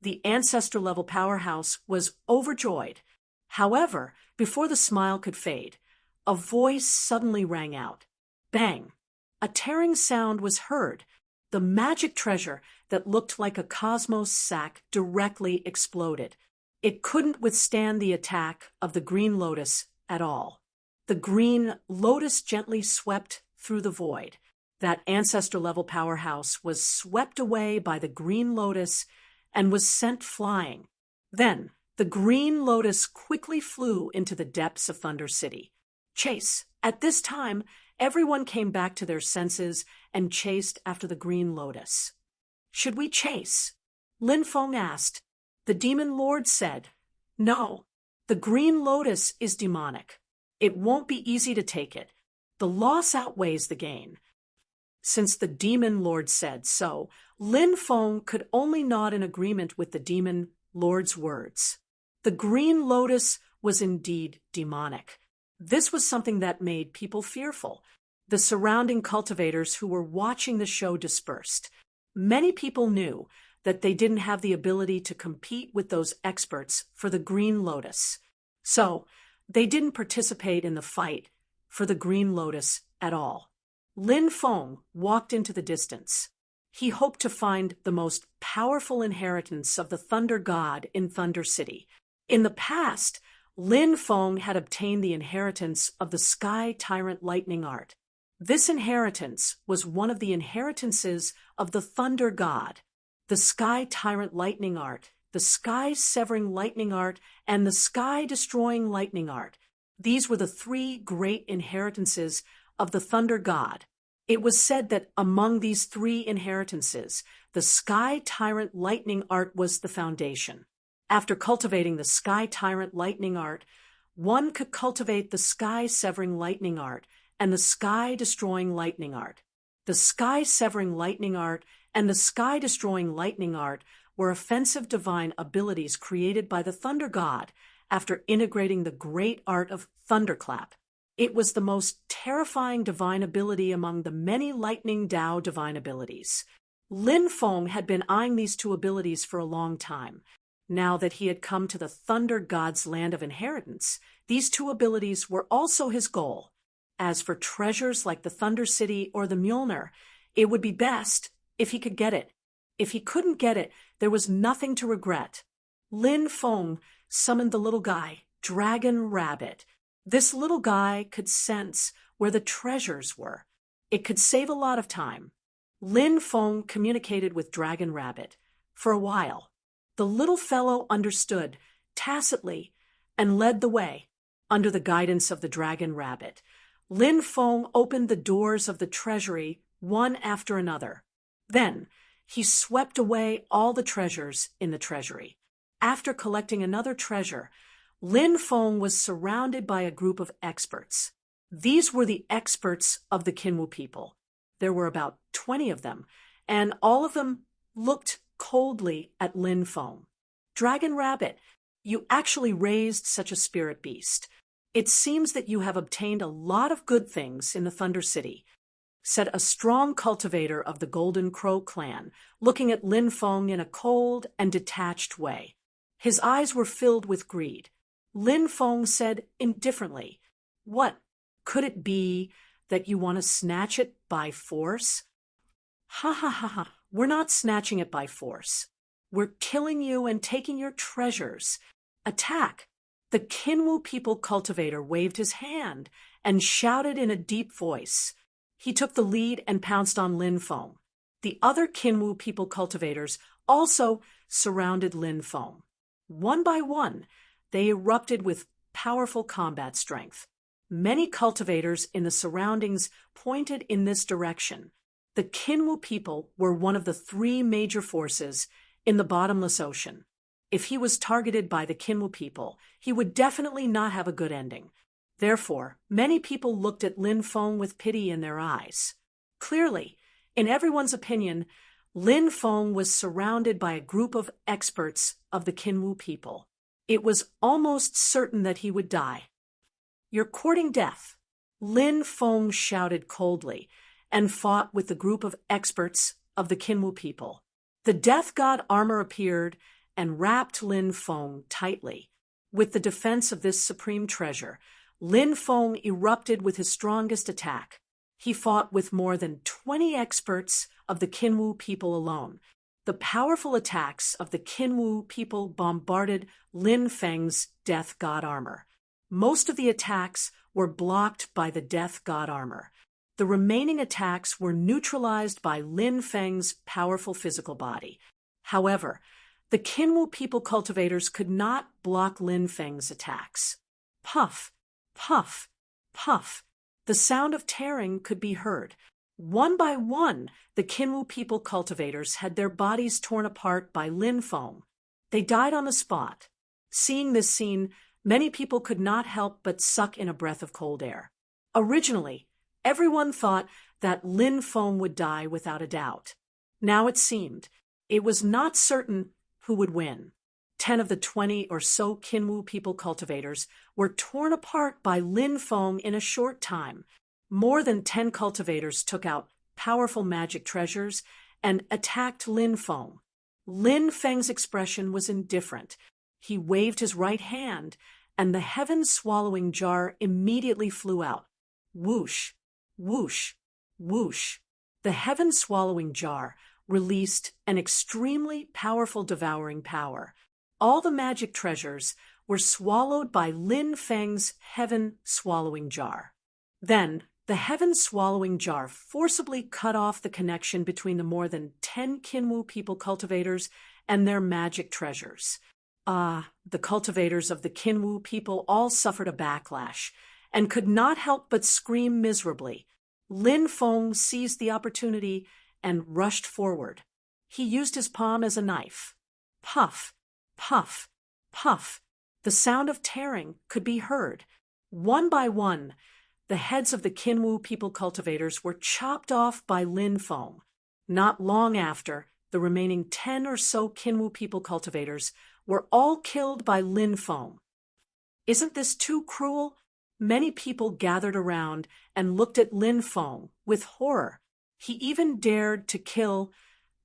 The ancestor-level powerhouse was overjoyed. However, before the smile could fade, a voice suddenly rang out. Bang! A tearing sound was heard. The magic treasure that looked like a cosmos sack directly exploded. It couldn't withstand the attack of the Green Lotus at all. The Green Lotus gently swept through the void. That ancestor-level powerhouse was swept away by the Green Lotus and was sent flying. Then, the Green Lotus quickly flew into the depths of Thunder City. Chase! At this time, everyone came back to their senses and chased after the Green Lotus. "Should we chase?" Lin Feng asked. The Demon Lord said, "No. The Green Lotus is demonic. It won't be easy to take it. The loss outweighs the gain." Since the Demon Lord said so, Lin Feng could only nod in agreement with the Demon Lord's words. The Green Lotus was indeed demonic. This was something that made people fearful. The surrounding cultivators who were watching the show dispersed. Many people knew that they didn't have the ability to compete with those experts for the Green Lotus. So, they didn't participate in the fight for the Green Lotus at all. Lin Feng walked into the distance. He hoped to find the most powerful inheritance of the Thunder God in Thunder City. In the past, Lin Feng had obtained the inheritance of the Sky Tyrant Lightning Art. This inheritance was one of the inheritances of the Thunder God. The Sky Tyrant Lightning Art, the Sky Severing Lightning Art, and the Sky Destroying Lightning Art. These were the three great inheritances of the Thunder God. It was said that among these three inheritances, the Sky Tyrant Lightning Art was the foundation. After cultivating the Sky Tyrant Lightning Art, one could cultivate the Sky Severing Lightning Art and the Sky Destroying Lightning Art. The Sky Severing Lightning Art and the Sky Destroying Lightning Art were offensive divine abilities created by the Thunder God after integrating the great art of Thunderclap. It was the most terrifying divine ability among the many Lightning Dao divine abilities. Lin Feng had been eyeing these two abilities for a long time. Now that he had come to the Thunder God's land of inheritance, these two abilities were also his goal. As for treasures like the Thunder City or the Mjolnir, it would be best if he could get it. If he couldn't get it, there was nothing to regret. Lin Feng summoned the little guy, Dragon Rabbit. This little guy could sense where the treasures were. It could save a lot of time. Lin Feng communicated with Dragon Rabbit for a while. The little fellow understood tacitly and led the way. Under the guidance of the Dragon Rabbit, Lin Feng opened the doors of the treasury one after another. Then he swept away all the treasures in the treasury. After collecting another treasure, Lin Feng was surrounded by a group of experts. These were the experts of the Kinwu people. There were about 20 of them, and all of them looked coldly at Lin Feng. Dragon Rabbit, you actually raised such a spirit beast. It seems that you have obtained a lot of good things in the Thunder City, said a strong cultivator of the Golden Crow clan, looking at Lin Feng in a cold and detached way. His eyes were filled with greed. Lin Feng said indifferently, "What? Could it be that you want to snatch it by force?" "Ha ha ha ha, we're not snatching it by force. We're killing you and taking your treasures. Attack!" The Kinwu people cultivator waved his hand and shouted in a deep voice. He took the lead and pounced on Lin Feng. The other Kinwu people cultivators also surrounded Lin Feng. One by one, they erupted with powerful combat strength. Many cultivators in the surroundings pointed in this direction. The Kinwu people were one of the three major forces in the bottomless ocean. If he was targeted by the Kinwu people, he would definitely not have a good ending. Therefore, many people looked at Lin Feng with pity in their eyes. Clearly, in everyone's opinion, Lin Feng was surrounded by a group of experts of the Kinwu people. It was almost certain that he would die. "You're courting death," Lin Feng shouted coldly, and fought with the group of experts of the Kinwu people. The death god armor appeared and wrapped Lin Feng tightly. With the defense of this supreme treasure, Lin Feng erupted with his strongest attack. He fought with more than 20 experts of the Kinwu people alone. The powerful attacks of the Kinwu people bombarded Lin Feng's death god armor. Most of the attacks were blocked by the death god armor. The remaining attacks were neutralized by Lin Feng's powerful physical body. However, the Kinwu people cultivators could not block Lin Feng's attacks. Puff, puff, puff. The sound of tearing could be heard. One by one, the Kinwu people cultivators had their bodies torn apart by Lin Feng. They died on the spot. Seeing this scene, many people could not help but suck in a breath of cold air. Originally, everyone thought that Lin Feng would die without a doubt. Now it seemed it was not certain who would win. 10 of the 20 or so Kinwu people cultivators were torn apart by Lin Feng in a short time. More than 10 cultivators took out powerful magic treasures and attacked Lin Feng. Lin Feng's expression was indifferent. He waved his right hand, and the heaven-swallowing jar immediately flew out. Whoosh, whoosh, whoosh. The heaven-swallowing jar released an extremely powerful devouring power. All the magic treasures were swallowed by Lin Feng's heaven-swallowing jar. Then, the heaven-swallowing jar forcibly cut off the connection between the more than 10 Kinwu people cultivators and their magic treasures. The cultivators of the Kinwu people all suffered a backlash and could not help but scream miserably. Lin Feng seized the opportunity and rushed forward. He used his palm as a knife. Puff, puff, puff. The sound of tearing could be heard. One by one, the heads of the Kinwu people cultivators were chopped off by Lin Feng. Not long after, the remaining 10 or so Kinwu people cultivators were all killed by Lin Feng. Isn't this too cruel? Many people gathered around and looked at Lin Feng with horror. He even dared to kill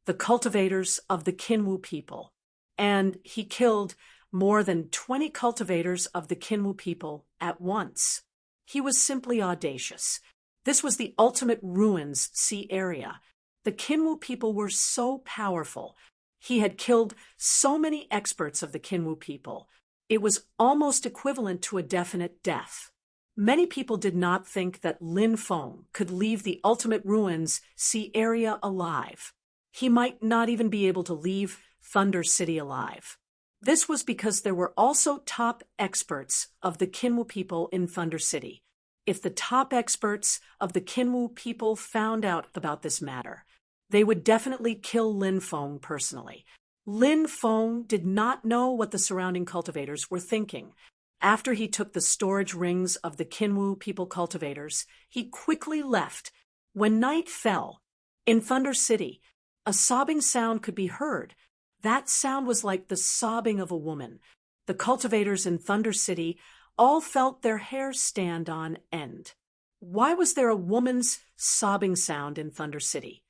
the cultivators of the Kinwu people. And he killed more than 20 cultivators of the Kinwu people at once. He was simply audacious. This was the ultimate ruins sea area. The Kinwu people were so powerful. He had killed so many experts of the Kinwu people. It was almost equivalent to a definite death. Many people did not think that Lin Feng could leave the ultimate ruins sea area alive. He might not even be able to leave Thunder City alive. This was because there were also top experts of the Kinwu people in Thunder City. If the top experts of the Kinwu people found out about this matter, they would definitely kill Lin Feng personally. Lin Feng did not know what the surrounding cultivators were thinking. After he took the storage rings of the Kinwu people cultivators, he quickly left. When night fell, in Thunder City, a sobbing sound could be heard. That sound was like the sobbing of a woman. The cultivators in Thunder City all felt their hair stand on end. Why was there a woman's sobbing sound in Thunder City?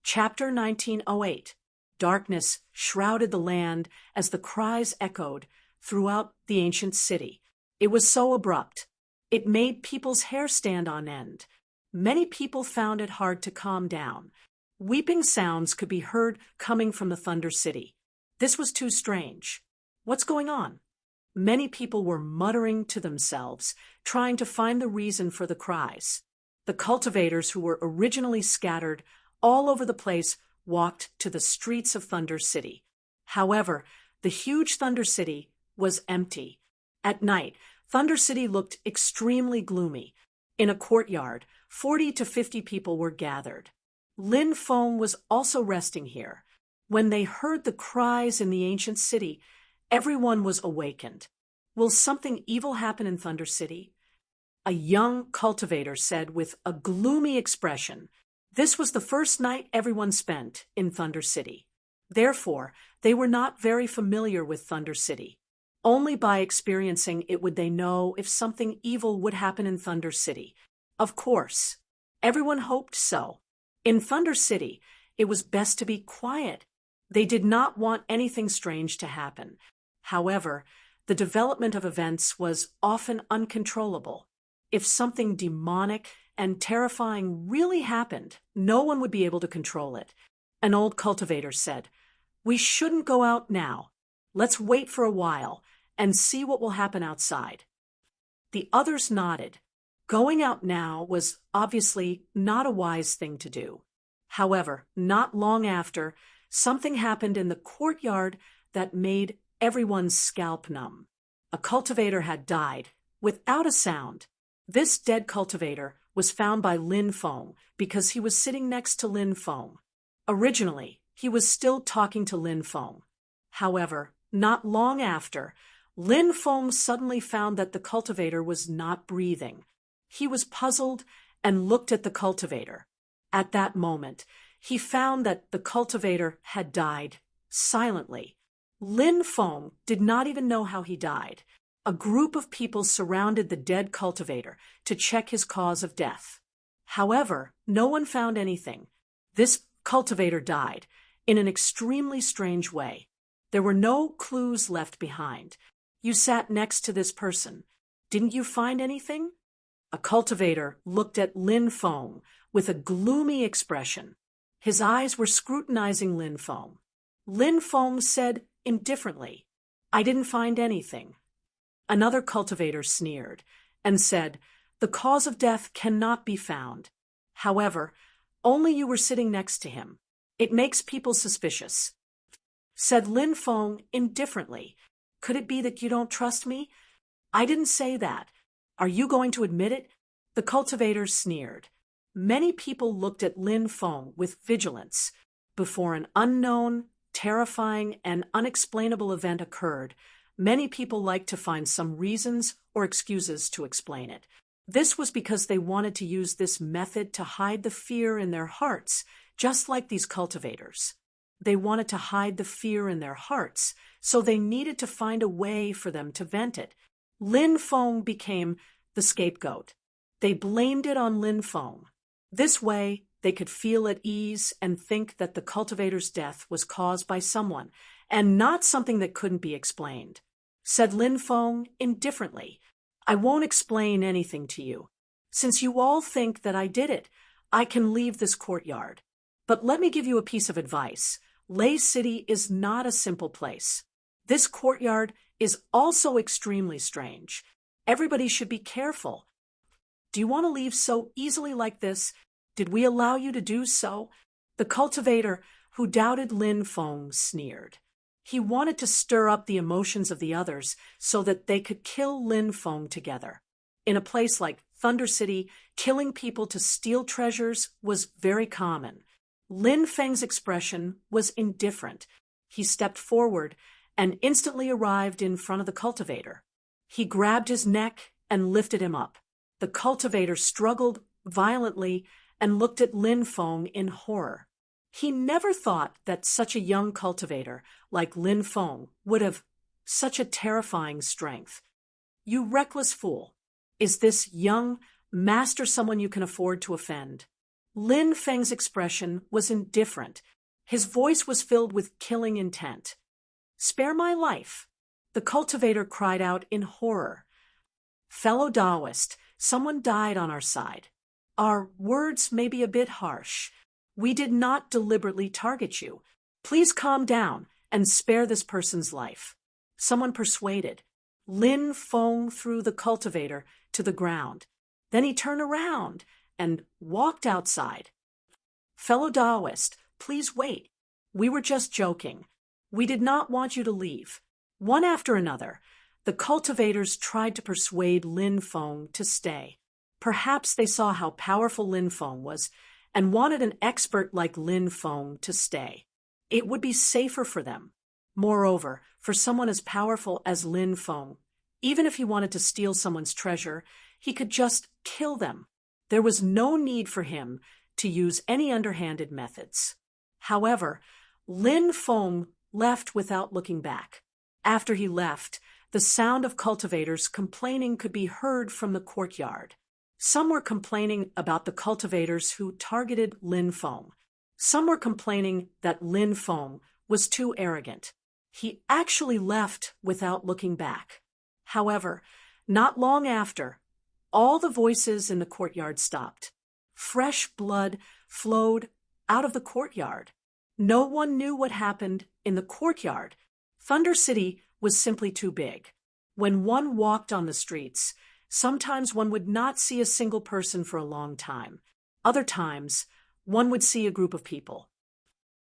Chapter 1908. Darkness shrouded the land as the cries echoed throughout the ancient city. It was so abrupt. It made people's hair stand on end. Many people found it hard to calm down. Weeping sounds could be heard coming from the Thunder City. This was too strange. What's going on? Many people were muttering to themselves, trying to find the reason for the cries. The cultivators who were originally scattered all over the place walked to the streets of Thunder City. However, the huge Thunder City was empty. At night, Thunder City looked extremely gloomy. In a courtyard, 40 to 50 people were gathered. Lin Feng was also resting here. When they heard the cries in the ancient city, everyone was awakened. Will something evil happen in Thunder City? A young cultivator said with a gloomy expression. This was the first night everyone spent in Thunder City. Therefore, they were not very familiar with Thunder City. Only by experiencing it would they know if something evil would happen in Thunder City. Of course, everyone hoped so. In Thunder City, it was best to be quiet. They did not want anything strange to happen. However, the development of events was often uncontrollable. If something demonic and terrifying really happened, no one would be able to control it. An old cultivator said, "We shouldn't go out now. Let's wait for a while and see what will happen outside." The others nodded. Going out now was obviously not a wise thing to do. However, not long after, something happened in the courtyard that made everyone's scalp numb. A cultivator had died without a sound. This dead cultivator was found by Lin Feng because he was sitting next to Lin Feng. Originally, he was still talking to Lin Feng. However, not long after, Lin Feng suddenly found that the cultivator was not breathing. He was puzzled and looked at the cultivator. At that moment, he found that the cultivator had died silently. Lin Feng did not even know how he died. A group of people surrounded the dead cultivator to check his cause of death. However, no one found anything. This cultivator died in an extremely strange way. There were no clues left behind. You sat next to this person. Didn't you find anything? A cultivator looked at Lin Feng with a gloomy expression. His eyes were scrutinizing Lin Feng. Lin Feng said indifferently, "I didn't find anything." Another cultivator sneered and said, "The cause of death cannot be found. However, only you were sitting next to him. It makes people suspicious." Said Lin Feng indifferently, "Could it be that you don't trust me?" "I didn't say that. Are you going to admit it?" The cultivator sneered. Many people looked at Lin Feng with vigilance. Before an unknown, terrifying, and unexplainable event occurred, many people liked to find some reasons or excuses to explain it. This was because they wanted to use this method to hide the fear in their hearts, just like these cultivators. They wanted to hide the fear in their hearts, so they needed to find a way for them to vent it. Lin Feng became the scapegoat. They blamed it on Lin Feng. This way, they could feel at ease and think that the cultivator's death was caused by someone, and not something that couldn't be explained. Said Lin Feng indifferently, "I won't explain anything to you. Since you all think that I did it, I can leave this courtyard." But let me give you a piece of advice. Lay City is not a simple place. This courtyard is also extremely strange. Everybody should be careful. Do you want to leave so easily like this? Did we allow you to do so? The cultivator, who doubted Lin Feng, sneered. He wanted to stir up the emotions of the others so that they could kill Lin Feng together. In a place like Thunder City, killing people to steal treasures was very common. Lin Feng's expression was indifferent. He stepped forward and instantly arrived in front of the cultivator. He grabbed his neck and lifted him up. The cultivator struggled violently and looked at Lin Feng in horror. He never thought that such a young cultivator like Lin Feng would have such a terrifying strength. You reckless fool! Is this young master someone you can afford to offend? Lin Feng's expression was indifferent. His voice was filled with killing intent. Spare my life! The cultivator cried out in horror. Fellow Taoist, someone died on our side. Our words may be a bit harsh. We did not deliberately target you. Please calm down and spare this person's life. Someone persuaded. Lin Feng threw the cultivator to the ground. Then he turned around and walked outside. Fellow Taoist, please wait. We were just joking. We did not want you to leave. One after another, the cultivators tried to persuade Lin Feng to stay. Perhaps they saw how powerful Lin Feng was and wanted an expert like Lin Feng to stay. It would be safer for them. Moreover, for someone as powerful as Lin Feng, even if he wanted to steal someone's treasure, he could just kill them. There was no need for him to use any underhanded methods. However, Lin Feng left without looking back. After he left, the sound of cultivators complaining could be heard from the courtyard. Some were complaining about the cultivators who targeted Lin Feng. Some were complaining that Lin Feng was too arrogant. He actually left without looking back. However, not long after, all the voices in the courtyard stopped. Fresh blood flowed out of the courtyard. No one knew what happened in the courtyard. Thunder City was simply too big. When one walked on the streets, sometimes one would not see a single person for a long time. Other times, one would see a group of people.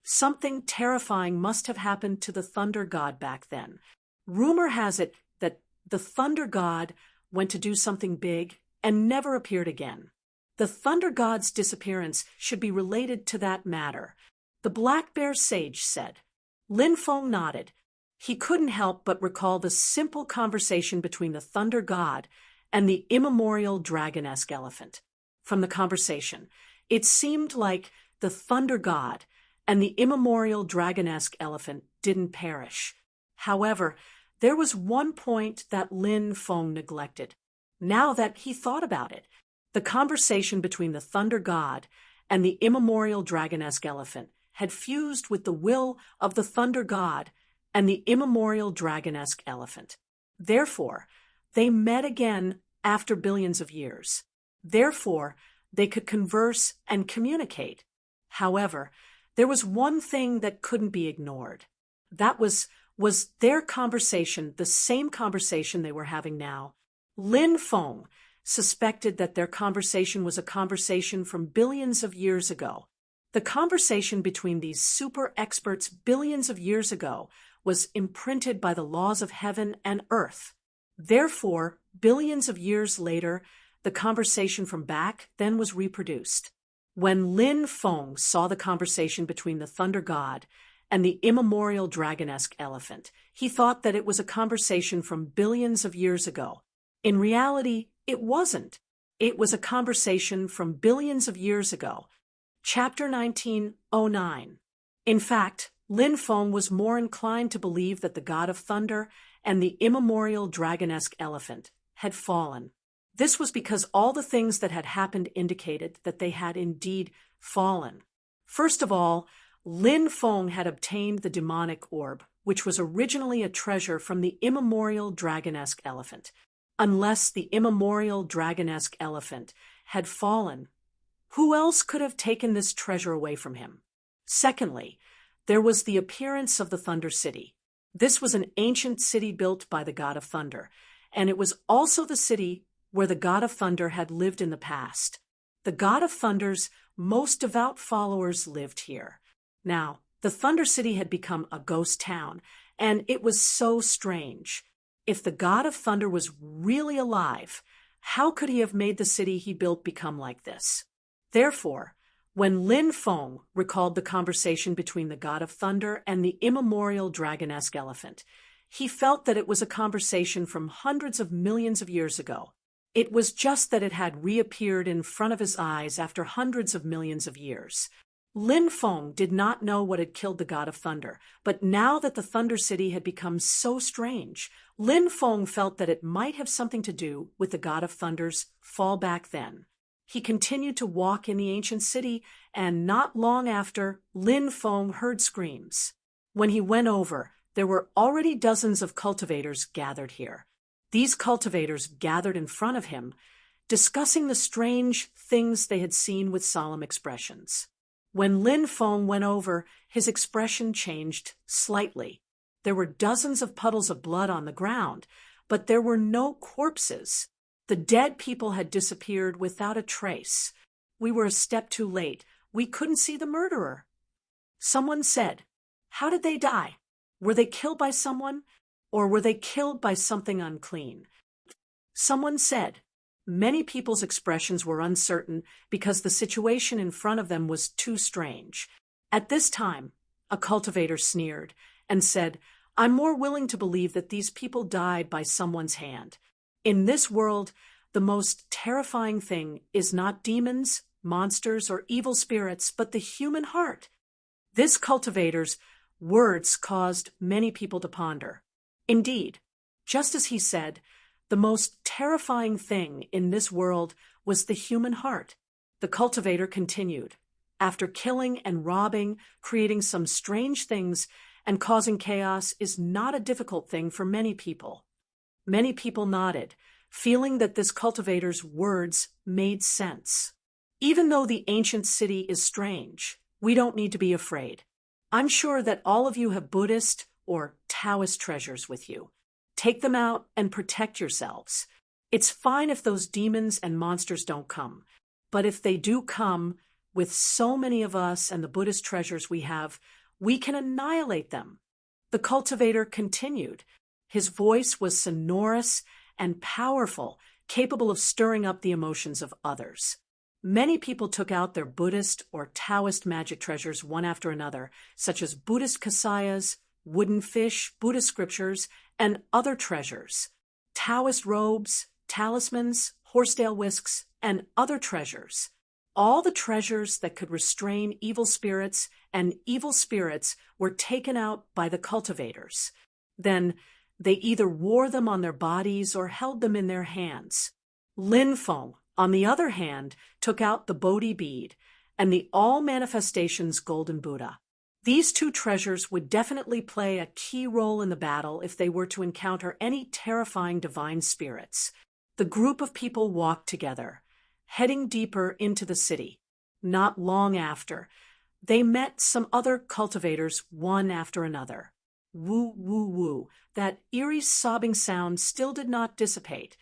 Something terrifying must have happened to the Thunder God back then. Rumor has it that the Thunder God went to do something big and never appeared again. The Thunder God's disappearance should be related to that matter. The Black Bear Sage said. Lin Feng nodded. He couldn't help but recall the simple conversation between the Thunder God and the immemorial dragon-esque elephant. From the conversation, it seemed like the Thunder God and the immemorial dragon-esque elephant didn't perish. However, there was one point that Lin Feng neglected. Now that he thought about it, the conversation between the Thunder God and the immemorial dragon-esque elephant had fused with the will of the Thunder God and the immemorial dragon-esque elephant. Therefore, they met again after billions of years. Therefore, they could converse and communicate. However, there was one thing that couldn't be ignored. That was their conversation, the same conversation they were having now. Lin Feng suspected that their conversation was a conversation from billions of years ago. The conversation between these super experts billions of years ago was imprinted by the laws of heaven and earth. Therefore, billions of years later, the conversation from back then was reproduced. When Lin Feng saw the conversation between the Thunder God and the immemorial dragon-esque elephant, he thought that it was a conversation from billions of years ago. In reality, it wasn't. It was a conversation from billions of years ago. Chapter 1909. In fact, Lin Feng was more inclined to believe that the god of thunder and the immemorial dragon-esque elephant had fallen. This was because all the things that had happened indicated that they had indeed fallen. First of all, Lin Feng had obtained the demonic orb, which was originally a treasure from the immemorial dragon-esque elephant. Unless the immemorial dragon-esque elephant had fallen, who else could have taken this treasure away from him? Secondly, there was the appearance of the Thunder City. This was an ancient city built by the god of thunder, and it was also the city where the god of thunder had lived in the past. The god of thunder's most devout followers lived here. Now, the Thunder City had become a ghost town, and it was so strange. If the god of thunder was really alive, how could he have made the city he built become like this? Therefore, when Lin Feng recalled the conversation between the god of thunder and the immemorial dragon-esque elephant, he felt that it was a conversation from hundreds of millions of years ago. It was just that it had reappeared in front of his eyes after hundreds of millions of years. Lin Feng did not know what had killed the god of thunder, but now that the Thunder City had become so strange, Lin Feng felt that it might have something to do with the god of thunder's fall back then. He continued to walk in the ancient city, and not long after, Lin Feng heard screams. When he went over, there were already dozens of cultivators gathered here. These cultivators gathered in front of him, discussing the strange things they had seen with solemn expressions. When Lin Feng went over, his expression changed slightly. There were dozens of puddles of blood on the ground, but there were no corpses. The dead people had disappeared without a trace. We were a step too late. We couldn't see the murderer. Someone said, "How did they die? Were they killed by someone, or were they killed by something unclean?" Someone said, many people's expressions were uncertain because the situation in front of them was too strange. At this time, a cultivator sneered and said, "I'm more willing to believe that these people died by someone's hand. In this world, the most terrifying thing is not demons, monsters, or evil spirits, but the human heart." This cultivator's words caused many people to ponder. Indeed, just as he said, the most terrifying thing in this world was the human heart. The cultivator continued, "After killing and robbing, creating some strange things, and causing chaos is not a difficult thing for many people." Many people nodded, feeling that this cultivator's words made sense. Even though the ancient city is strange, we don't need to be afraid. I'm sure that all of you have Buddhist or Taoist treasures with you. Take them out and protect yourselves. It's fine if those demons and monsters don't come, but if they do come, with so many of us and the Buddhist treasures we have, we can annihilate them. The cultivator continued. His voice was sonorous and powerful, capable of stirring up the emotions of others. Many people took out their Buddhist or Taoist magic treasures one after another, such as Buddhist kasayas, wooden fish, Buddhist scriptures, and other treasures, Taoist robes, talismans, horsetail whisks, and other treasures. All the treasures that could restrain evil spirits and evil spirits were taken out by the cultivators. Then they either wore them on their bodies or held them in their hands. Lin Feng, on the other hand, took out the Bodhi bead and the All Manifestations Golden Buddha. These two treasures would definitely play a key role in the battle if they were to encounter any terrifying divine spirits. The group of people walked together, heading deeper into the city. Not long after, they met some other cultivators one after another. Woo, woo, woo. That eerie sobbing sound still did not dissipate.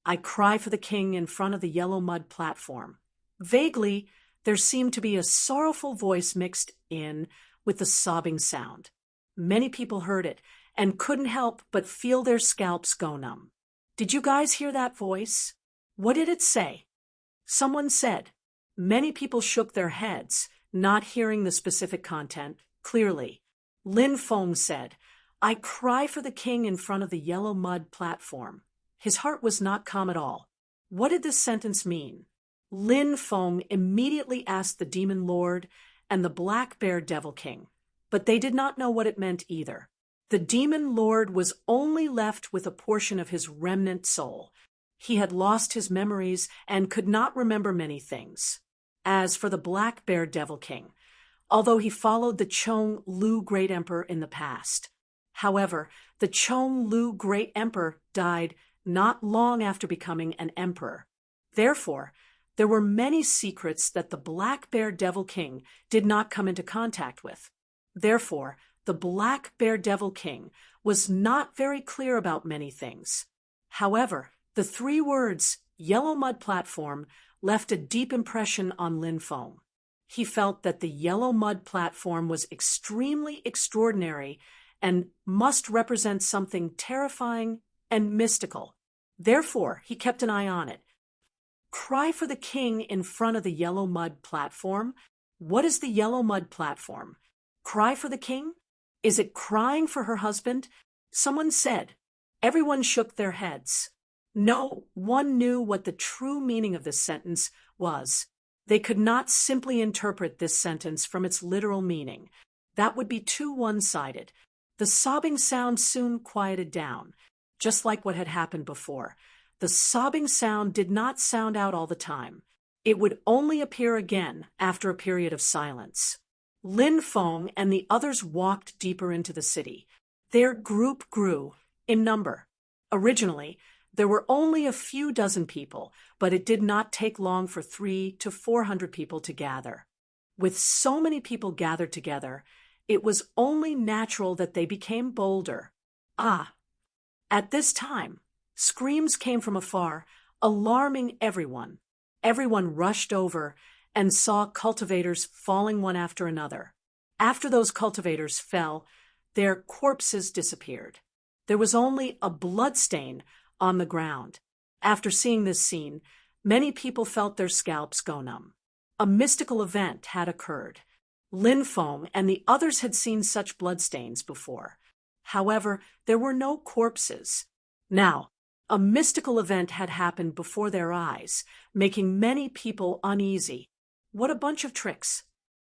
I cry for the king in front of the yellow mud platform. Vaguely, there seemed to be a sorrowful voice mixed in with the sobbing sound. Many people heard it and couldn't help but feel their scalps go numb. Did you guys hear that voice? What did it say? Someone said. Many people shook their heads, not hearing the specific content clearly. Lin Feng said, "I cry for the king in front of the yellow mud platform." His heart was not calm at all. What did this sentence mean? Lin Feng immediately asked the demon lord and the black bear devil king, but they did not know what it meant either. The demon lord was only left with a portion of his remnant soul. He had lost his memories and could not remember many things. As for the black bear devil king, although he followed the Chong Lu Great Emperor in the past. However, the Chong Lu Great Emperor died not long after becoming an emperor. Therefore, There were many secrets that the Black Bear Devil King did not come into contact with. Therefore, the Black Bear Devil King was not very clear about many things. However, the 3 words, yellow mud platform, left a deep impression on Lin Feng. He felt that the yellow mud platform was extremely extraordinary and must represent something terrifying and mystical. Therefore, he kept an eye on it. Cry for the king in front of the yellow mud platform? What is the yellow mud platform? Cry for the king? Is it crying for her husband? Someone said. Everyone shook their heads. No one knew what the true meaning of this sentence was. They could not simply interpret this sentence from its literal meaning. That would be too one-sided. The sobbing sound soon quieted down, just like what had happened before. The sobbing sound did not sound out all the time. It would only appear again after a period of silence. Lin Feng and the others walked deeper into the city. Their group grew in number. Originally, there were only a few dozen people, but it did not take long for 300 to 400 people to gather. With so many people gathered together, it was only natural that they became bolder. At this time, screams came from afar, alarming everyone. Everyone rushed over and saw cultivators falling one after another. After those cultivators fell, their corpses disappeared. There was only a bloodstain on the ground. After seeing this scene, many people felt their scalps go numb. A mystical event had occurred. Lin Feng and the others had seen such bloodstains before. However, there were no corpses. Now, a mystical event had happened before their eyes, making many people uneasy. What a bunch of tricks!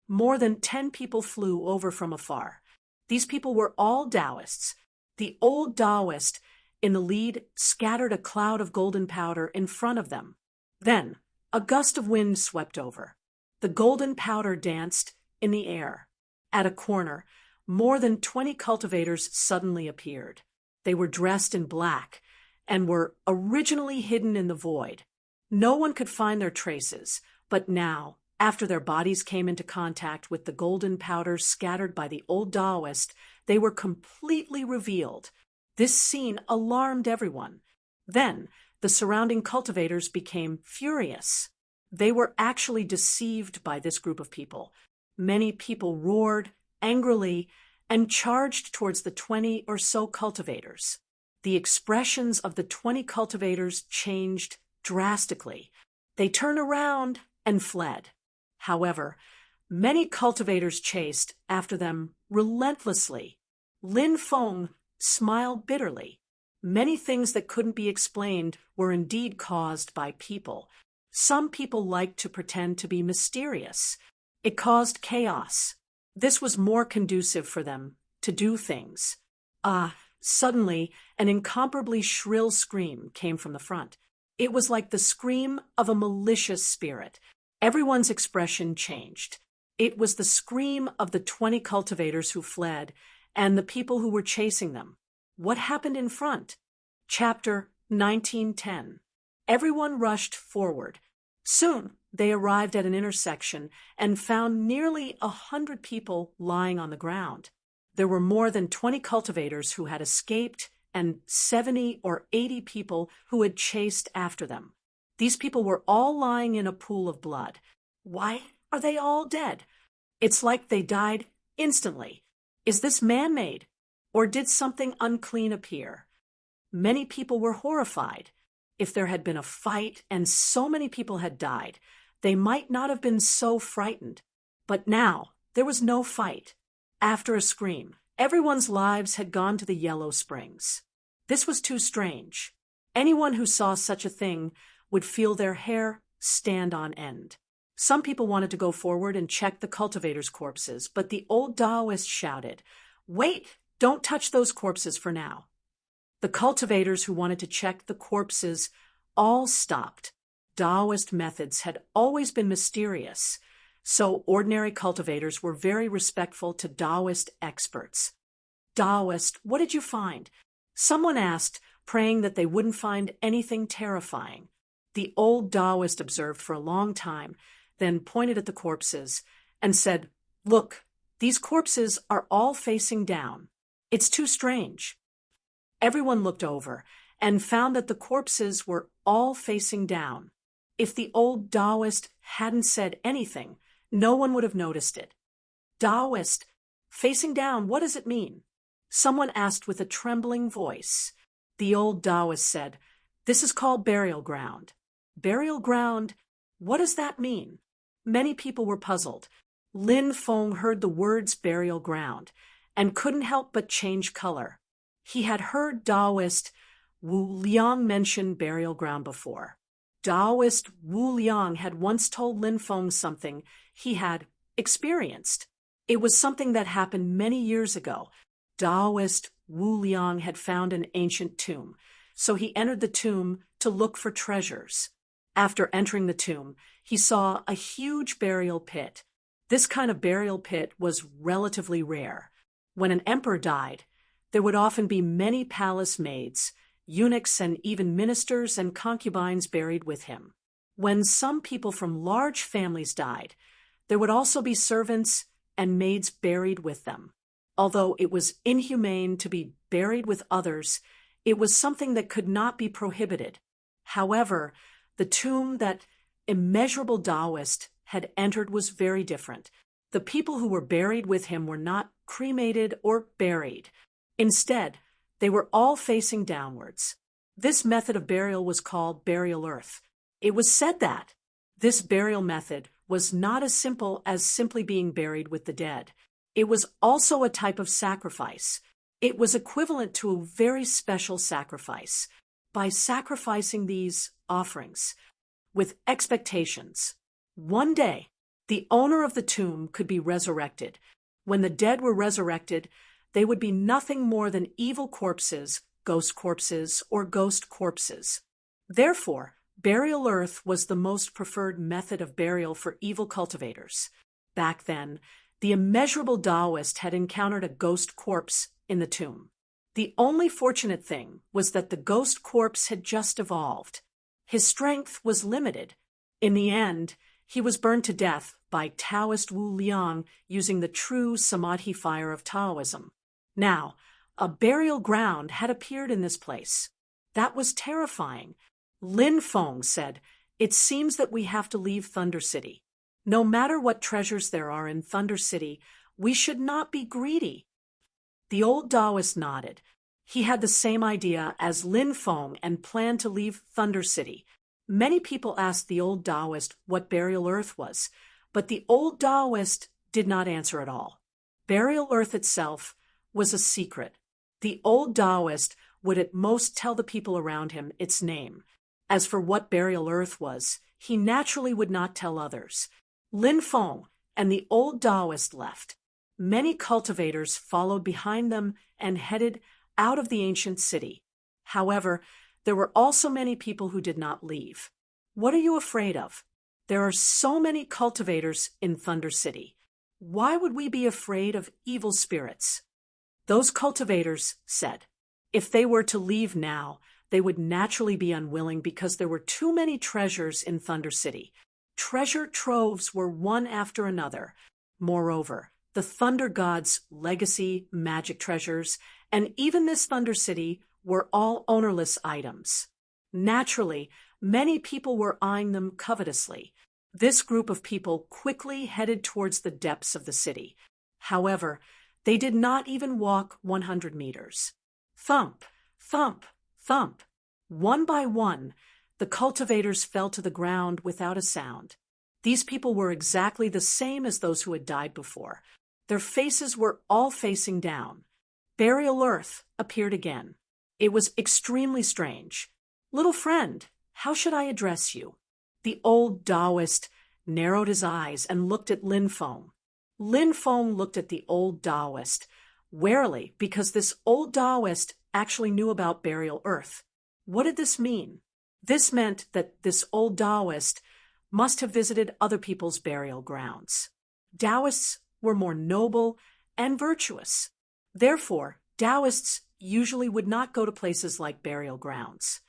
More than 10 people flew over from afar. These people were all Taoists. The old Taoist in the lead scattered a cloud of golden powder in front of them. Then, a gust of wind swept over. The golden powder danced in the air. At a corner, more than 20 cultivators suddenly appeared. They were dressed in black and were originally hidden in the void. No one could find their traces, but now, after their bodies came into contact with the golden powder scattered by the old Taoist, they were completely revealed. This scene alarmed everyone. Then, the surrounding cultivators became furious. They were actually deceived by this group of people. Many people roared angrily and charged towards the 20 or so cultivators. The expressions of the 20 cultivators changed drastically. They turned around and fled. However, many cultivators chased after them relentlessly. Lin Feng smiled bitterly. Many things that couldn't be explained were indeed caused by people. Some people liked to pretend to be mysterious. It caused chaos. This was more conducive for them to do things. Suddenly, an incomparably shrill scream came from the front. It was like the scream of a malicious spirit. Everyone's expression changed. It was the scream of the 20 cultivators who fled and the people who were chasing them. What happened in front? Chapter 1910. Everyone rushed forward. Soon, they arrived at an intersection and found nearly 100 people lying on the ground. There were more than 20 cultivators who had escaped and 70 or 80 people who had chased after them. These people were all lying in a pool of blood. Why are they all dead? It's like they died instantly. Is this man-made? Or did something unclean appear? Many people were horrified. If there had been a fight and so many people had died, they might not have been so frightened. But now, there was no fight. After a scream, everyone's lives had gone to the yellow springs. This was too strange. Anyone who saw such a thing would feel their hair stand on end. Some people wanted to go forward and check the cultivators' corpses, but the old Taoist shouted, "Wait, don't touch those corpses for now." The cultivators who wanted to check the corpses all stopped. Taoist methods had always been mysterious, so ordinary cultivators were very respectful to Taoist experts. "Taoist, what did you find?" Someone asked, praying that they wouldn't find anything terrifying. The old Taoist observed for a long time, then pointed at the corpses and said, "Look, these corpses are all facing down. It's too strange." Everyone looked over and found that the corpses were all facing down. If the old Taoist hadn't said anything, no one would have noticed it. "Taoist, facing down, what does it mean?" someone asked with a trembling voice. The old Taoist said, "This is called burial ground." "Burial ground? What does that mean?" Many people were puzzled. Lin Feng heard the words burial ground and couldn't help but change color. He had heard Taoist Wu Liang mention burial ground before. Taoist Wu Liang had once told Lin Feng something he had experienced. It was something that happened many years ago. Taoist Wu Liang had found an ancient tomb, so he entered the tomb to look for treasures. After entering the tomb, he saw a huge burial pit. This kind of burial pit was relatively rare. When an emperor died, there would often be many palace maids, eunuchs, and even ministers and concubines buried with him. When some people from large families died, there would also be servants and maids buried with them. Although it was inhumane to be buried with others, it was something that could not be prohibited. However, the tomb that immeasurable Taoist had entered was very different. The people who were buried with him were not cremated or buried. Instead, they were all facing downwards. This method of burial was called burial earth. It was said that this burial method was not as simple as simply being buried with the dead. It was also a type of sacrifice. It was equivalent to a very special sacrifice. By sacrificing these offerings with expectations, one day the owner of the tomb could be resurrected. When the dead were resurrected, they would be nothing more than evil corpses, ghost corpses, or ghost corpses. Therefore, burial earth was the most preferred method of burial for evil cultivators. Back then, the immeasurable Taoist had encountered a ghost corpse in the tomb. The only fortunate thing was that the ghost corpse had just evolved. His strength was limited. In the end, he was burned to death by Taoist Wu Liang using the true Samadhi fire of Taoism. Now, a burial ground had appeared in this place. That was terrifying. Lin Feng said, "It seems that we have to leave Thunder City. No matter what treasures there are in Thunder City, we should not be greedy." The old Taoist nodded. He had the same idea as Lin Feng and planned to leave Thunder City. Many people asked the old Taoist what burial earth was, but the old Taoist did not answer at all. Burial earth itself was a secret. The old Taoist would at most tell the people around him its name. As for what burial earth was, he naturally would not tell others. Lin Feng and the old Taoist left. Many cultivators followed behind them and headed out of the ancient city. However, there were also many people who did not leave. What are you afraid of? There are so many cultivators in Thunder City. Why would we be afraid of evil spirits? Those cultivators said, if they were to leave now, they would naturally be unwilling because there were too many treasures in Thunder City. Treasure troves were one after another. Moreover, the Thunder God's legacy, magic treasures, and even this Thunder City were all ownerless items. Naturally, many people were eyeing them covetously. This group of people quickly headed towards the depths of the city. However, they did not even walk 100 meters. Thump, thump, thump. One by one, the cultivators fell to the ground without a sound. These people were exactly the same as those who had died before. Their faces were all facing down. Burial earth appeared again. It was extremely strange. "Little friend, how should I address you?" The old Taoist narrowed his eyes and looked at Lin Feng. Lin Feng looked at the old Taoist warily because this old Taoist actually knew about burial earth. What did this mean? This meant that this old Taoist must have visited other people's burial grounds. Taoists were more noble and virtuous. Therefore, Taoists usually would not go to places like burial grounds.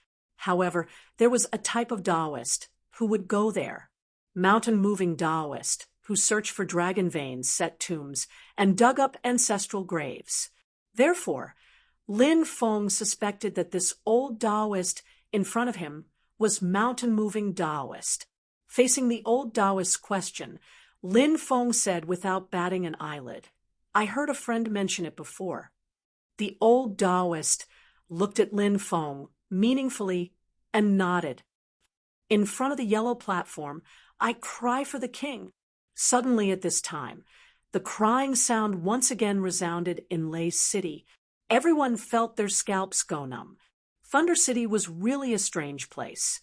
However, there was a type of Taoist who would go there. Mountain-moving Taoist who searched for dragon veins, set tombs, and dug up ancestral graves. Therefore, Lin Feng suspected that this old Taoist in front of him was mountain-moving Taoist. Facing the old Taoist's question, Lin Feng said without batting an eyelid, "I heard a friend mention it before." The old Taoist looked at Lin Feng meaningfully and nodded. "In front of the yellow platform, I cry for the king." Suddenly at this time, the crying sound once again resounded in Lei City. Everyone felt their scalps go numb. Thunder City was really a strange place.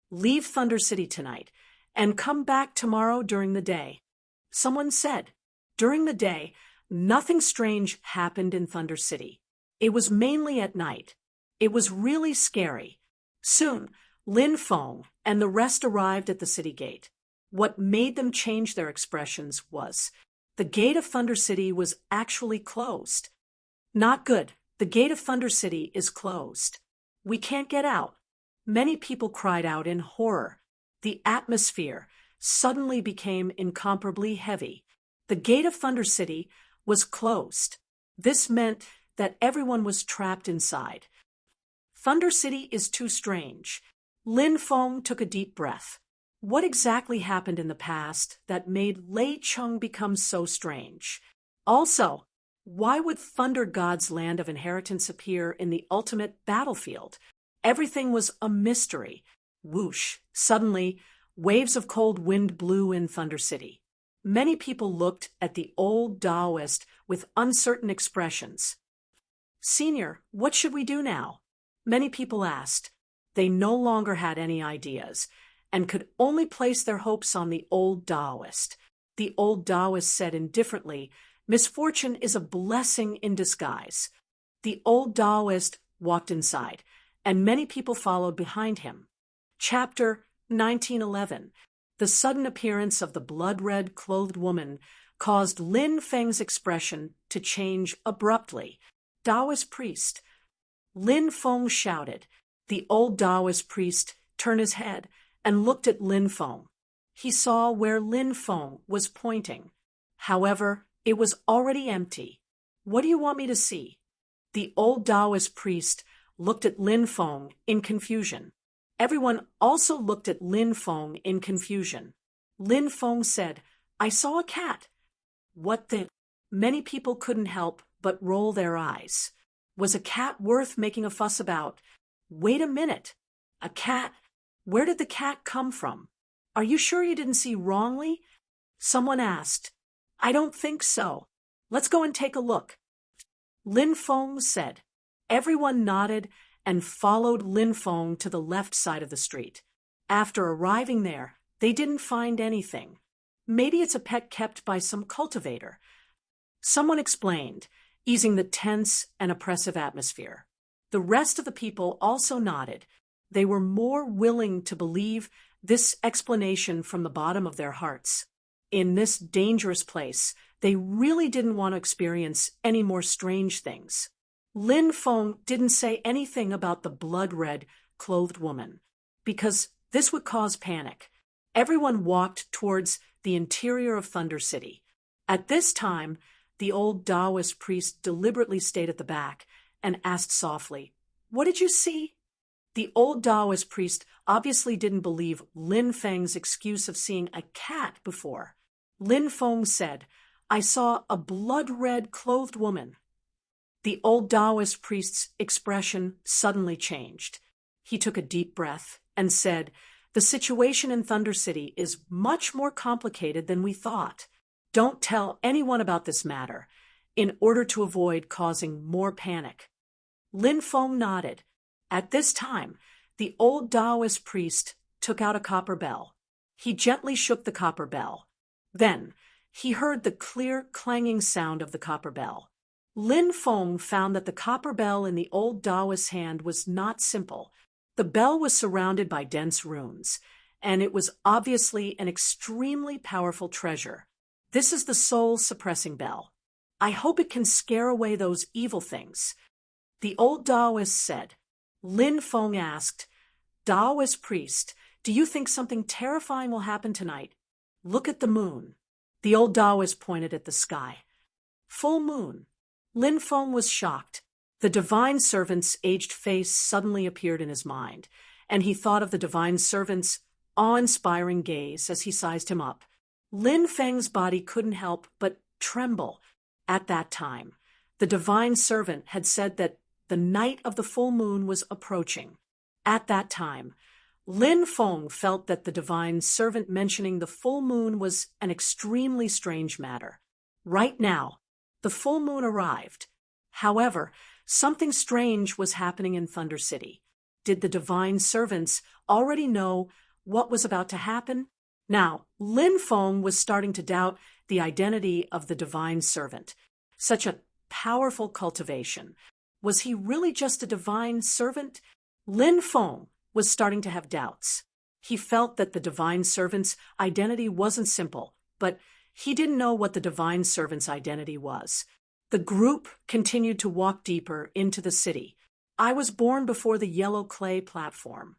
"Leave Thunder City tonight and come back tomorrow during the day," someone said. During the day, nothing strange happened in Thunder City. It was mainly at night. It was really scary. Soon, Lin Feng and the rest arrived at the city gate. What made them change their expressions was the gate of Thunder City was actually closed. "Not good. The gate of Thunder City is closed. We can't get out." Many people cried out in horror. The atmosphere suddenly became incomparably heavy. The gate of Thunder City was closed. This meant that everyone was trapped inside. Thunder City is too strange. Lin Feng took a deep breath. What exactly happened in the past that made Lei Chung become so strange? Also, why would Thunder God's land of inheritance appear in the ultimate battlefield? Everything was a mystery. Whoosh! Suddenly, waves of cold wind blew in Thunder City. Many people looked at the old Taoist with uncertain expressions. "Senior, what should we do now?" Many people asked. They no longer had any ideas and could only place their hopes on the old Taoist. The old Taoist said indifferently, "Misfortune is a blessing in disguise." The old Taoist walked inside, and many people followed behind him. Chapter 1911. The sudden appearance of the blood-red clothed woman caused Lin Feng's expression to change abruptly. "Taoist priest." Lin Feng shouted. The old Taoist priest turned his head and looked at Lin Feng. He saw where Lin Feng was pointing. However, it was already empty. "What do you want me to see?" The old Taoist priest looked at Lin Feng in confusion. Everyone also looked at Lin Feng in confusion. Lin Feng said, "I saw a cat." "What the?" Many people couldn't help but roll their eyes. Was a cat worth making a fuss about? Wait a minute. A cat? Where did the cat come from? "Are you sure you didn't see wrongly?" someone asked. "I don't think so. Let's go and take a look." Lin Feng said. Everyone nodded and followed Lin Feng to the left side of the street. After arriving there, they didn't find anything. "Maybe it's a pet kept by some cultivator," someone explained, easing the tense and oppressive atmosphere. The rest of the people also nodded. They were more willing to believe this explanation from the bottom of their hearts. In this dangerous place, they really didn't want to experience any more strange things. Lin Feng didn't say anything about the blood-red clothed woman, because this would cause panic. Everyone walked towards the interior of Thunder City. At this time, the old Taoist priest deliberately stayed at the back and asked softly, "What did you see?" The old Taoist priest obviously didn't believe Lin Feng's excuse of seeing a cat before. Lin Feng said, "I saw a blood-red clothed woman." The old Taoist priest's expression suddenly changed. He took a deep breath and said, "The situation in Thunder City is much more complicated than we thought. Don't tell anyone about this matter, in order to avoid causing more panic." Lin Feng nodded. At this time, the old Taoist priest took out a copper bell. He gently shook the copper bell. Then, he heard the clear clanging sound of the copper bell. Lin Feng found that the copper bell in the old Taoist's hand was not simple. The bell was surrounded by dense runes, and it was obviously an extremely powerful treasure. "This is the soul-suppressing bell. I hope it can scare away those evil things," the old Taoist said. Lin Feng asked, Taoist priest, do you think something terrifying will happen tonight? Look at the moon. The old Taoist pointed at the sky. Full moon. Lin Feng was shocked. The divine servant's aged face suddenly appeared in his mind, and he thought of the divine servant's awe-inspiring gaze as he sized him up. Lin Feng's body couldn't help but tremble at that time. The divine servant had said that the night of the full moon was approaching. At that time, Lin Feng felt that the divine servant mentioning the full moon was an extremely strange matter. Right now, the full moon arrived. However, something strange was happening in Thunder City. Did the divine servants already know what was about to happen? Now, Lin Feng was starting to doubt the identity of the divine servant. Such a powerful cultivation. Was he really just a divine servant? Lin Feng was starting to have doubts. He felt that the divine servant's identity wasn't simple, but he didn't know what the divine servant's identity was. The group continued to walk deeper into the city. I was born before the yellow clay platform.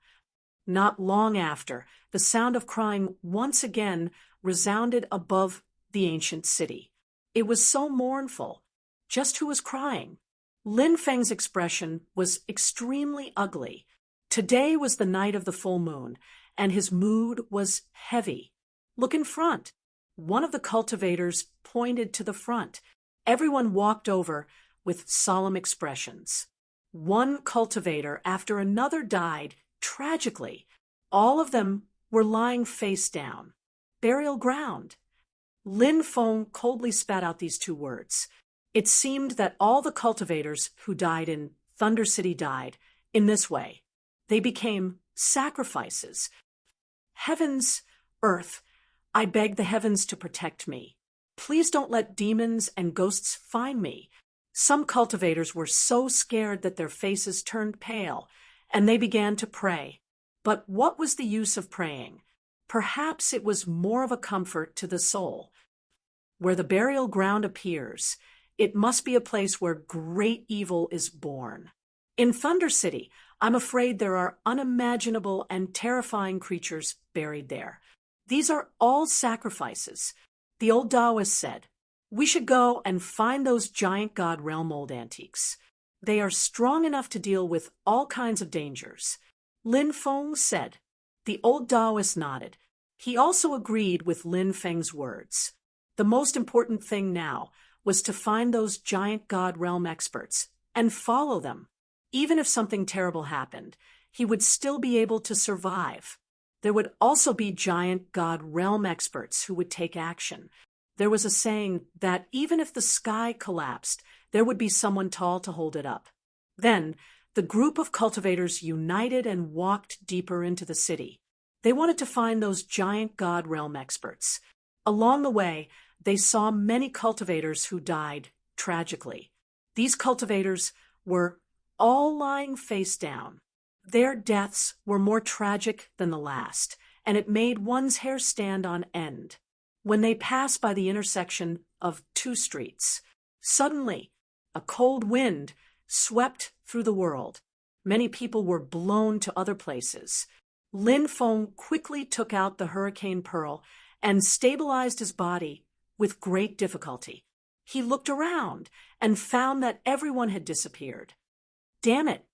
Not long after, the sound of crying once again resounded above the ancient city. It was so mournful. Just who was crying? Lin Feng's expression was extremely ugly. Today was the night of the full moon, and his mood was heavy. Look in front. One of the cultivators pointed to the front. Everyone walked over with solemn expressions. One cultivator after another died tragically. All of them were lying face down. Burial ground. Lin Feng coldly spat out these two words. It seemed that all the cultivators who died in Thunder City died in this way. They became sacrifices. Heavens, earth, I beg the heavens to protect me. Please don't let demons and ghosts find me. Some cultivators were so scared that their faces turned pale, and they began to pray. But what was the use of praying? Perhaps it was more of a comfort to the soul. Where the burial ground appears, it must be a place where great evil is born. In Thunder City, I'm afraid there are unimaginable and terrifying creatures buried there. These are all sacrifices. The old Taoist said, we should go and find those giant god realm mold antiques. They are strong enough to deal with all kinds of dangers. Lin Feng said. The old Taoist nodded. He also agreed with Lin Feng's words. The most important thing now was to find those giant god realm experts and follow them. Even if something terrible happened, he would still be able to survive. There would also be giant god realm experts who would take action. There was a saying that even if the sky collapsed, there would be someone tall to hold it up. Then, the group of cultivators united and walked deeper into the city. They wanted to find those giant god realm experts. Along the way, they saw many cultivators who died tragically. These cultivators were all lying face down. Their deaths were more tragic than the last, and it made one's hair stand on end. When they passed by the intersection of two streets, suddenly a cold wind swept through the world. Many people were blown to other places. Lin Feng quickly took out the hurricane pearl and stabilized his body with great difficulty. He looked around and found that everyone had disappeared. Damn it!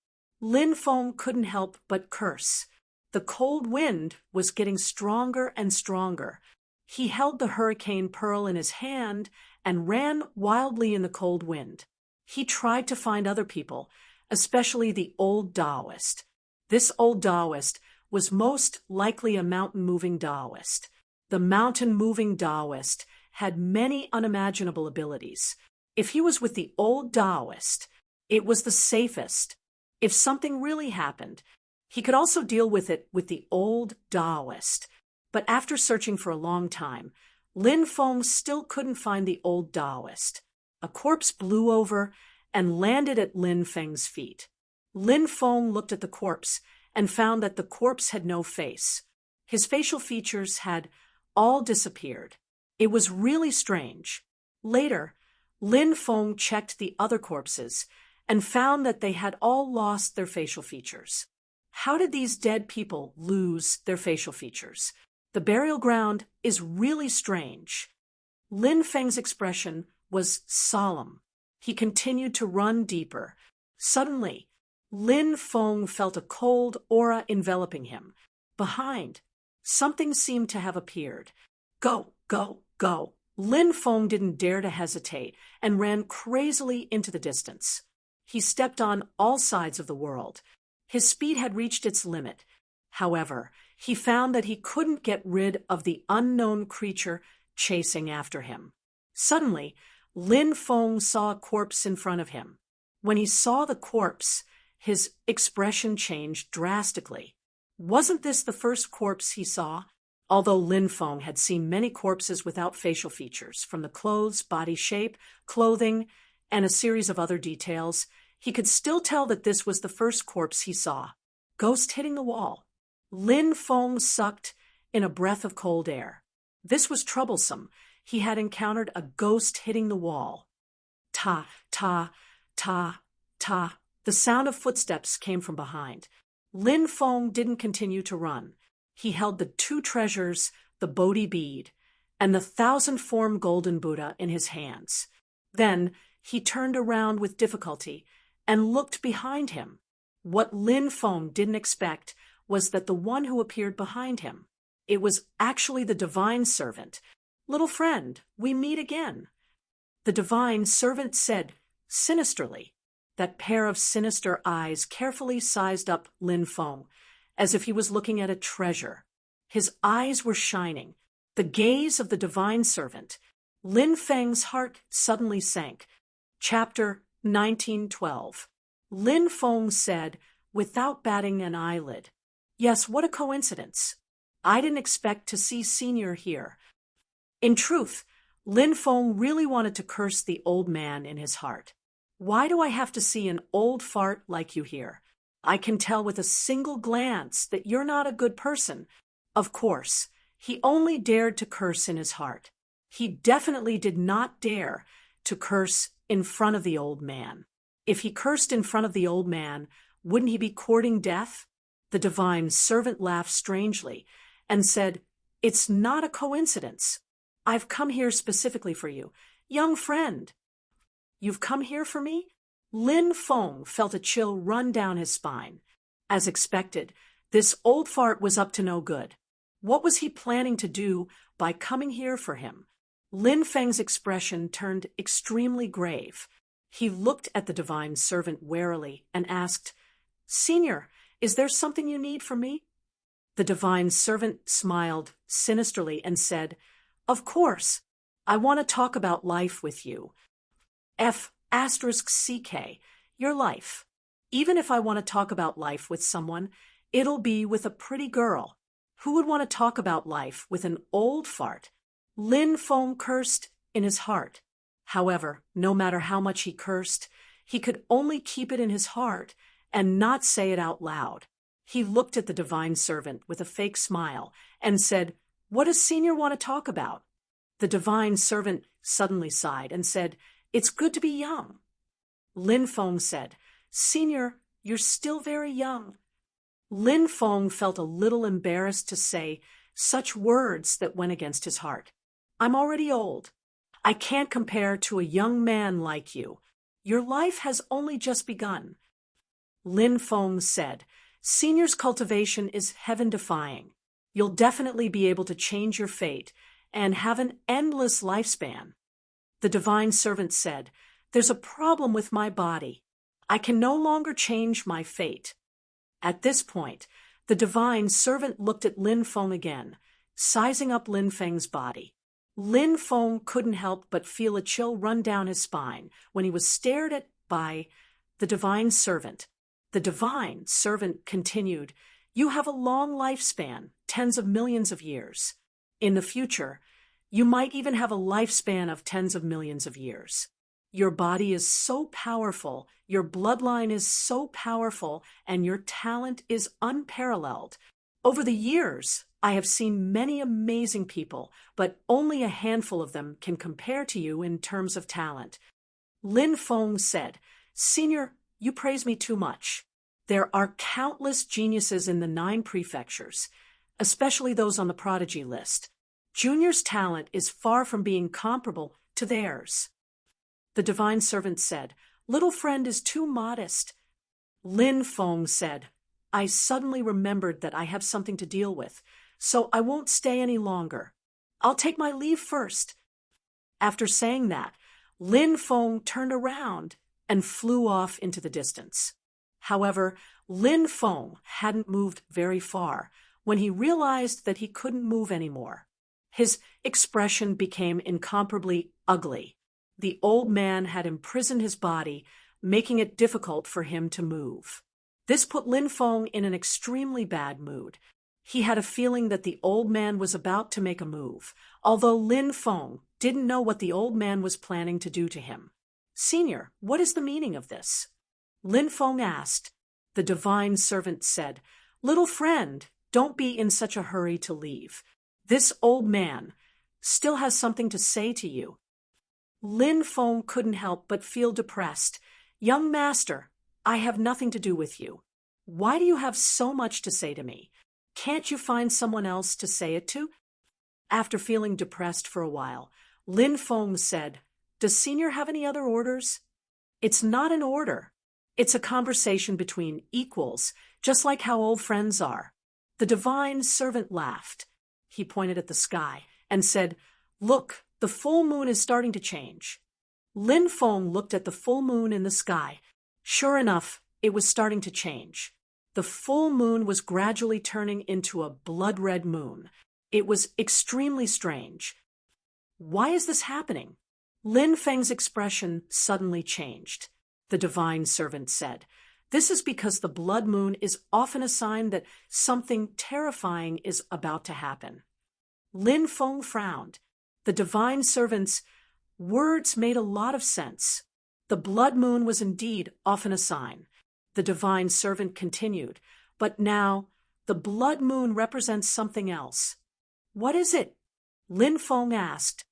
Lin Feng couldn't help but curse. The cold wind was getting stronger and stronger. He held the hurricane pearl in his hand and ran wildly in the cold wind. He tried to find other people, especially the old Taoist. This old Taoist was most likely a mountain-moving Taoist. The mountain-moving Taoist had many unimaginable abilities. If he was with the old Taoist, it was the safest. If something really happened, he could also deal with it with the old Taoist. But after searching for a long time, Lin Feng still couldn't find the old Taoist. A corpse blew over and landed at Lin Feng's feet. Lin Feng looked at the corpse and found that the corpse had no face. His facial features had all disappeared. It was really strange. Later, Lin Feng checked the other corpses and found that they had all lost their facial features. How did these dead people lose their facial features? The burial ground is really strange. Lin Feng's expression was solemn. He continued to run deeper. Suddenly, Lin Feng felt a cold aura enveloping him. Behind, something seemed to have appeared. Go, go, go. Lin Feng didn't dare to hesitate and ran crazily into the distance. He stepped on all sides of the world. His speed had reached its limit. However, he found that he couldn't get rid of the unknown creature chasing after him. Suddenly, Lin Feng saw a corpse in front of him. When he saw the corpse, his expression changed drastically. Wasn't this the first corpse he saw? Although Lin Feng had seen many corpses without facial features, from the clothes, body shape, clothing, and a series of other details, he could still tell that this was the first corpse he saw. Ghost hitting the wall. Lin Feng sucked in a breath of cold air. This was troublesome. He had encountered a ghost hitting the wall. Ta, ta, ta, ta. The sound of footsteps came from behind. Lin Feng didn't continue to run. He held the two treasures, the Bodhi bead, and the 1,000-form golden Buddha in his hands. Then he turned around with difficulty and looked behind him. What Lin Feng didn't expect was that the one who appeared behind him, it was actually the divine servant. "Little friend, we meet again." The divine servant said sinisterly. That pair of sinister eyes carefully sized up Lin Feng, as if he was looking at a treasure. His eyes were shining. The gaze of the divine servant. Lin Feng's heart suddenly sank. Chapter 1912. Lin Feng said, without batting an eyelid, "Yes, what a coincidence. I didn't expect to see Senior here." In truth, Lin Feng really wanted to curse the old man in his heart. "Why do I have to see an old fart like you here? I can tell with a single glance that you're not a good person." Of course, he only dared to curse in his heart. He definitely did not dare to curse in front of the old man. If he cursed in front of the old man, wouldn't he be courting death? The divine servant laughed strangely and said, "It's not a coincidence. I've come here specifically for you. Young friend." "You've come here for me?" Lin Feng felt a chill run down his spine. As expected, this old fart was up to no good. What was he planning to do by coming here for him? Lin Feng's expression turned extremely grave. He looked at the divine servant warily and asked, "Senior, is there something you need from me?" The divine servant smiled sinisterly and said, "Of course. I want to talk about life with you. F***CK, your life. Even if I want to talk about life with someone, it'll be with a pretty girl. Who would want to talk about life with an old fart?" Lin Feng cursed in his heart. However, no matter how much he cursed, he could only keep it in his heart and not say it out loud. He looked at the divine servant with a fake smile and said, "What does Senior want to talk about?" The divine servant suddenly sighed and said, "It's good to be young." Lin Feng said, "Senior, you're still very young." Lin Feng felt a little embarrassed to say such words that went against his heart. "I'm already old. I can't compare to a young man like you. Your life has only just begun." Lin Feng said, "Senior's cultivation is heaven-defying. You'll definitely be able to change your fate and have an endless lifespan." The divine servant said, "There's a problem with my body. I can no longer change my fate." At this point, the divine servant looked at Lin Feng again, sizing up Lin Feng's body. Lin Feng couldn't help but feel a chill run down his spine when he was stared at by the divine servant. The divine servant continued, "You have a long lifespan, tens of millions of years. In the future, you might even have a lifespan of tens of millions of years. Your body is so powerful, your bloodline is so powerful, and your talent is unparalleled. Over the years, I have seen many amazing people, but only a handful of them can compare to you in terms of talent." Lin Feng said, "Senior, you praise me too much. There are countless geniuses in the 9 prefectures, especially those on the prodigy list. Junior's talent is far from being comparable to theirs. The divine servant said, "Little friend is too modest." Lin Feng said, "I suddenly remembered that I have something to deal with, so I won't stay any longer. I'll take my leave first." After saying that, Lin Feng turned around and flew off into the distance. However, Lin Feng hadn't moved very far when he realized that he couldn't move anymore. His expression became incomparably ugly. The old man had imprisoned his body, making it difficult for him to move. This put Lin Feng in an extremely bad mood. He had a feeling that the old man was about to make a move, although Lin Feng didn't know what the old man was planning to do to him. "Senior, what is the meaning of this?" Lin Feng asked. The divine servant said, "Little friend, don't be in such a hurry to leave. This old man still has something to say to you." Lin Feng couldn't help but feel depressed. "Young master, I have nothing to do with you. Why do you have so much to say to me? Can't you find someone else to say it to?" After feeling depressed for a while, Lin Feng said, "Does Senior have any other orders?" "It's not an order. It's a conversation between equals, just like how old friends are." The divine servant laughed. He pointed at the sky and said, "Look, the full moon is starting to change." Lin Feng looked at the full moon in the sky. Sure enough, it was starting to change. The full moon was gradually turning into a blood-red moon. It was extremely strange. "Why is this happening?" Lin Feng's expression suddenly changed. The divine servant said, "This is because the blood moon is often a sign that something terrifying is about to happen." Lin Feng frowned. The divine servant's words made a lot of sense. The blood moon was indeed often a sign. The divine servant continued, "But now, the blood moon represents something else." "What is it?" Lin Feng asked.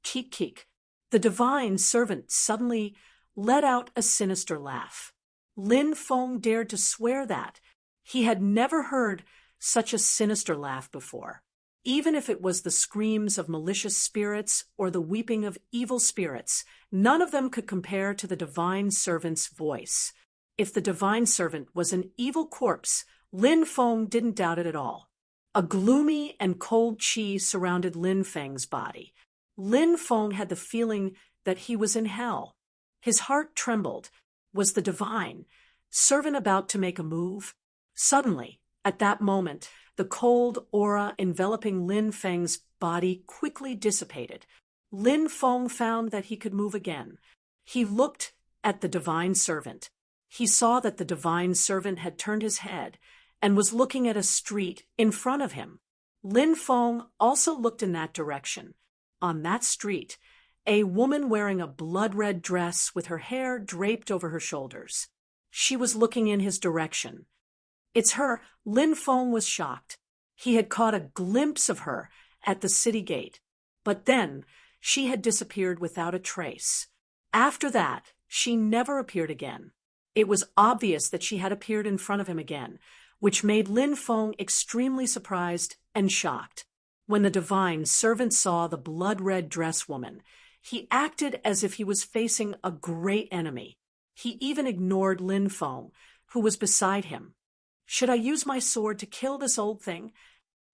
"Keek keek." The divine servant suddenly let out a sinister laugh. Lin Feng dared to swear that he had never heard such a sinister laugh before. Even if it was the screams of malicious spirits or the weeping of evil spirits, none of them could compare to the divine servant's voice. If the divine servant was an evil corpse, Lin Feng didn't doubt it at all. A gloomy and cold qi surrounded Lin Feng's body. Lin Feng had the feeling that he was in hell. His heart trembled. Was the divine servant about to make a move? Suddenly, at that moment, the cold aura enveloping Lin Feng's body quickly dissipated. Lin Feng found that he could move again. He looked at the divine servant. He saw that the divine servant had turned his head and was looking at a street in front of him. Lin Feng also looked in that direction. On that street, a woman wearing a blood-red dress with her hair draped over her shoulders. She was looking in his direction. "It's her." Lin Feng was shocked. He had caught a glimpse of her at the city gate, but then she had disappeared without a trace. After that, she never appeared again. It was obvious that she had appeared in front of him again, which made Lin Feng extremely surprised and shocked. When the divine servant saw the blood-red dress woman, he acted as if he was facing a great enemy. He even ignored Lin Feng, who was beside him. "Should I use my sword to kill this old thing?"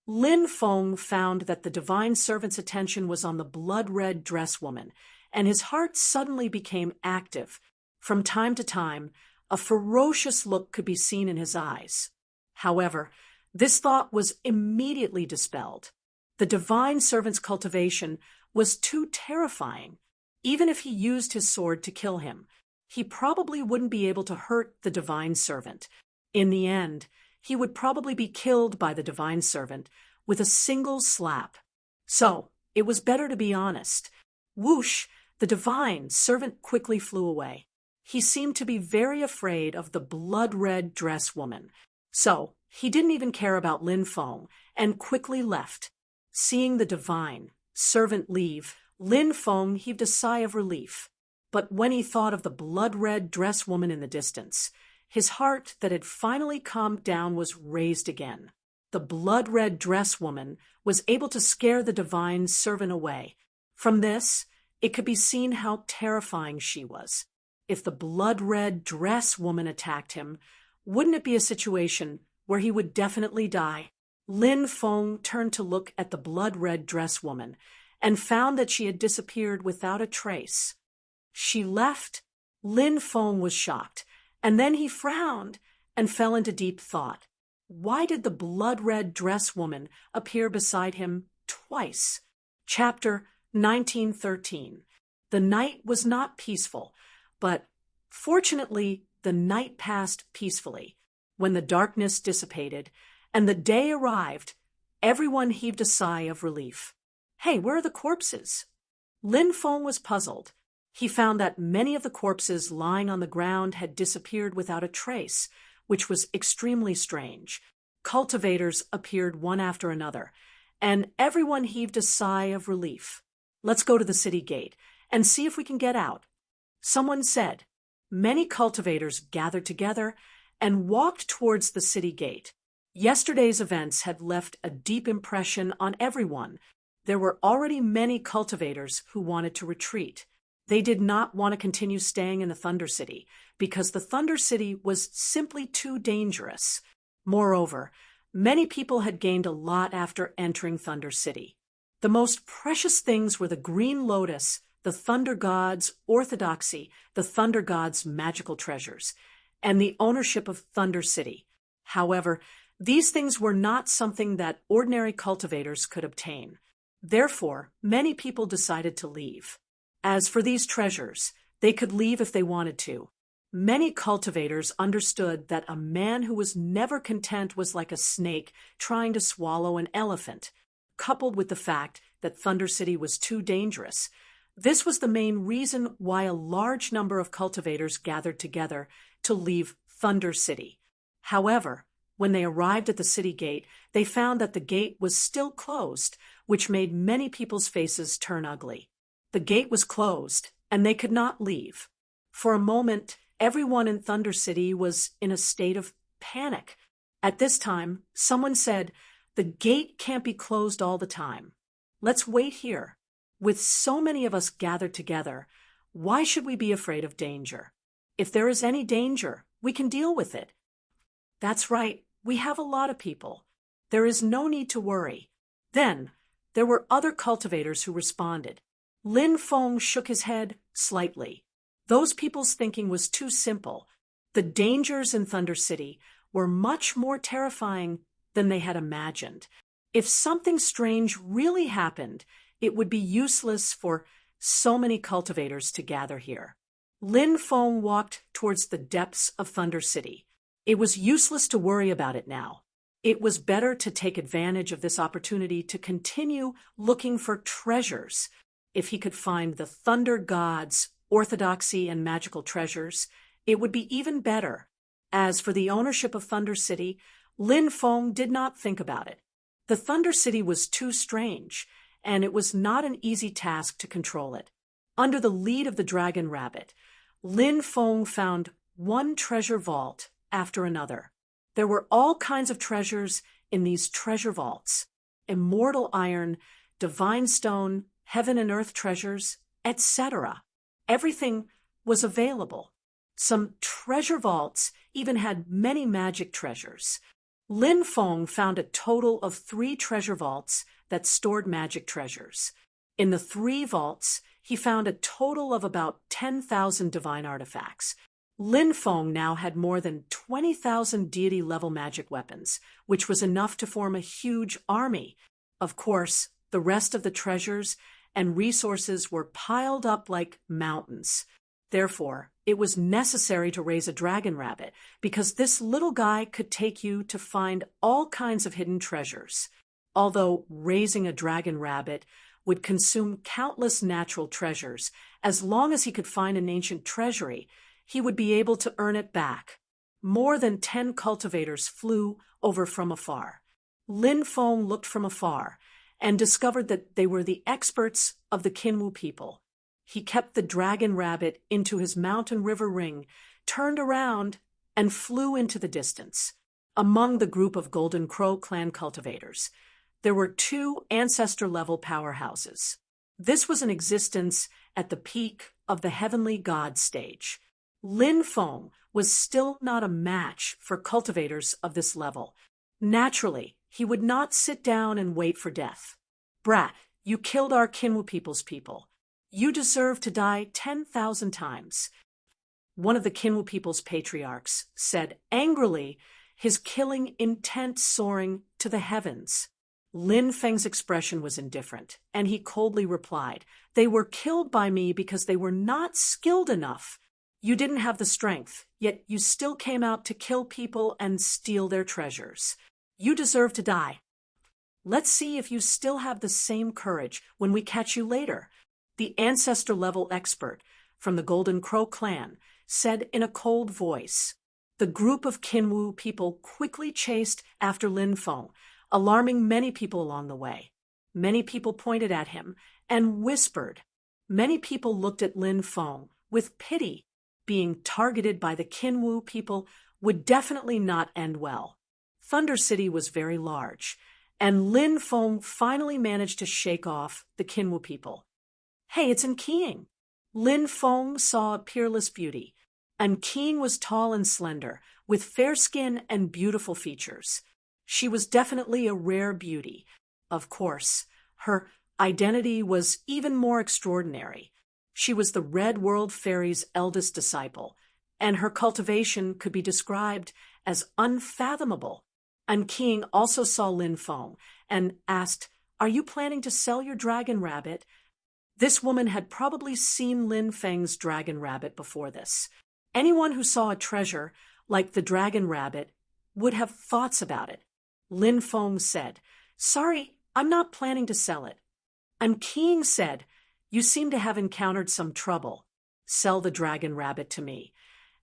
Lin Feng found that the divine servant's attention was on the blood-red dress woman, and his heart suddenly became active. From time to time, a ferocious look could be seen in his eyes. However, this thought was immediately dispelled. The divine servant's cultivation was too terrifying. Even if he used his sword to kill him, he probably wouldn't be able to hurt the divine servant. In the end, he would probably be killed by the divine servant with a single slap. So, it was better to be honest. Whoosh! The divine servant quickly flew away. He seemed to be very afraid of the blood-red dress woman. So, he didn't even care about Lin Feng and quickly left. Seeing the divine servant leave, Lin Feng heaved a sigh of relief. But when he thought of the blood-red dress woman in the distance, His heart that had finally calmed down was raised again. The blood-red dress woman was able to scare the divine servant away. From this, it could be seen how terrifying she was. If the blood-red dress woman attacked him, wouldn't it be a situation where he would definitely die? Lin Feng turned to look at the blood-red dress woman and found that she had disappeared without a trace. She left. Lin Feng was shocked, and then he frowned and fell into deep thought. Why did the blood-red dress woman appear beside him twice? Chapter 1913. The night was not peaceful, but fortunately the night passed peacefully. When the darkness dissipated and the day arrived, everyone heaved a sigh of relief. Hey, where are the corpses? Lin Feng was puzzled. He found that many of the corpses lying on the ground had disappeared without a trace, which was extremely strange. Cultivators appeared one after another, and everyone heaved a sigh of relief. Let's go to the city gate and see if we can get out. Someone said. Many cultivators gathered together and walked towards the city gate. Yesterday's events had left a deep impression on everyone. There were already many cultivators who wanted to retreat. They did not want to continue staying in the Thunder City because the Thunder City was simply too dangerous. Moreover, many people had gained a lot after entering Thunder City. The most precious things were the Green Lotus, the Thunder God's orthodoxy, the Thunder God's magical treasures, and the ownership of Thunder City. However, these things were not something that ordinary cultivators could obtain. Therefore, many people decided to leave. As for these treasures, they could leave if they wanted to. Many cultivators understood that a man who was never content was like a snake trying to swallow an elephant. Coupled with the fact that Thunder City was too dangerous, this was the main reason why a large number of cultivators gathered together to leave Thunder City. However, when they arrived at the city gate, they found that the gate was still closed, which made many people's faces turn ugly. The gate was closed, and they could not leave. For a moment, everyone in Thunder City was in a state of panic. At this time, someone said, "The gate can't be closed all the time. Let's wait here. With so many of us gathered together, why should we be afraid of danger? If there is any danger, we can deal with it." That's right, we have a lot of people. There is no need to worry. Then, there were other cultivators who responded. Lin Feng shook his head slightly. Those people's thinking was too simple. The dangers in Thunder City were much more terrifying than they had imagined. If something strange really happened, it would be useless for so many cultivators to gather here. Lin Feng walked towards the depths of Thunder City. It was useless to worry about it now. It was better to take advantage of this opportunity to continue looking for treasures. If he could find the Thunder God's orthodoxy and magical treasures, it would be even better. As for the ownership of Thunder City, Lin Feng did not think about it. The Thunder City was too strange, and it was not an easy task to control it. Under the lead of the Dragon Rabbit, Lin Feng found one treasure vault after another. There were all kinds of treasures in these treasure vaults: immortal iron, divine stone, heaven and earth treasures, etc. Everything was available. Some treasure vaults even had many magic treasures. Lin Feng found a total of 3 treasure vaults that stored magic treasures. In the 3 vaults, he found a total of about 10,000 divine artifacts. Lin Feng now had more than 20,000 deity-level magic weapons, which was enough to form a huge army. Of course, the rest of the treasures and resources were piled up like mountains. Therefore, it was necessary to raise a dragon rabbit, because this little guy could take you to find all kinds of hidden treasures. Although raising a dragon rabbit would consume countless natural treasures, as long as he could find an ancient treasury, he would be able to earn it back. More than 10 cultivators flew over from afar. Lin Feng looked from afar and discovered that they were the experts of the Kinwu people. He kept the dragon rabbit into his mountain river ring, turned around, and flew into the distance. Among the group of Golden Crow clan cultivators, there were two ancestor-level powerhouses. This was in existence at the peak of the heavenly god stage. Lin Feng was still not a match for cultivators of this level. Naturally, he would not sit down and wait for death. Brat, you killed our Kinwu people's people. You deserve to die 10,000 times. One of the Kinwu people's patriarchs said angrily, his killing intent soaring to the heavens. Lin Feng's expression was indifferent, and he coldly replied, "They were killed by me because they were not skilled enough. You didn't have the strength, yet you still came out to kill people and steal their treasures. You deserve to die. Let's see if you still have the same courage when we catch you later." The ancestor-level expert from the Golden Crow clan said in a cold voice. The group of Kinwu people quickly chased after Lin Feng, alarming many people along the way. Many people pointed at him and whispered. Many people looked at Lin Feng with pity. Being targeted by the Kinwu people would definitely not end well. Thunder City was very large, and Lin Feng finally managed to shake off the Kinwu people. "Hey, it's Qing." Lin Feng saw a peerless beauty. Qing was tall and slender, with fair skin and beautiful features. She was definitely a rare beauty. Of course, her identity was even more extraordinary. She was the Red World Fairy's eldest disciple, and her cultivation could be described as unfathomable. Qing also saw Lin Feng and asked, "Are you planning to sell your dragon rabbit?" This woman had probably seen Lin Feng's dragon rabbit before this. Anyone who saw a treasure like the dragon rabbit would have thoughts about it. Lin Feng said, "Sorry, I'm not planning to sell it." Qing said, "You seem to have encountered some trouble. Sell the dragon rabbit to me.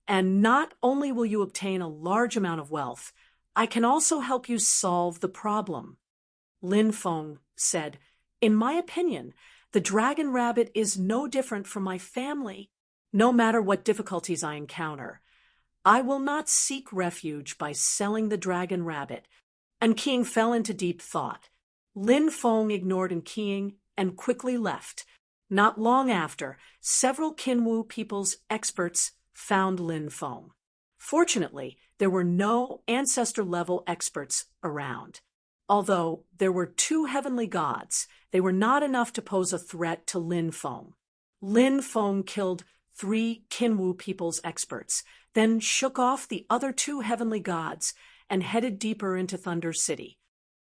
And not only will you obtain a large amount of wealth, I can also help you solve the problem." Lin Feng said, "In my opinion, the dragon rabbit is no different from my family. No matter what difficulties I encounter, I will not seek refuge by selling the dragon rabbit." Qing fell into deep thought. Lin Feng ignored Qing and quickly left. Not long after, several Kinwu people's experts found Lin Feng. Fortunately, there were no ancestor-level experts around. Although there were two heavenly gods, they were not enough to pose a threat to Lin Feng. Lin Feng killed 3 Kinwu people's experts, then shook off the other 2 heavenly gods and headed deeper into Thunder City.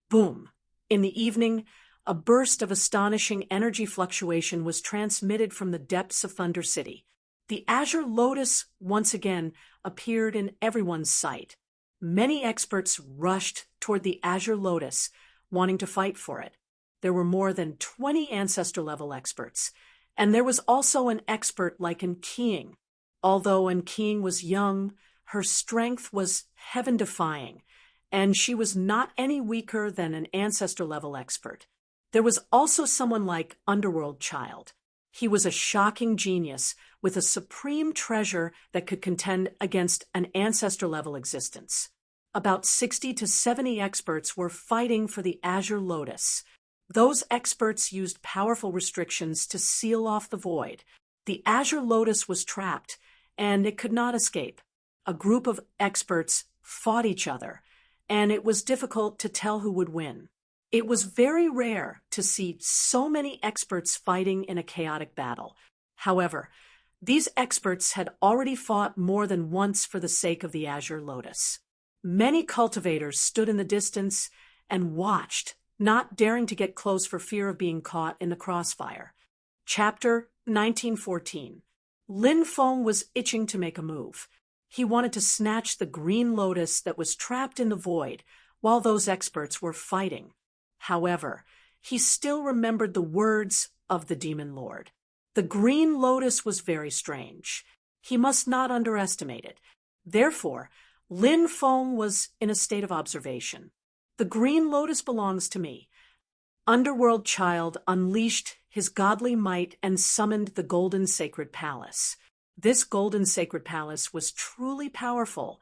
Boom! In the evening, a burst of astonishing energy fluctuation was transmitted from the depths of Thunder City. The Azure Lotus once again appeared in everyone's sight. Many experts rushed toward the Azure Lotus, wanting to fight for it. There were more than 20 ancestor-level experts, and there was also an expert like Qing. Although Qing was young, her strength was heaven-defying, and she was not any weaker than an ancestor-level expert. There was also someone like Underworld Child. He was a shocking genius with a supreme treasure that could contend against an ancestor-level existence. About 60 to 70 experts were fighting for the Azure Lotus. Those experts used powerful restrictions to seal off the void. The Azure Lotus was trapped, and it could not escape. A group of experts fought each other, and it was difficult to tell who would win. It was very rare to see so many experts fighting in a chaotic battle. However, these experts had already fought more than once for the sake of the Azure Lotus. Many cultivators stood in the distance and watched, not daring to get close for fear of being caught in the crossfire. Chapter 1914. Lin Feng was itching to make a move. He wanted to snatch the green lotus that was trapped in the void while those experts were fighting. However, he still remembered the words of the Demon Lord. The green lotus was very strange. He must not underestimate it. Therefore, Lin Feng was in a state of observation. The green lotus belongs to me. Underworld Child unleashed his godly might and summoned the golden sacred palace. This golden sacred palace was truly powerful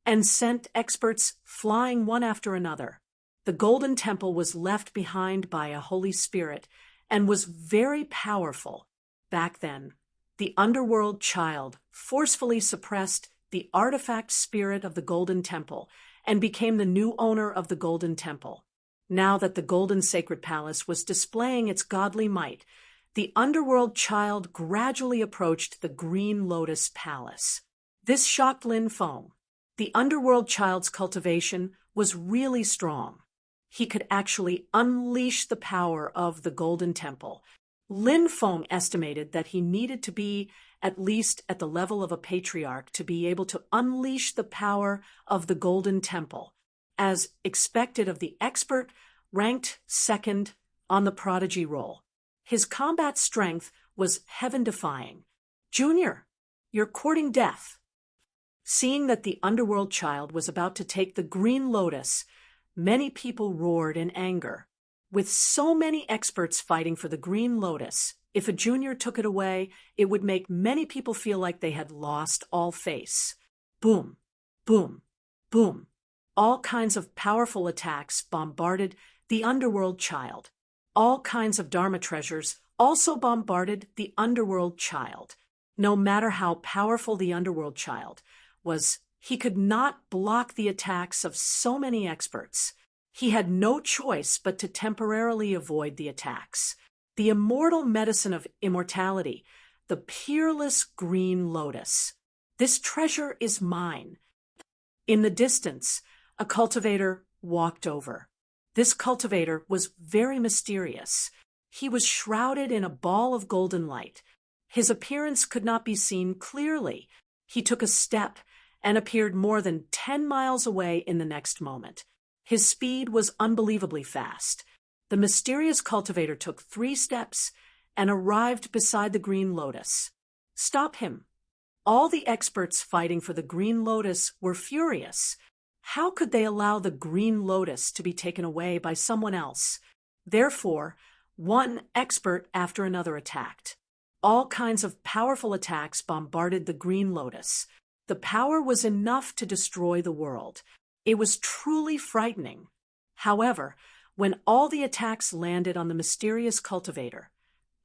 and sent experts flying one after another. The Golden Temple was left behind by a Holy Spirit and was very powerful. Back then, the underworld child forcefully suppressed the artifact spirit of the Golden Temple and became the new owner of the Golden Temple. Now that the Golden Sacred Palace was displaying its godly might, the underworld child gradually approached the Green Lotus Palace. This shocked Lin Feng. The underworld child's cultivation was really strong. He could actually unleash the power of the Golden Temple. Lin Feng estimated that he needed to be at least at the level of a patriarch to be able to unleash the power of the Golden Temple, as expected of the expert ranked second on the prodigy roll. His combat strength was heaven-defying. "Junior, you're courting death." Seeing that the underworld child was about to take the Green Lotus, many people roared in anger. With so many experts fighting for the Green Lotus, if a junior took it away, it would make many people feel like they had lost all face. Boom, boom, boom. All kinds of powerful attacks bombarded the underworld child. All kinds of Dharma treasures also bombarded the underworld child. No matter how powerful the underworld child was, he could not block the attacks of so many experts. He had no choice but to temporarily avoid the attacks. The immortal medicine of immortality, the peerless Green Lotus. This treasure is mine. In the distance, a cultivator walked over. This cultivator was very mysterious. He was shrouded in a ball of golden light. His appearance could not be seen clearly. He took a step and appeared more than 10 miles away in the next moment. His speed was unbelievably fast. The mysterious cultivator took 3 steps and arrived beside the Green Lotus. "Stop him." All the experts fighting for the Green Lotus were furious. How could they allow the Green Lotus to be taken away by someone else? Therefore, one expert after another attacked. All kinds of powerful attacks bombarded the Green Lotus. The power was enough to destroy the world. It was truly frightening. However, when all the attacks landed on the mysterious cultivator,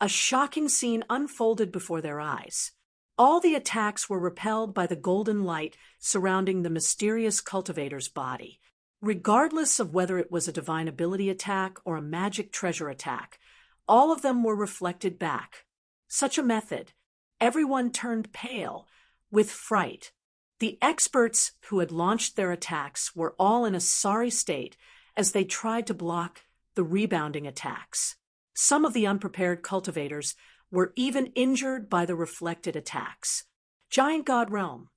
a shocking scene unfolded before their eyes. All the attacks were repelled by the golden light surrounding the mysterious cultivator's body. Regardless of whether it was a divine ability attack or a magic treasure attack, all of them were reflected back. Such a method, everyone turned pale with fright. The experts who had launched their attacks were all in a sorry state as they tried to block the rebounding attacks. Some of the unprepared cultivators were even injured by the reflected attacks. Giant God Realm.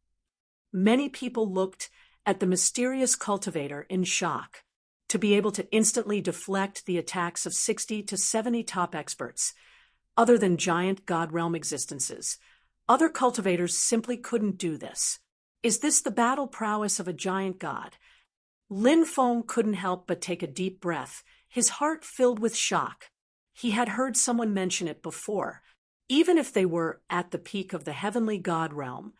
Many people looked at the mysterious cultivator in shock. To be able to instantly deflect the attacks of 60 to 70 top experts, other than Giant God Realm existences, other cultivators simply couldn't do this. Is this the battle prowess of a giant god? Lin Feng couldn't help but take a deep breath, his heart filled with shock. He had heard someone mention it before, even if they were at the peak of the heavenly god realm,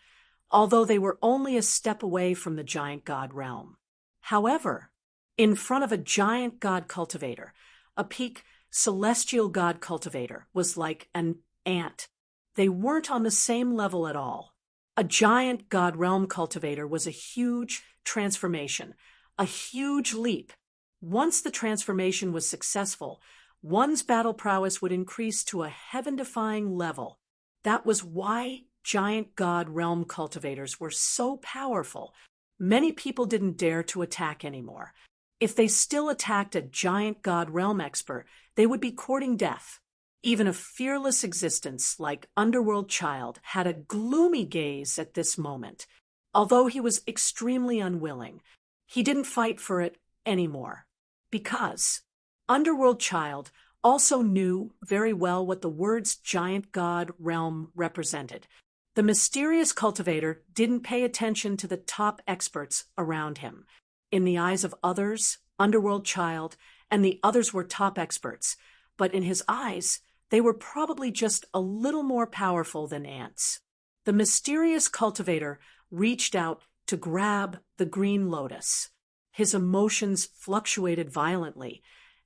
although they were only a step away from the giant god realm. However, in front of a giant god cultivator, a peak celestial god cultivator was like an ant. They weren't on the same level at all. A giant god realm cultivator was a huge transformation, a huge leap. Once the transformation was successful, one's battle prowess would increase to a heaven-defying level. That was why giant god realm cultivators were so powerful. Many people didn't dare to attack anymore. If they still attacked a giant god realm expert, they would be courting death. Even a fearless existence like Underworld Child had a gloomy gaze at this moment. Although he was extremely unwilling, he didn't fight for it anymore. Because Underworld Child also knew very well what the words Giant God Realm represented. The mysterious cultivator didn't pay attention to the top experts around him. In the eyes of others, Underworld Child and the others were top experts, but in his eyes, they were probably just a little more powerful than ants. The mysterious cultivator reached out to grab the green lotus. His emotions fluctuated violently,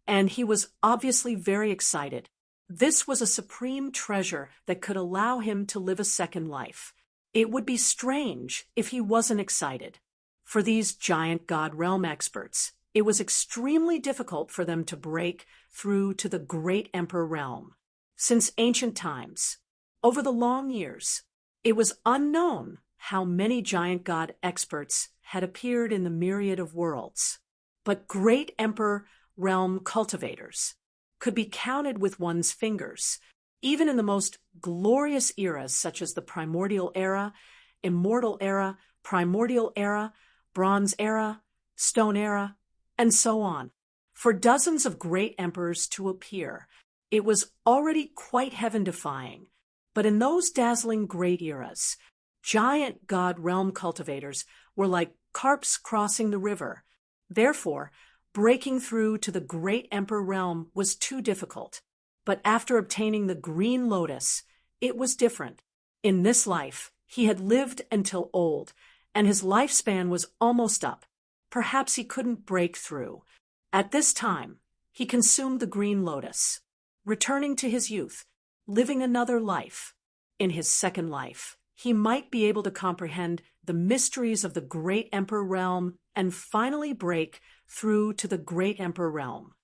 and he was obviously very excited. This was a supreme treasure that could allow him to live a second life. It would be strange if he wasn't excited. For these giant god realm experts, it was extremely difficult for them to break through to the great emperor realm. Since ancient times, over the long years, it was unknown how many giant god experts had appeared in the myriad of worlds. But great emperor realm cultivators could be counted with one's fingers, even in the most glorious eras such as the primordial era, immortal era, primordial era, bronze era, stone era, and so on. For dozens of great emperors to appear, it was already quite heaven-defying. But in those dazzling great eras, giant god realm cultivators were like carps crossing the river. Therefore, breaking through to the great emperor realm was too difficult. But after obtaining the green lotus, it was different. In this life, he had lived until old, and his lifespan was almost up. Perhaps he couldn't break through. At this time, he consumed the green lotus, returning to his youth, living another life. In his second life, he might be able to comprehend the mysteries of the great emperor realm and finally break through to the great emperor realm.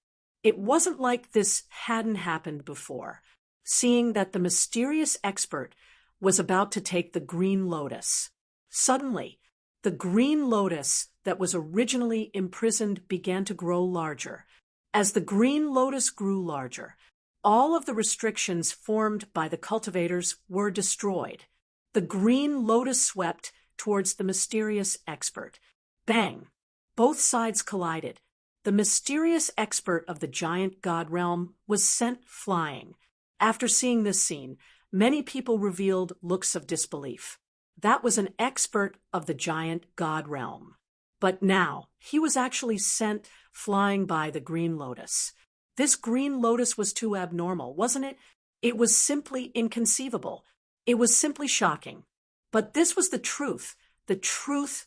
It wasn't like this hadn't happened before, seeing that the mysterious expert was about to take the green lotus. Suddenly, the green lotus that was originally imprisoned began to grow larger. As the green lotus grew larger, all of the restrictions formed by the cultivators were destroyed. The green lotus swept towards the mysterious expert. Bang! Both sides collided. The mysterious expert of the giant god realm was sent flying. After seeing this scene, many people revealed looks of disbelief. That was an expert of the giant god realm. But now, he was actually sent flying by the green lotus. This green lotus was too abnormal, wasn't it? It was simply inconceivable. It was simply shocking. But this was the truth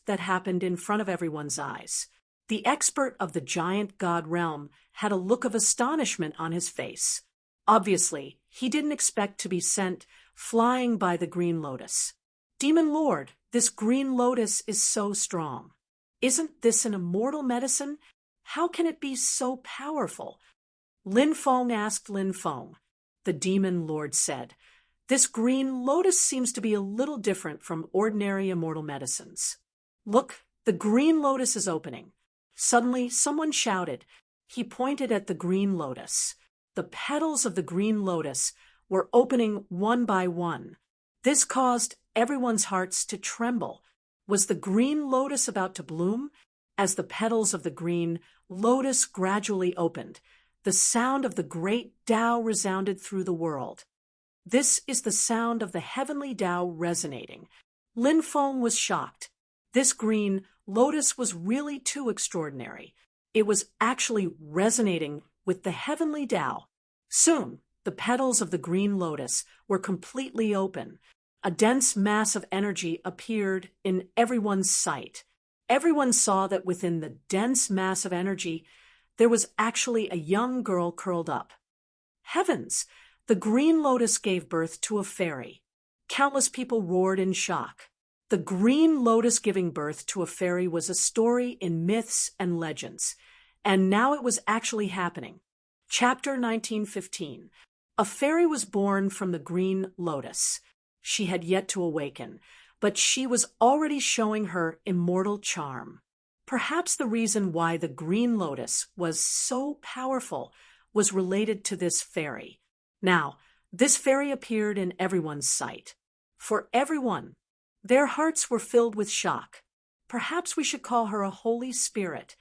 that happened in front of everyone's eyes. The expert of the giant god realm had a look of astonishment on his face. Obviously, he didn't expect to be sent flying by the green lotus. Demon Lord, this green lotus is so strong. Isn't this an immortal medicine? How can it be so powerful? Lin Feng asked Lin Feng. The Demon Lord said, "This green lotus seems to be a little different from ordinary immortal medicines. Look, the green lotus is opening." Suddenly, someone shouted. He pointed at the green lotus. The petals of the green lotus were opening one by one. This caused everyone's hearts to tremble. Was the green lotus about to bloom? As the petals of the green lotus gradually opened, the sound of the great Tao resounded through the world. This is the sound of the heavenly Tao resonating. Lin Feng was shocked. This green lotus was really too extraordinary. It was actually resonating with the heavenly Tao. Soon, the petals of the green lotus were completely open. A dense mass of energy appeared in everyone's sight. Everyone saw that within the dense mass of energy, there was actually a young girl curled up. Heavens! The green lotus gave birth to a fairy. Countless people roared in shock. The green lotus giving birth to a fairy was a story in myths and legends, and now it was actually happening. Chapter 1915. A fairy was born from the green lotus. She had yet to awaken, but she was already showing her immortal charm. Perhaps the reason why the green lotus was so powerful was related to this fairy. Now, this fairy appeared in everyone's sight. For everyone, their hearts were filled with shock. Perhaps we should call her a holy spirit.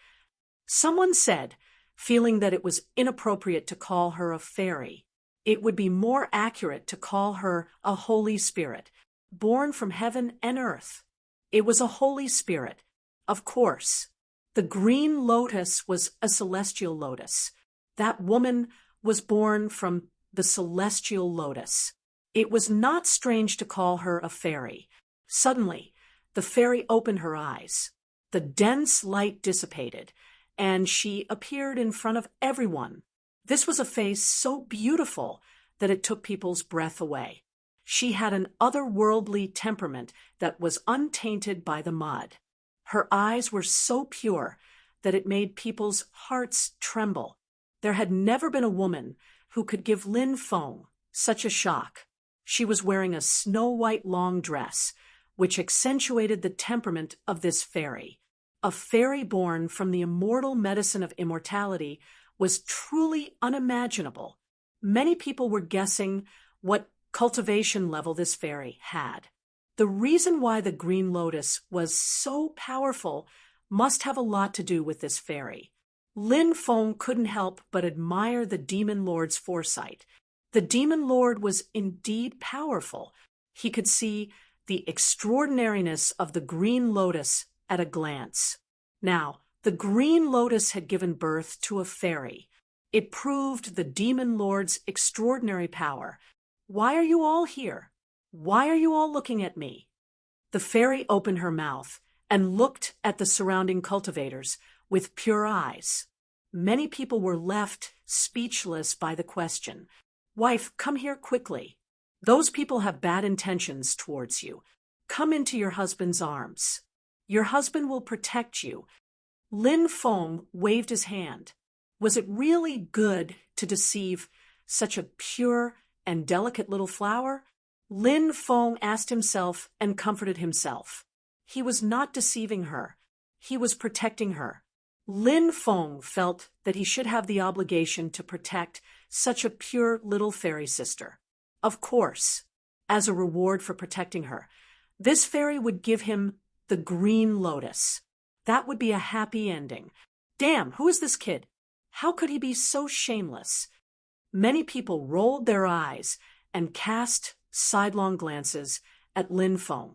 Someone said, feeling that it was inappropriate to call her a fairy. It would be more accurate to call her a holy spirit, born from heaven and earth. It was a holy spirit, of course. The green lotus was a celestial lotus. That woman was born from the celestial lotus. It was not strange to call her a fairy. Suddenly, the fairy opened her eyes. The dense light dissipated, and she appeared in front of everyone. This was a face so beautiful that it took people's breath away. She had an otherworldly temperament that was untainted by the mud. Her eyes were so pure that it made people's hearts tremble. There had never been a woman who could give Lin Feng such a shock. She was wearing a snow-white long dress, which accentuated the temperament of this fairy. A fairy born from the immortal medicine of immortality was truly unimaginable. Many people were guessing what cultivation level this fairy had. The reason why the Green Lotus was so powerful must have a lot to do with this fairy. Lin Feng couldn't help but admire the Demon Lord's foresight. The Demon Lord was indeed powerful. He could see the extraordinariness of the Green Lotus at a glance. Now, the Green Lotus had given birth to a fairy. It proved the Demon Lord's extraordinary power. Why are you all here? Why are you all looking at me? The fairy opened her mouth and looked at the surrounding cultivators with pure eyes. Many people were left speechless by the question. Wife, come here quickly. Those people have bad intentions towards you. Come into your husband's arms. Your husband will protect you. Lin Feng waved his hand. Was it really good to deceive such a pure and delicate little flower? Lin Feng asked himself and comforted himself. He was not deceiving her. He was protecting her. Lin Feng felt that he should have the obligation to protect such a pure little fairy sister. Of course, as a reward for protecting her, this fairy would give him the Green Lotus. That would be a happy ending. Damn, who is this kid? How could he be so shameless? Many people rolled their eyes and cast sidelong glances at Lin Feng.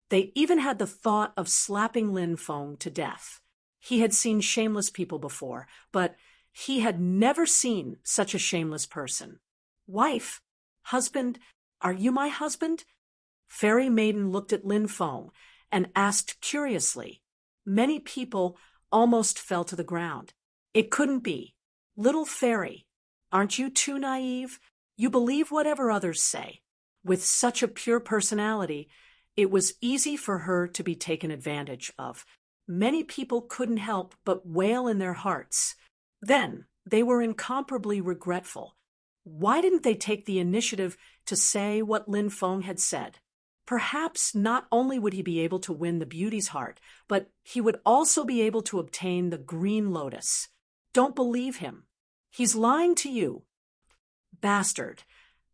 They even had the thought of slapping Lin Feng to death. He had seen shameless people before, but he had never seen such a shameless person. Wife, husband, are you my husband? Fairy Maiden looked at Lin Feng and asked curiously. Many people almost fell to the ground. It couldn't be. Little fairy, aren't you too naive? You believe whatever others say. With such a pure personality, it was easy for her to be taken advantage of. Many people couldn't help but wail in their hearts. Then they were incomparably regretful. Why didn't they take the initiative to say what Lin Feng had said? Perhaps not only would he be able to win the beauty's heart, but he would also be able to obtain the Green Lotus. Don't believe him. He's lying to you. Bastard!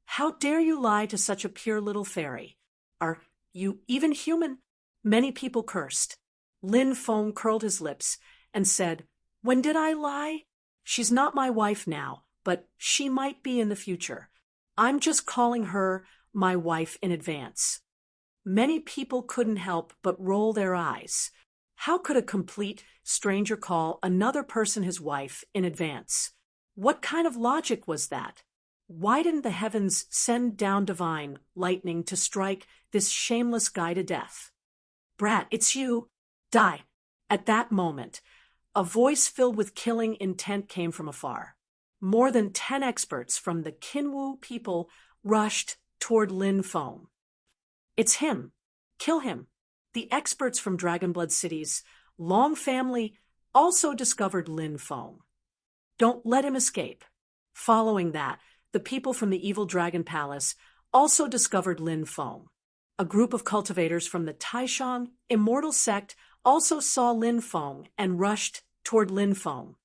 How dare you lie to such a pure little fairy? Are you even human? Many people cursed. Lin Feng curled his lips and said, When did I lie? She's not my wife now, but she might be in the future. I'm just calling her my wife in advance. Many people couldn't help but roll their eyes. How could a complete stranger call another person his wife in advance? What kind of logic was that? Why didn't the heavens send down divine lightning to strike this shameless guy to death? Brat, it's you. Die. At that moment, a voice filled with killing intent came from afar. More than 10 experts from the Kinwu people rushed toward Lin Feng. It's him. Kill him. The experts from Dragonblood City's long family also discovered Lin Feng. Don't let him escape. Following that, the people from the Evil Dragon Palace also discovered Lin Feng. A group of cultivators from the Taishang Immortal Sect also saw Lin Feng and rushed toward Lin Feng.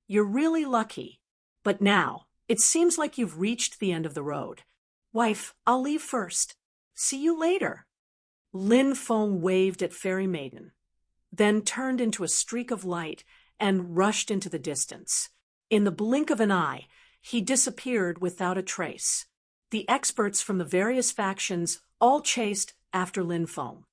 You're really lucky. But now, it seems like you've reached the end of the road. Wife, I'll leave first. See you later. Lin Feng waved at Fairy Maiden, then turned into a streak of light and rushed into the distance. In the blink of an eye, he disappeared without a trace. The experts from the various factions all chased after Lin Feng.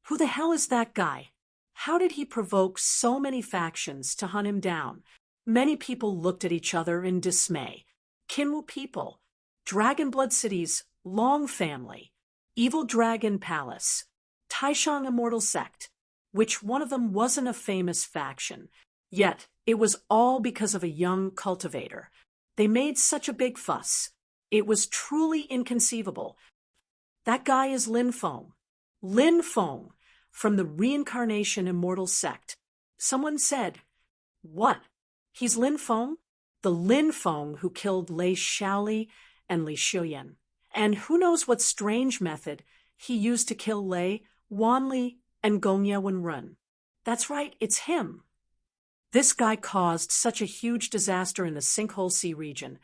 Who the hell is that guy? How did he provoke so many factions to hunt him down? Many people looked at each other in dismay. Kinwu people, Dragonblood City's Long Family, Evil Dragon Palace, Taishang Immortal Sect, which one of them wasn't a famous faction. Yet, it was all because of a young cultivator. They made such a big fuss. It was truly inconceivable. That guy is Lin Feng. Lin Feng, from the Reincarnation Immortal Sect. Someone said, "What? He's Lin Feng?" The Lin Feng who killed Lei Shaoli and Li Xiuyan. And who knows what strange method he used to kill Lei, Wanli, and Gongye Wenrun. That's right, it's him. This guy caused such a huge disaster in the Sinkhole Sea region,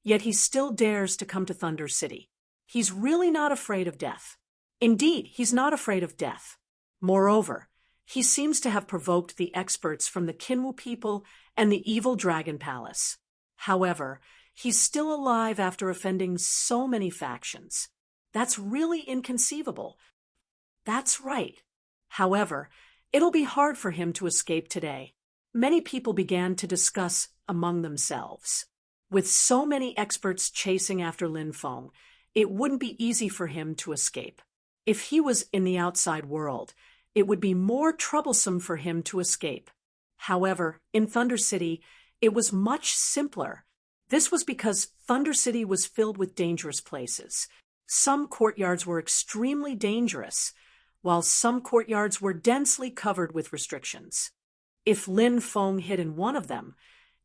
yet he still dares to come to Thunder City. He's really not afraid of death. Indeed, he's not afraid of death. Moreover, he seems to have provoked the experts from the Kinwu people and the Evil Dragon Palace. However, he's still alive after offending so many factions. That's really inconceivable. That's right. However, it'll be hard for him to escape today. Many people began to discuss among themselves. With so many experts chasing after Lin Feng, it wouldn't be easy for him to escape. If he was in the outside world, it would be more troublesome for him to escape. However, in Thunder City, it was much simpler. This was because Thunder City was filled with dangerous places. Some courtyards were extremely dangerous, while some courtyards were densely covered with restrictions. If Lin Feng hid in one of them,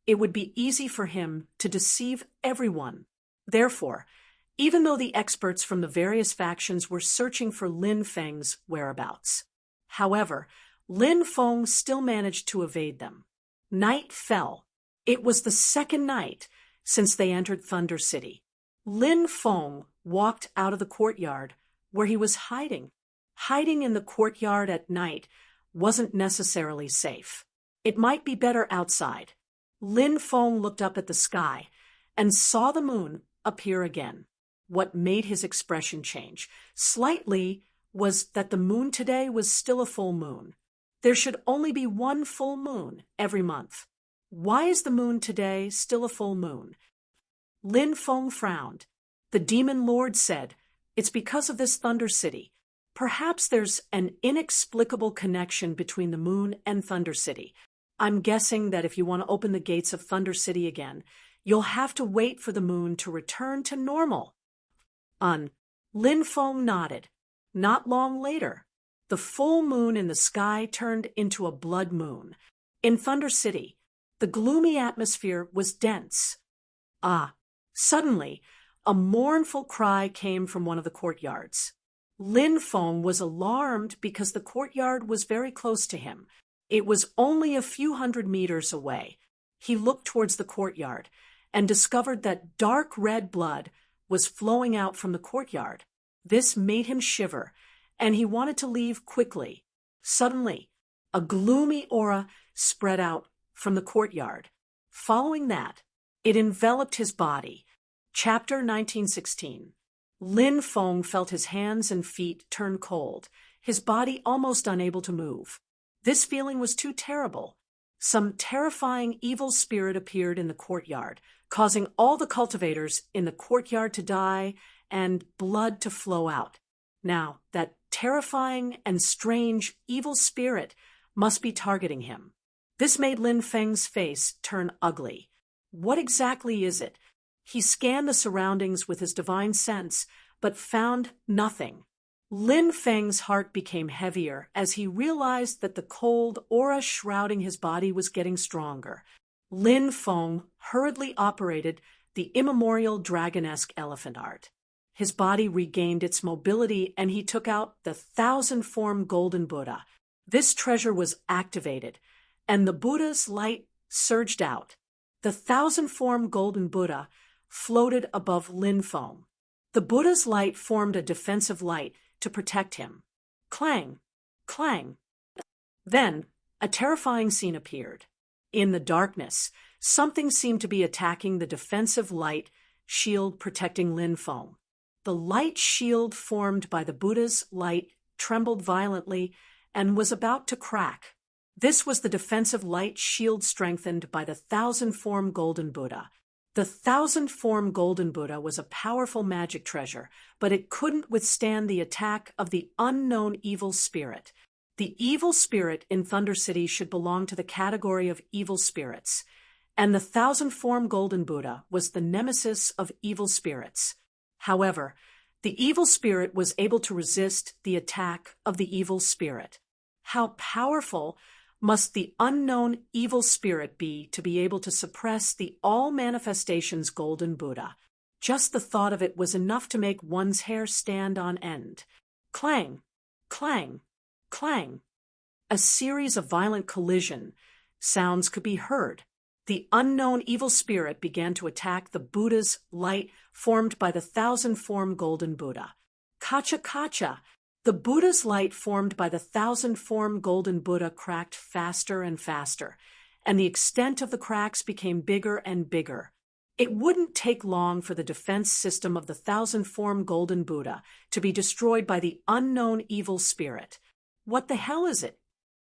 it would be easy for him to deceive everyone. Therefore, even though the experts from the various factions were searching for Lin Feng's whereabouts, however, Lin Feng still managed to evade them. Night fell. It was the second night since they entered Thunder City. Lin Feng walked out of the courtyard where he was hiding. Hiding in the courtyard at night wasn't necessarily safe. It might be better outside. Lin Feng looked up at the sky and saw the moon appear again. What made his expression change slightly was that the moon today was still a full moon. There should only be one full moon every month. Why is the moon today still a full moon? Lin Feng frowned. The Demon Lord said, "It's because of this Thunder City. Perhaps there's an inexplicable connection between the moon and Thunder City. I'm guessing that if you want to open the gates of Thunder City again, you'll have to wait for the moon to return to normal." Lin Feng nodded. Not long later, the full moon in the sky turned into a blood moon. In Thunder City, the gloomy atmosphere was dense. Suddenly, a mournful cry came from one of the courtyards. Lin Feng was alarmed because the courtyard was very close to him. It was only a few hundred meters away. He looked towards the courtyard and discovered that dark red blood was flowing out from the courtyard. This made him shiver, and he wanted to leave quickly. Suddenly, a gloomy aura spread out from the courtyard. Following that, it enveloped his body. Chapter 1916. Lin Feng felt his hands and feet turn cold, his body almost unable to move. This feeling was too terrible. Some terrifying evil spirit appeared in the courtyard, causing all the cultivators in the courtyard to die and blood to flow out. Now, that terrifying and strange evil spirit must be targeting him. This made Lin Feng's face turn ugly. What exactly is it? He scanned the surroundings with his divine sense, but found nothing. Lin Feng's heart became heavier as he realized that the cold aura shrouding his body was getting stronger. Lin Feng hurriedly operated the immemorial dragonesque elephant art. His body regained its mobility and he took out the 1,000-form golden Buddha. This treasure was activated, and the Buddha's light surged out. The 1,000-form golden Buddha floated above Lin Feng. The Buddha's light formed a defensive light to protect him. Clang! Clang! Then, a terrifying scene appeared. In the darkness, something seemed to be attacking the defensive light shield protecting Lin Feng. The light shield formed by the Buddha's light trembled violently and was about to crack. This was the defensive light shield strengthened by the 1,000-form golden Buddha. The The thousand-form golden Buddha was a powerful magic treasure, but it couldn't withstand the attack of the unknown evil spirit. The evil spirit in Thunder City should belong to the category of evil spirits, and the thousand-form golden Buddha was the nemesis of evil spirits. However, the evil spirit was able to resist the attack of the evil spirit. How powerful must the unknown evil spirit be to be able to suppress the all-manifestations golden Buddha? Just the thought of it was enough to make one's hair stand on end. Clang, clang, clang. A series of violent collision sounds could be heard. The unknown evil spirit began to attack the Buddha's light formed by the thousand-form golden Buddha. Kacha kacha! The Buddha's light formed by the thousand-form golden Buddha cracked faster and faster, and the extent of the cracks became bigger and bigger. It wouldn't take long for the defense system of the thousand-form golden Buddha to be destroyed by the unknown evil spirit. What the hell is it?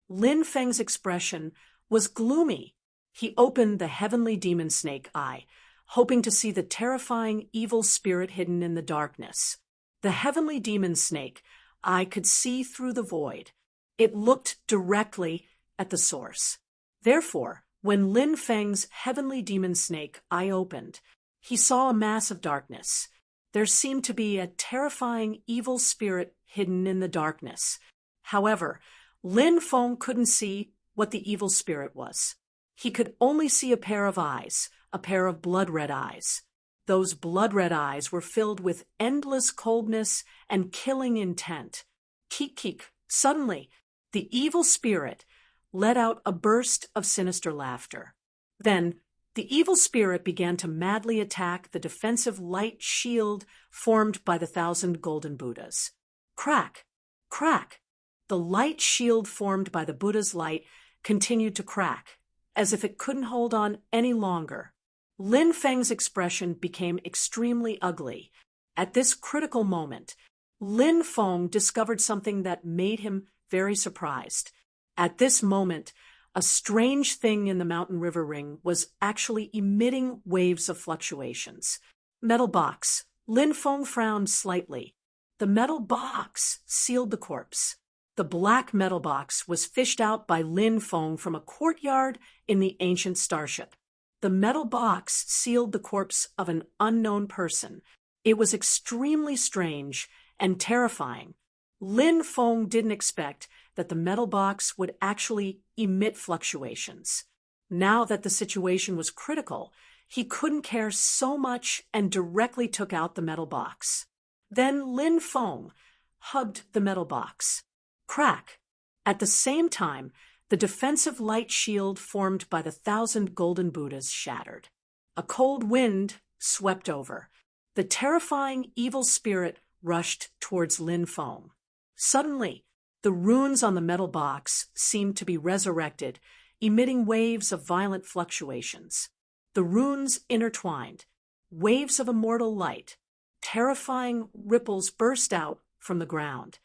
Lin Feng's expression was gloomy. He opened the heavenly demon snake eye, hoping to see the terrifying evil spirit hidden in the darkness. The heavenly demon snake eye could see through the void. It looked directly at the source. Therefore, when Lin Feng's heavenly demon snake eye opened, he saw a mass of darkness. There seemed to be a terrifying evil spirit hidden in the darkness. However, Lin Feng couldn't see what the evil spirit was. He could only see a pair of eyes, a pair of blood-red eyes. Those blood-red eyes were filled with endless coldness and killing intent. Keek. Suddenly, the evil spirit let out a burst of sinister laughter. Then, the evil spirit began to madly attack the defensive light shield formed by the thousand golden Buddhas. Crack! Crack! The light shield formed by the Buddha's light continued to crack, as if it couldn't hold on any longer. Lin Feng's expression became extremely ugly. At this critical moment, Lin Feng discovered something that made him very surprised. At this moment, a strange thing in the mountain river ring was actually emitting waves of fluctuations. Metal box. Lin Feng frowned slightly. The metal box sealed the corpse. The black metal box was fished out by Lin Feng from a courtyard in the ancient starship. The metal box sealed the corpse of an unknown person. It was extremely strange and terrifying. Lin Feng didn't expect that the metal box would actually emit fluctuations. Now that the situation was critical, he couldn't care so much and directly took out the metal box. Then Lin Feng hugged the metal box. Crack! At the same time, the defensive light shield formed by the thousand golden Buddhas shattered. A cold wind swept over. The terrifying evil spirit rushed towards Lin Feng. Suddenly, the runes on the metal box seemed to be resurrected, emitting waves of violent fluctuations. The runes intertwined. Waves of immortal light. Terrifying ripples burst out from the ground.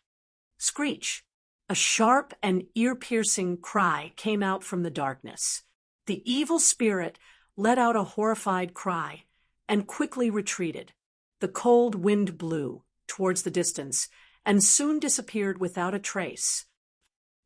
Screech! A sharp and ear-piercing cry came out from the darkness. The evil spirit let out a horrified cry and quickly retreated. The cold wind blew towards the distance and soon disappeared without a trace.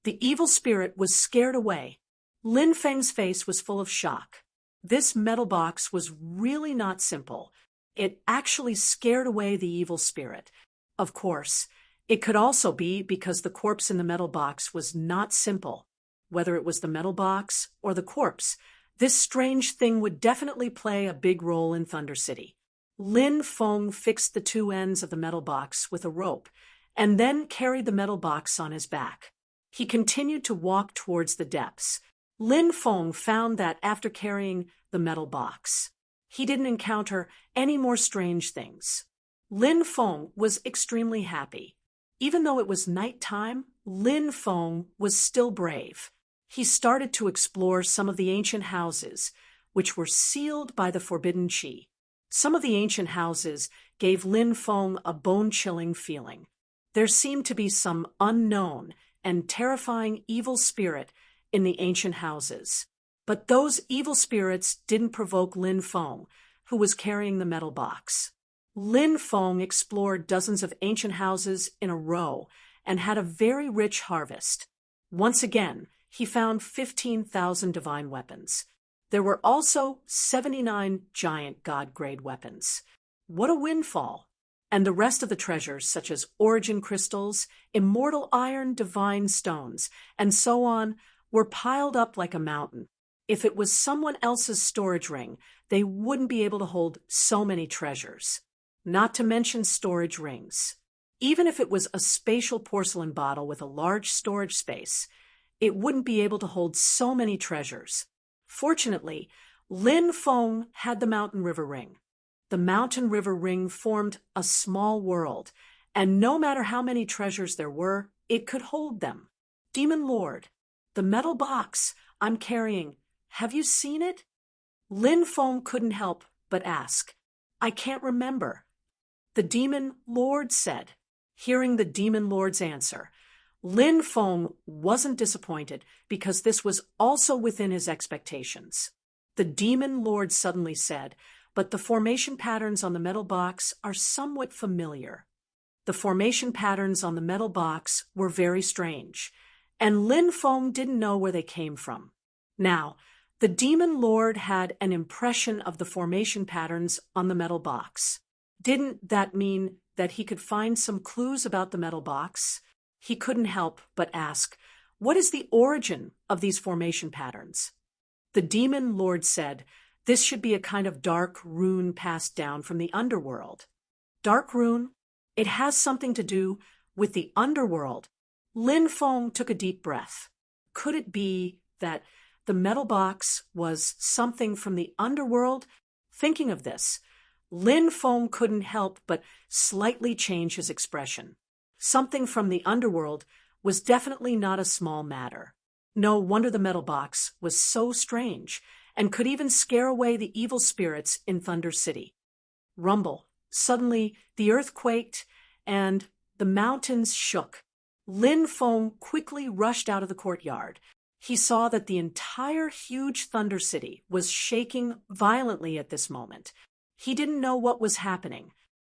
The evil spirit was scared away. Lin Feng's face was full of shock. This metal box was really not simple. It actually scared away the evil spirit. Of course, it could also be because the corpse in the metal box was not simple. Whether it was the metal box or the corpse, this strange thing would definitely play a big role in Thunder City. Lin Feng fixed the two ends of the metal box with a rope and then carried the metal box on his back. He continued to walk towards the depths. Lin Feng found that after carrying the metal box, he didn't encounter any more strange things. Lin Feng was extremely happy. Even though it was nighttime, Lin Feng was still brave. He started to explore some of the ancient houses, which were sealed by the forbidden qi. Some of the ancient houses gave Lin Feng a bone-chilling feeling. There seemed to be some unknown and terrifying evil spirit in the ancient houses. But those evil spirits didn't provoke Lin Feng, who was carrying the metal box. Lin Feng explored dozens of ancient houses in a row and had a very rich harvest. Once again, he found 15,000 divine weapons. There were also 79 giant god-grade weapons. What a windfall! And the rest of the treasures, such as origin crystals, immortal iron divine stones, and so on, were piled up like a mountain. If it was someone else's storage ring, they wouldn't be able to hold so many treasures. Not to mention storage rings. Even if it was a spatial porcelain bottle with a large storage space, it wouldn't be able to hold so many treasures. Fortunately, Lin Feng had the Mountain River Ring. The Mountain River Ring formed a small world, and no matter how many treasures there were, it could hold them. Demon Lord, the metal box I'm carrying, have you seen it? Lin Feng couldn't help but ask. I can't remember. The Demon Lord said. Hearing the Demon Lord's answer, Lin Feng wasn't disappointed because this was also within his expectations. The Demon Lord suddenly said, but the formation patterns on the metal box are somewhat familiar. The formation patterns on the metal box were very strange, and Lin Feng didn't know where they came from. Now, the Demon Lord had an impression of the formation patterns on the metal box. Didn't that mean that he could find some clues about the metal box? He couldn't help but ask, what is the origin of these formation patterns? The Demon Lord said, this should be a kind of dark rune passed down from the underworld. Dark rune? It has something to do with the underworld. Lin Feng took a deep breath. Could it be that the metal box was something from the underworld? Thinking of this, Lin Feng couldn't help but slightly change his expression. Something from the underworld was definitely not a small matter. No wonder the metal box was so strange and could even scare away the evil spirits in Thunder City. Rumble. Suddenly, the earth quaked and the mountains shook. Lin Feng quickly rushed out of the courtyard. He saw that the entire huge Thunder City was shaking violently at this moment. He didn't know what was happening,